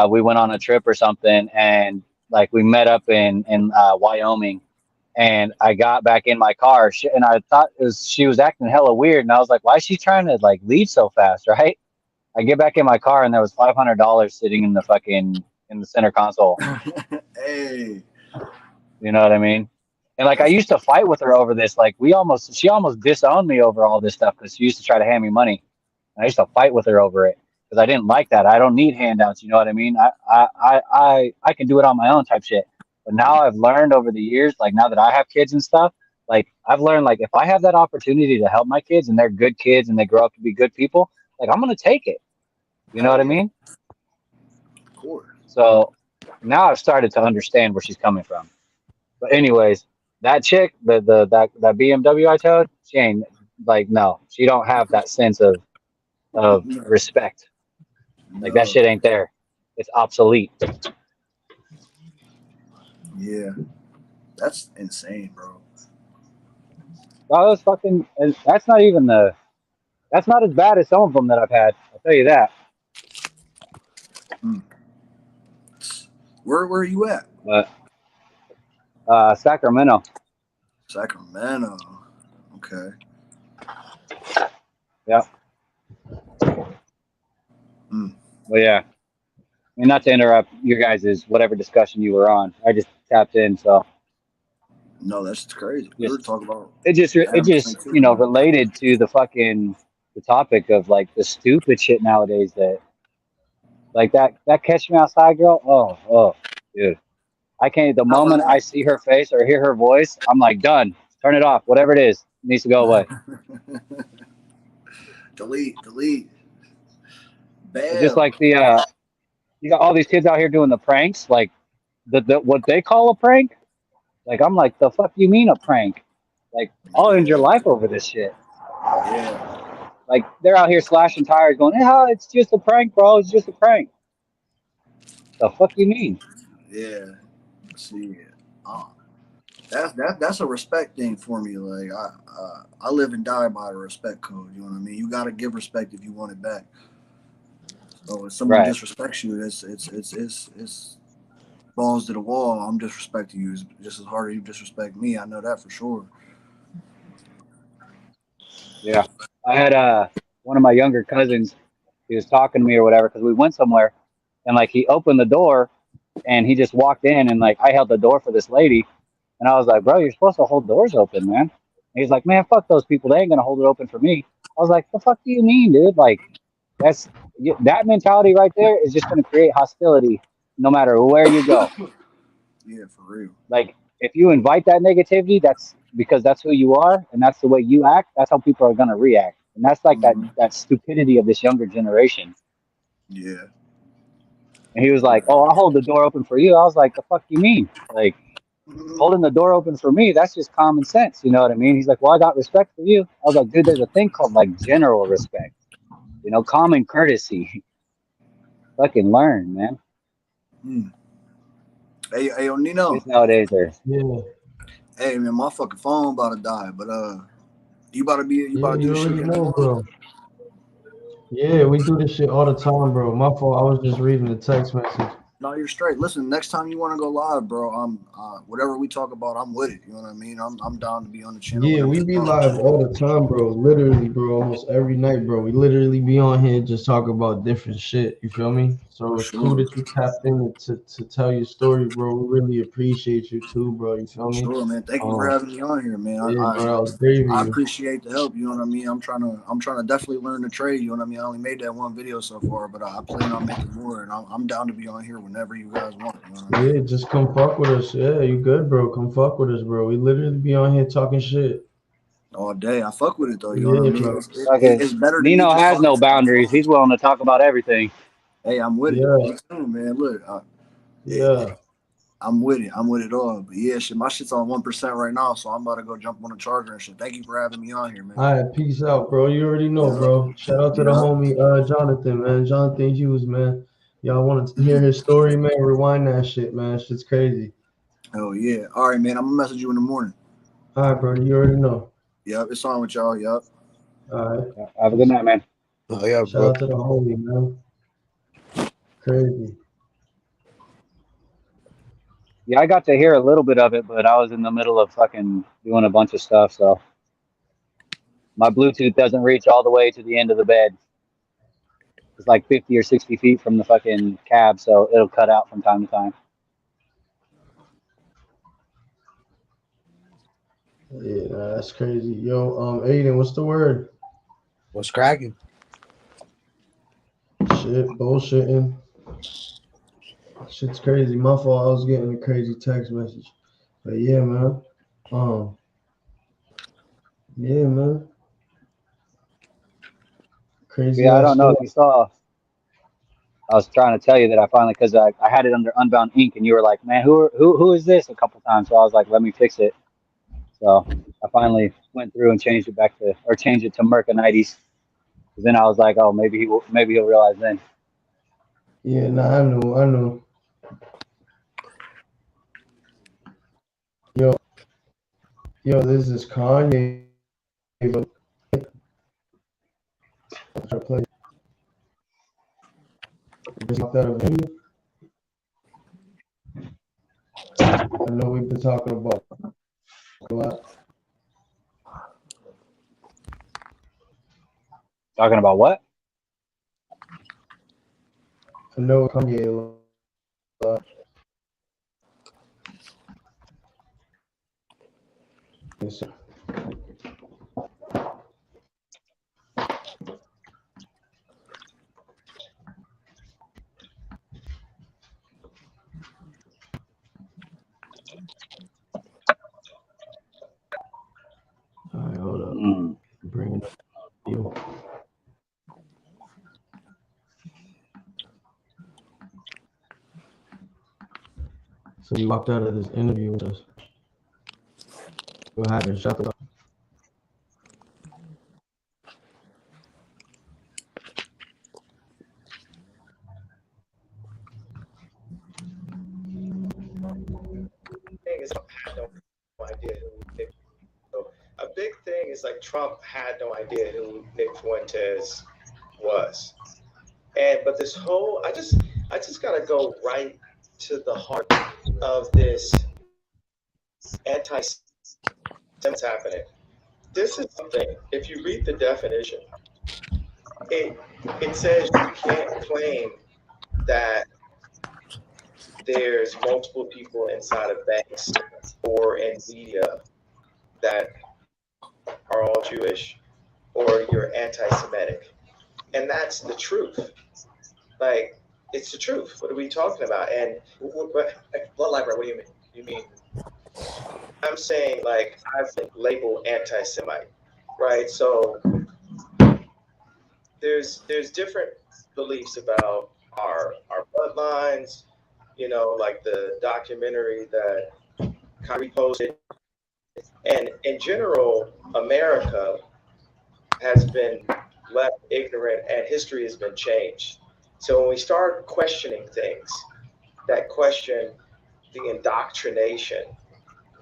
we went on a trip or something, and like we met up in Wyoming, and I got back in my car, and I thought she was acting hella weird, and I was like, why is she trying to like leave so fast, right? I get back in my car, and there was $500 sitting in the center console. Hey, you know what I mean? And like I used to fight with her over this. Like she almost disowned me over all this stuff because she used to try to hand me money. And I used to fight with her over it because I didn't like that. I don't need handouts. You know what I mean? I can do it on my own type shit. But now I've learned over the years, like now that I have kids and stuff, like I've learned like if I have that opportunity to help my kids and they're good kids and they grow up to be good people, like I'm gonna take it. You know what I mean? of course. So now I've started to understand where she's coming from. But anyways, that chick, that BMW I told, she ain't like no, she don't have that sense of respect. Like that shit ain't there. It's obsolete. Yeah, that's insane, bro. Oh, that's fucking. And that's not even the. That's not as bad as some of them that I've had. I'll tell you that. Where are you at? Sacramento. Sacramento. Okay. Yeah. Well, yeah. I mean, not to interrupt your guys' whatever discussion you were on. I just tapped in, so. No, that's crazy. We were talking about it just related to the topic of like the stupid shit nowadays that like that Catch Me Outside girl. Oh, dude. I can't. The moment I see her face or hear her voice, I'm like, done. Turn it off. Whatever it is, it needs to go away. delete. Bam. It's just like you got all these kids out here doing the pranks, like the what they call a prank. Like I'm like, the fuck you mean a prank? Like I'll end your life over this shit. Yeah. Like they're out here slashing tires, going, "Yeah, it's just a prank, bro. It's just a prank." The fuck you mean? Yeah. See, that's a respect thing for me. Like I live and die by the respect code. You know what I mean? You gotta give respect if you want it back. So if someone disrespects you, it's balls to the wall. I'm disrespecting you just as hard as you disrespect me. I know that for sure. Yeah, I had one of my younger cousins. He was talking to me or whatever because we went somewhere, and like he opened the door, and he just walked in, and like I held the door for this lady, and I was like, "Bro, you're supposed to hold doors open, man." And he's like, "Man, fuck those people. They ain't gonna hold it open for me." I was like, "The fuck do you mean, dude? Like, that mentality right there is just gonna create hostility, no matter where you go." Yeah, for real. Like if you invite that negativity, that's because that's who you are and that's the way you act. That's how people are gonna react, and that's like that stupidity of this younger generation. Yeah. And he was like, "Oh, I'll hold the door open for you." I was like, "The fuck you mean? Like holding the door open for me? That's just common sense." You know what I mean? He's like, "Well, I got respect for you." I was like, "Dude, there's a thing called like general respect. You know, common courtesy. Fucking learn, man." Hey, yo, Nino. Kids nowadays are. Yeah. Hey, man, my fucking phone about to die, but you about to do this shit again tomorrow? Bro. Yeah, we do this shit all the time, bro. My fault. I was just reading the text message. No, you're straight. Listen, next time you want to go live, bro, I'm whatever we talk about, I'm with it. You know what I mean? I'm down to be on the channel. Yeah, we be live all the time, bro. Literally, bro, almost every night, bro. We literally be on here just talk about different shit. You feel me? So it's cool that you tapped in to tell your story, bro. We really appreciate you too, bro. You feel me? Sure, man. Thank you for having me on here, man. Yeah, bro, I appreciate the help. You know what I mean? I'm trying to definitely learn the trade. You know what I mean? I only made that one video so far, but I plan on making more, and I'm down to be on here whenever you guys want. You know what I mean? Yeah, just come fuck with us. Yeah, you good, bro. Come fuck with us, bro. We literally be on here talking shit all day. I fuck with it though. You know what I mean? It's better. Nino has no boundaries. He's willing to talk about everything. Hey, I'm with it. Me too, man. Look, I'm with it. I'm with it all. But yeah, shit, my shit's on 1% right now, so I'm about to go jump on the charger and shit. Thank you for having me on here, man. All right, peace out, bro. You already know, bro. Shout out to the homie Jonathan, man. Jonathan Hughes, man. Y'all want to hear his story, man? Rewind that shit, man. Shit's crazy. Oh yeah. All right, man. I'm gonna message you in the morning. All right, bro. You already know. Yep, it's on with y'all. Yep. All right. Have a good night, man. Oh yeah, Shout out to the homie, man. Crazy. Yeah, I got to hear a little bit of it, but I was in the middle of fucking doing a bunch of stuff, so my Bluetooth doesn't reach all the way to the end of the bed. It's like 50 or 60 feet from the fucking cab, so it'll cut out from time to time. Yeah, that's crazy. Yo, Aiden, what's the word? What's cracking? Shit, bullshitting. Shit's crazy. My fault. I was getting a crazy text message. But yeah, man. Yeah, man. Crazy. Yeah, I don't know if you saw. I was trying to tell you that I finally, because I had it under Unbound Ink, and you were like, "Man, who is this?" a couple times. So I was like, "Let me fix it." So I finally went through and changed it to Mercanites. Then I was like, "Oh, maybe he'll realize then." Yeah, nah, I knew. Yo, this is Kanye. I know we've been talking about a lot. Talking about what? I know Kanye a lot. Yes, sir. All right, hold up. Bring it up. You. So you walked out of this interview with us. What happened? Shut up. A big thing is like Trump had no idea who Nick Fuentes was, but this whole I just gotta go right to the heart of this anti-Semitism happening. This is something. If you read the definition, it says you can't claim that there's multiple people inside of banks or in media that are all Jewish, or you're anti-Semitic. And that's the truth. Like, it's the truth. What are we talking about? And what library? What do you mean? You mean I'm saying, like, I've been labeled anti-Semite, right? So there's different beliefs about our bloodlines, you know, like the documentary that Kyrie posted. And in general, America has been left ignorant and history has been changed. So when we start questioning things that question the indoctrination,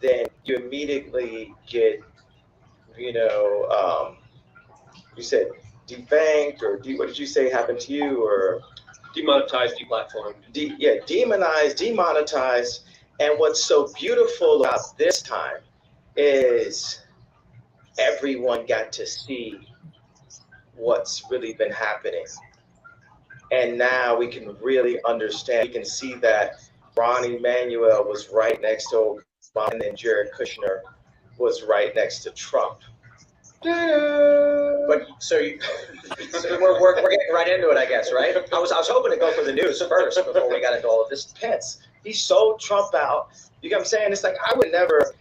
then you immediately get, you know, you said debanked, or what did you say happened to you? Or demonetized, deplatformed. Demonized, demonetized. And what's so beautiful about this time is everyone got to see what's really been happening. And now we can really understand. We can see that Ron Emanuel was right next to Obama, and Jared Kushner was right next to Trump. But so we're getting right into it, I guess, right? I was hoping to go for the news first before we got into all of this. Pence, he sold Trump out. You know what I'm saying? It's like I would never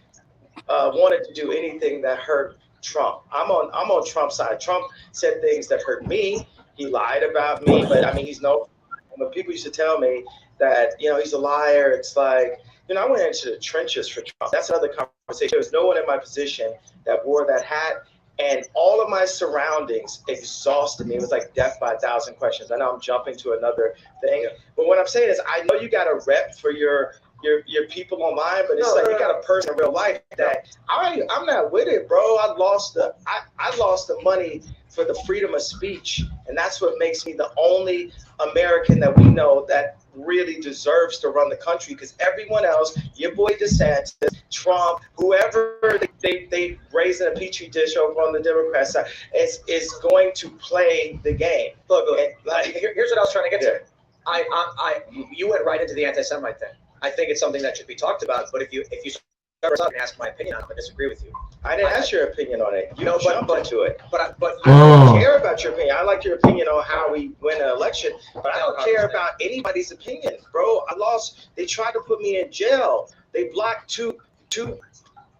wanted to do anything that hurt Trump. I'm on Trump's side. Trump said things that hurt me. He lied about me, but I mean, he's no. When people used to tell me that, you know, he's a liar, it's like, you know, I went into the trenches for Trump. That's another conversation. There was no one in my position that wore that hat, and all of my surroundings exhausted me. It was like death by 1,000 questions. I know I'm jumping to another thing, but what I'm saying is, I know you got a rep for your people online, but it's you got a person in real life that I'm not with it, bro. I lost the money for the freedom of speech, and that's what makes me the only American that we know that really deserves to run the country, because everyone else, your boy DeSantis, Trump, whoever they raise in a petri dish over on the Democrat side, is going to play the game. Look, here's what I was trying to get to. You went right into the anti-Semite thing. I think it's something that should be talked about, but if you ever ask my opinion on it, I disagree with you. I didn't ask your opinion on it. You know, but to it. But I don't care about your opinion. I like your opinion on how we win an election, but I don't care about anybody's opinion, bro. I lost. They tried to put me in jail. They blocked $2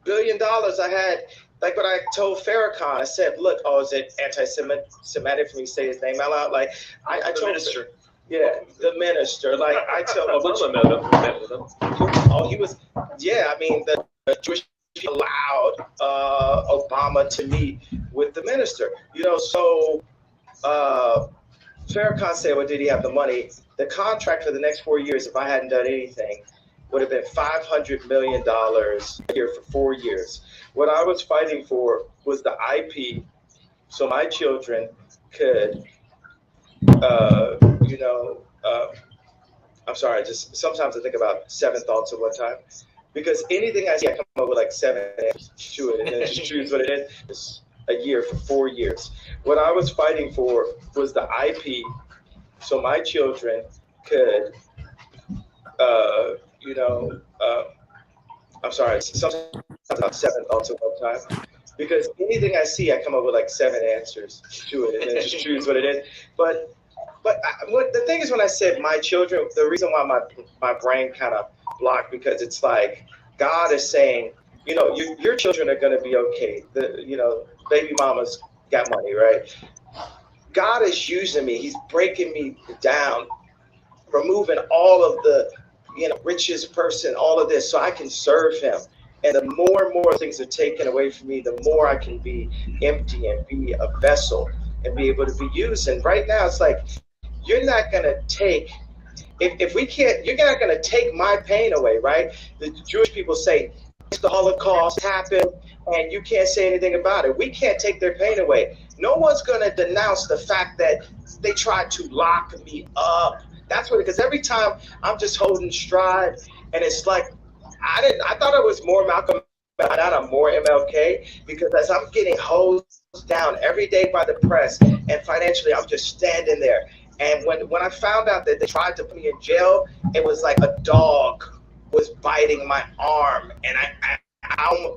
billion I had. Like what I told Farrakhan, I said, look, is it anti-Semitic for me to say his name out loud? Like I told minister. Yeah, the minister. Like I tell him. Oh, he was. Yeah, I mean the Jewish people allowed Obama to meet with the minister. You know, so Farrakhan said, well, did he have the money? The contract for the next 4 years, if I hadn't done anything, would have been $500 million a year for 4 years. What I was fighting for was the IP, so my children could, I'm sorry, just sometimes I think about 7 thoughts at one time, because anything I see, I come up with like 7 answers to it, and then just choose what it is. It's a year for 4 years. What I was fighting for was the IP, so my children could, I'm sorry, sometimes about 7 thoughts at one time, because anything I see, I come up with like 7 answers to it, and then just choose what it is. But the thing is, when I said my children, the reason why my brain kind of blocked, because it's like God is saying, you know, your children are going to be okay. Baby mama's got money, right? God is using me. He's breaking me down, removing all of the, richest person, all of this, so I can serve him. And the more and more things are taken away from me, the more I can be empty and be a vessel and be able to be used. And right now, it's like, you're not going to take, if we can't, you're not going to take my pain away, right? The Jewish people say, the Holocaust happened and you can't say anything about it. We can't take their pain away. No one's going to denounce the fact that they tried to lock me up. That's what, because every time I'm just holding stride, and it's like, I thought it was more Malcolm, not more MLK, because as I'm getting hosed down every day by the press and financially, I'm just standing there. And when I found out that they tried to put me in jail, it was like a dog was biting my arm, and I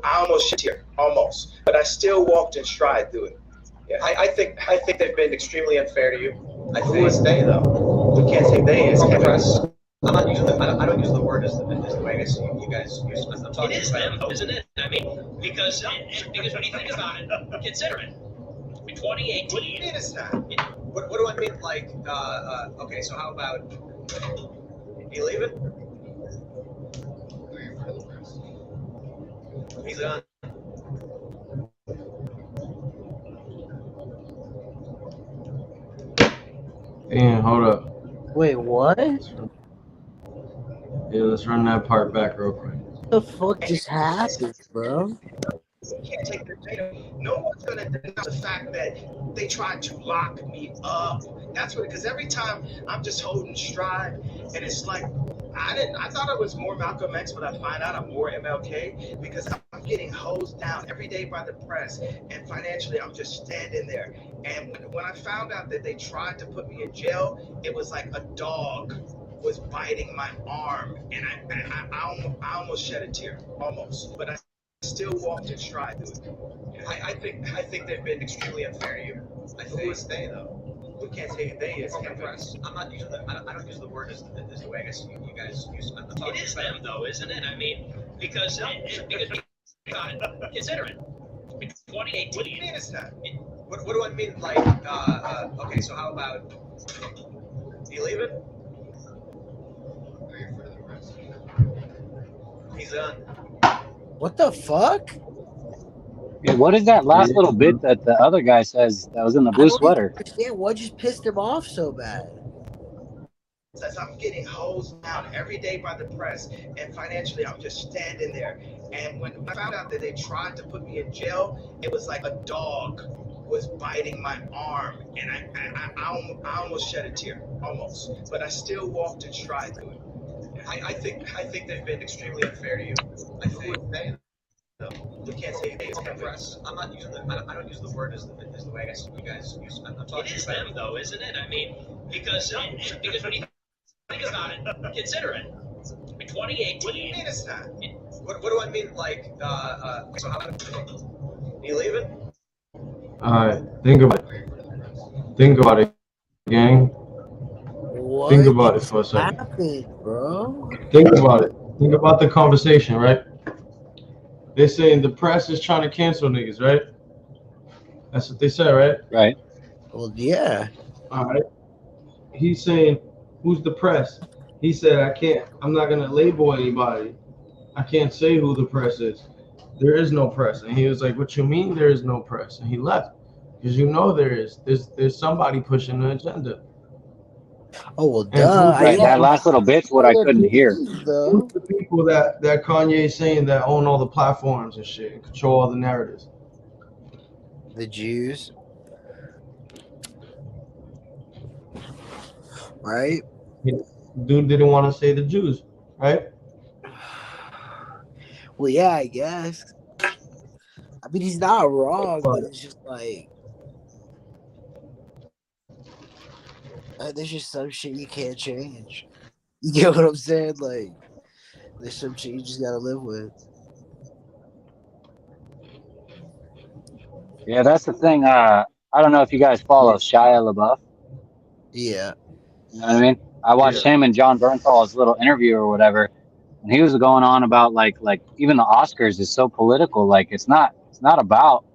almost shit here, almost, but I still walked in stride through it. Yeah. I think they've been extremely unfair to you. Who is they though? We can't say they. It's press. I'm not using the. I don't use the word as the way I guess you guys use. I'm talking it is about them, though, isn't it? I mean, because when you think about it, consider it. In 2018. What do you mean it's not? What do I mean? Like, okay, so how about you leaving? He's on. Damn, hold up. Wait, what? Yeah, let's run that part back real quick. What the fuck just happened, bro? Can't take the data. No one's gonna deny the fact that they tried to lock me up. That's what, because every time I'm just holding stride, and it's like I thought I was more Malcolm X, but I find out I'm more MLK because I'm getting hosed down every day by the press, and financially I'm just standing there. And when I found out that they tried to put me in jail, it was like a dog was biting my arm, and I almost shed a tear, almost, but I still walked in stride through it. I think they've been extremely unfair to you. Who is they though? We can't say they. It's the press. I'm not using the. I don't use the word as the way I guess you guys use. It is them, though, isn't it? I mean, because when you think about it, consider it. In 2018. What do you mean it's not? What do I mean? Like, okay, so how about you leaving? He's on. What the fuck? Yeah, what is that last little bit that the other guy says that was in the blue sweater? I don't understand what just pissed him off so bad. Says I'm getting hosed down every day by the press, and financially I'm just standing there. And when I found out that they tried to put me in jail, it was like a dog was biting my arm, and I almost shed a tear, almost, but I still walked in stride through it. I think they've been extremely unfair to you. I think they. We can't say they. It's the press. I'm not using the. I don't use the word as the way I guess you guys use. I'm talking. It is them, though, isn't it? I mean, because when you think about it, consider it. In 2018. What do you mean it's not? What do I mean? Like, so how about you leaving? Alright, think about it. Think about it, gang. What Think about it for a second. happened, bro? Think about it. Think about the conversation, right? They're saying the press is trying to cancel niggas, right? That's what they said, right? Right. Well, yeah. All right. He's saying, who's the press? He said, I'm not going to label anybody. I can't say who the press is. There is no press. And he was like, what you mean there is no press? And he left. Because you know there is. There's somebody pushing the agenda. Oh, well, duh. Right, that last little bit's what I couldn't hear. Who's the people that Kanye's saying that own all the platforms and shit and control all the narratives? The Jews. Right? Dude didn't want to say the Jews, right? Well, yeah, I guess. I mean, he's not wrong, but it's just like there's just some shit you can't change. You get what I'm saying? Like, there's some shit you just gotta live with. Yeah, that's the thing. I don't know if you guys follow Shia LaBeouf. Yeah. You know what I mean? I watched him and John Bernthal's little interview or whatever, and he was going on about like even the Oscars is so political. Like it's not about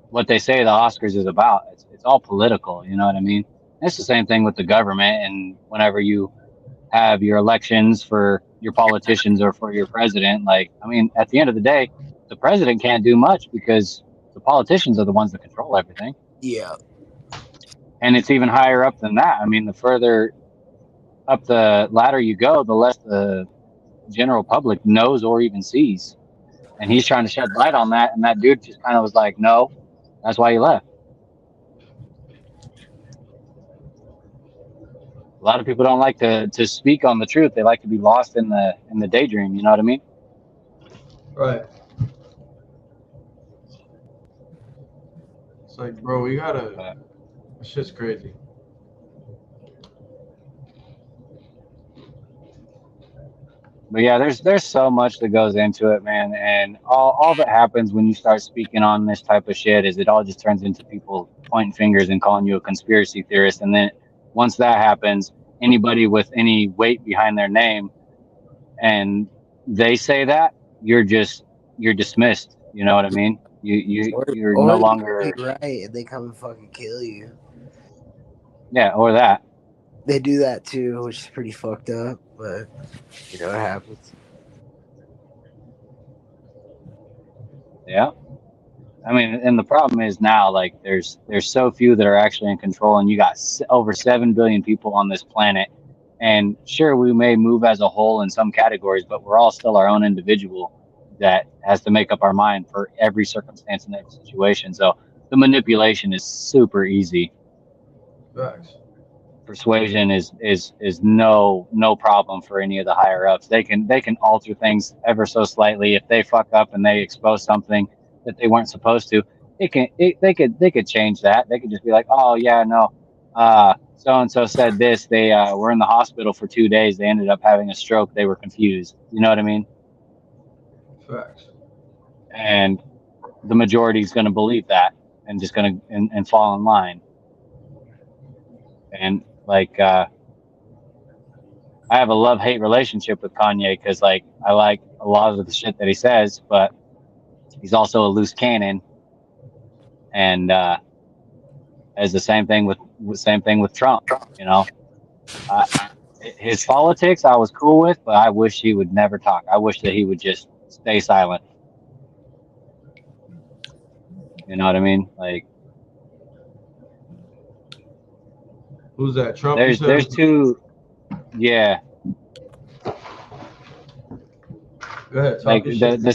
what they say the Oscars is about. It's all political. You know what I mean? It's the same thing with the government. And whenever you have your elections for your politicians or for your president, like, I mean, at the end of the day, the president can't do much because the politicians are the ones that control everything. Yeah. And it's even higher up than that. I mean, the further up the ladder you go, the less the general public knows or even sees. And he's trying to shed light on that. And that dude just kind of was like, no, that's why he left. A lot of people don't like to speak on the truth. They like to be lost in the daydream. You know what I mean? Right. It's like, bro, we gotta. It's just crazy. But yeah, there's so much that goes into it, man. And all that happens when you start speaking on this type of shit is it all just turns into people pointing fingers and calling you a conspiracy theorist. And then once that happens, anybody with any weight behind their name, and they say that, you're dismissed. You know what I mean? You're no Or they longer, be right and they come and fucking kill you. yeah, or that. They do that too, which is pretty fucked up, but you know what happens. Yeah. I mean, and the problem is now, like, there's so few that are actually in control, and you got over 7 billion people on this planet. And sure, we may move as a whole in some categories, but we're all still our own individual that has to make up our mind for every circumstance and every situation. So the manipulation is super easy. Facts. Persuasion is no problem for any of the higher ups. They can alter things ever so slightly. If they fuck up and they expose something that they weren't supposed to, they could change that. They could just be like, oh yeah, no, so and so said this. They were in the hospital for 2 days. They ended up having a stroke. They were confused. You know what I mean? Facts. And the majority is going to believe that and just going to and fall in line. And like, I have a love-hate relationship with Kanye because, like, I like a lot of the shit that he says, but he's also a loose cannon. And as the same thing with Trump, you know. His politics I was cool with, but I wish he would never talk. I wish that he would just stay silent. You know what I mean? Like, who's that? Trump? There's two. Yeah. Go ahead. Like the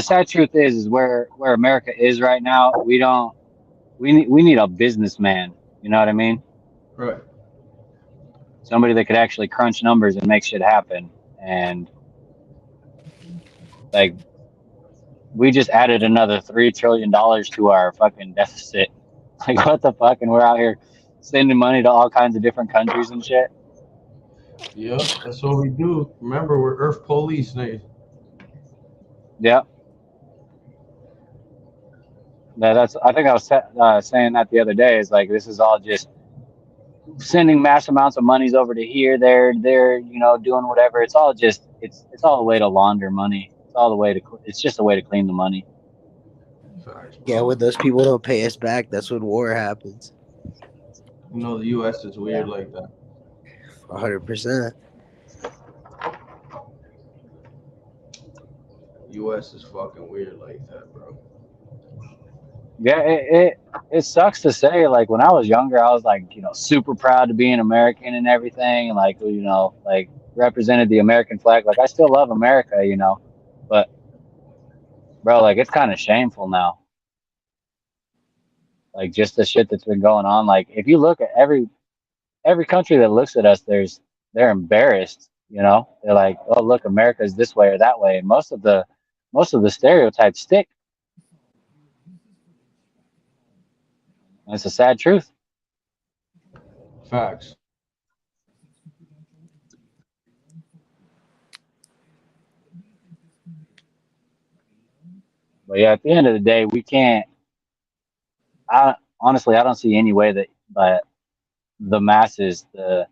sad truth is where America is right now. We need a businessman. You know what I mean? Right. Somebody that could actually crunch numbers and make shit happen. And like, we just added another $3 trillion to our fucking deficit. Like, what the fuck? And we're out here sending money to all kinds of different countries and shit. Yeah, that's what we do. Remember, we're Earth police, nigga. Yeah. I think I was saying that the other day. Is like, this is all just sending mass amounts of monies over to here, there, you know, doing whatever. It's all just it's all a way to launder money. It's just a way to clean the money. Yeah, when those people don't pay us back, that's when war happens. You know, the U.S. is weird like that. 100%. U.S. is fucking weird like that, bro. Yeah, it sucks to say. Like, when I was younger, I was like, you know, super proud to be an American and everything, and like, you know, like, represented the American flag. Like, I still love America, you know, but bro, like, it's kind of shameful now. Like, just the shit that's been going on. Like, if you look at every country that looks at us, they're embarrassed. You know, they're like, oh, look, America's this way or that way, and most of the stereotypes stick. That's a sad truth. Facts. But yeah, at the end of the day, we can't. Honestly, I don't see any way that the masses, the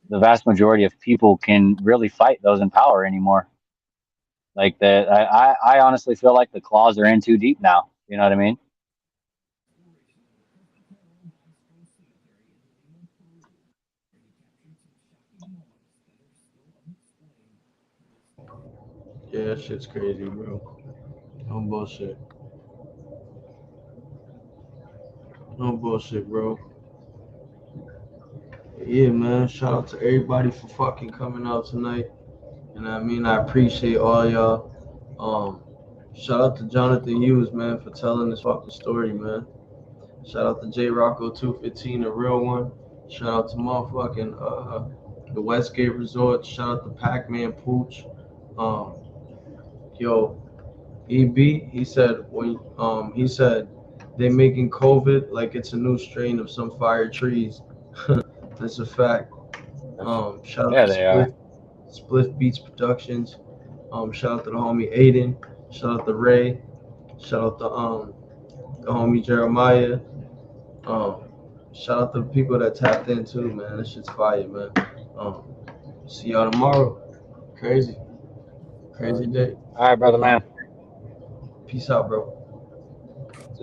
vast majority of people, can really fight those in power anymore. Like, I honestly feel like the claws are in too deep now. You know what I mean? Yeah, that shit's crazy, bro. No bullshit. No bullshit, bro. Yeah, man. Shout out to everybody for fucking coming out tonight. And I mean, I appreciate all y'all. Shout out to Jonathan Hughes, man, for telling this fucking story, man. Shout out to J Rocco 215, the real one. Shout out to motherfucking the Westgate Resort. Shout out to Pac-Man Pooch. Yo, EB, he said they making COVID like it's a new strain of some fire trees. That's a fact. Shout out to Split Beats Productions. Shout out to the homie Aiden. Shout out to Ray. Shout out to the homie Jeremiah. Shout out to the people that tapped in too, man. This shit's fire, man. See y'all tomorrow. Crazy day. All right, brother, man. Peace out, bro.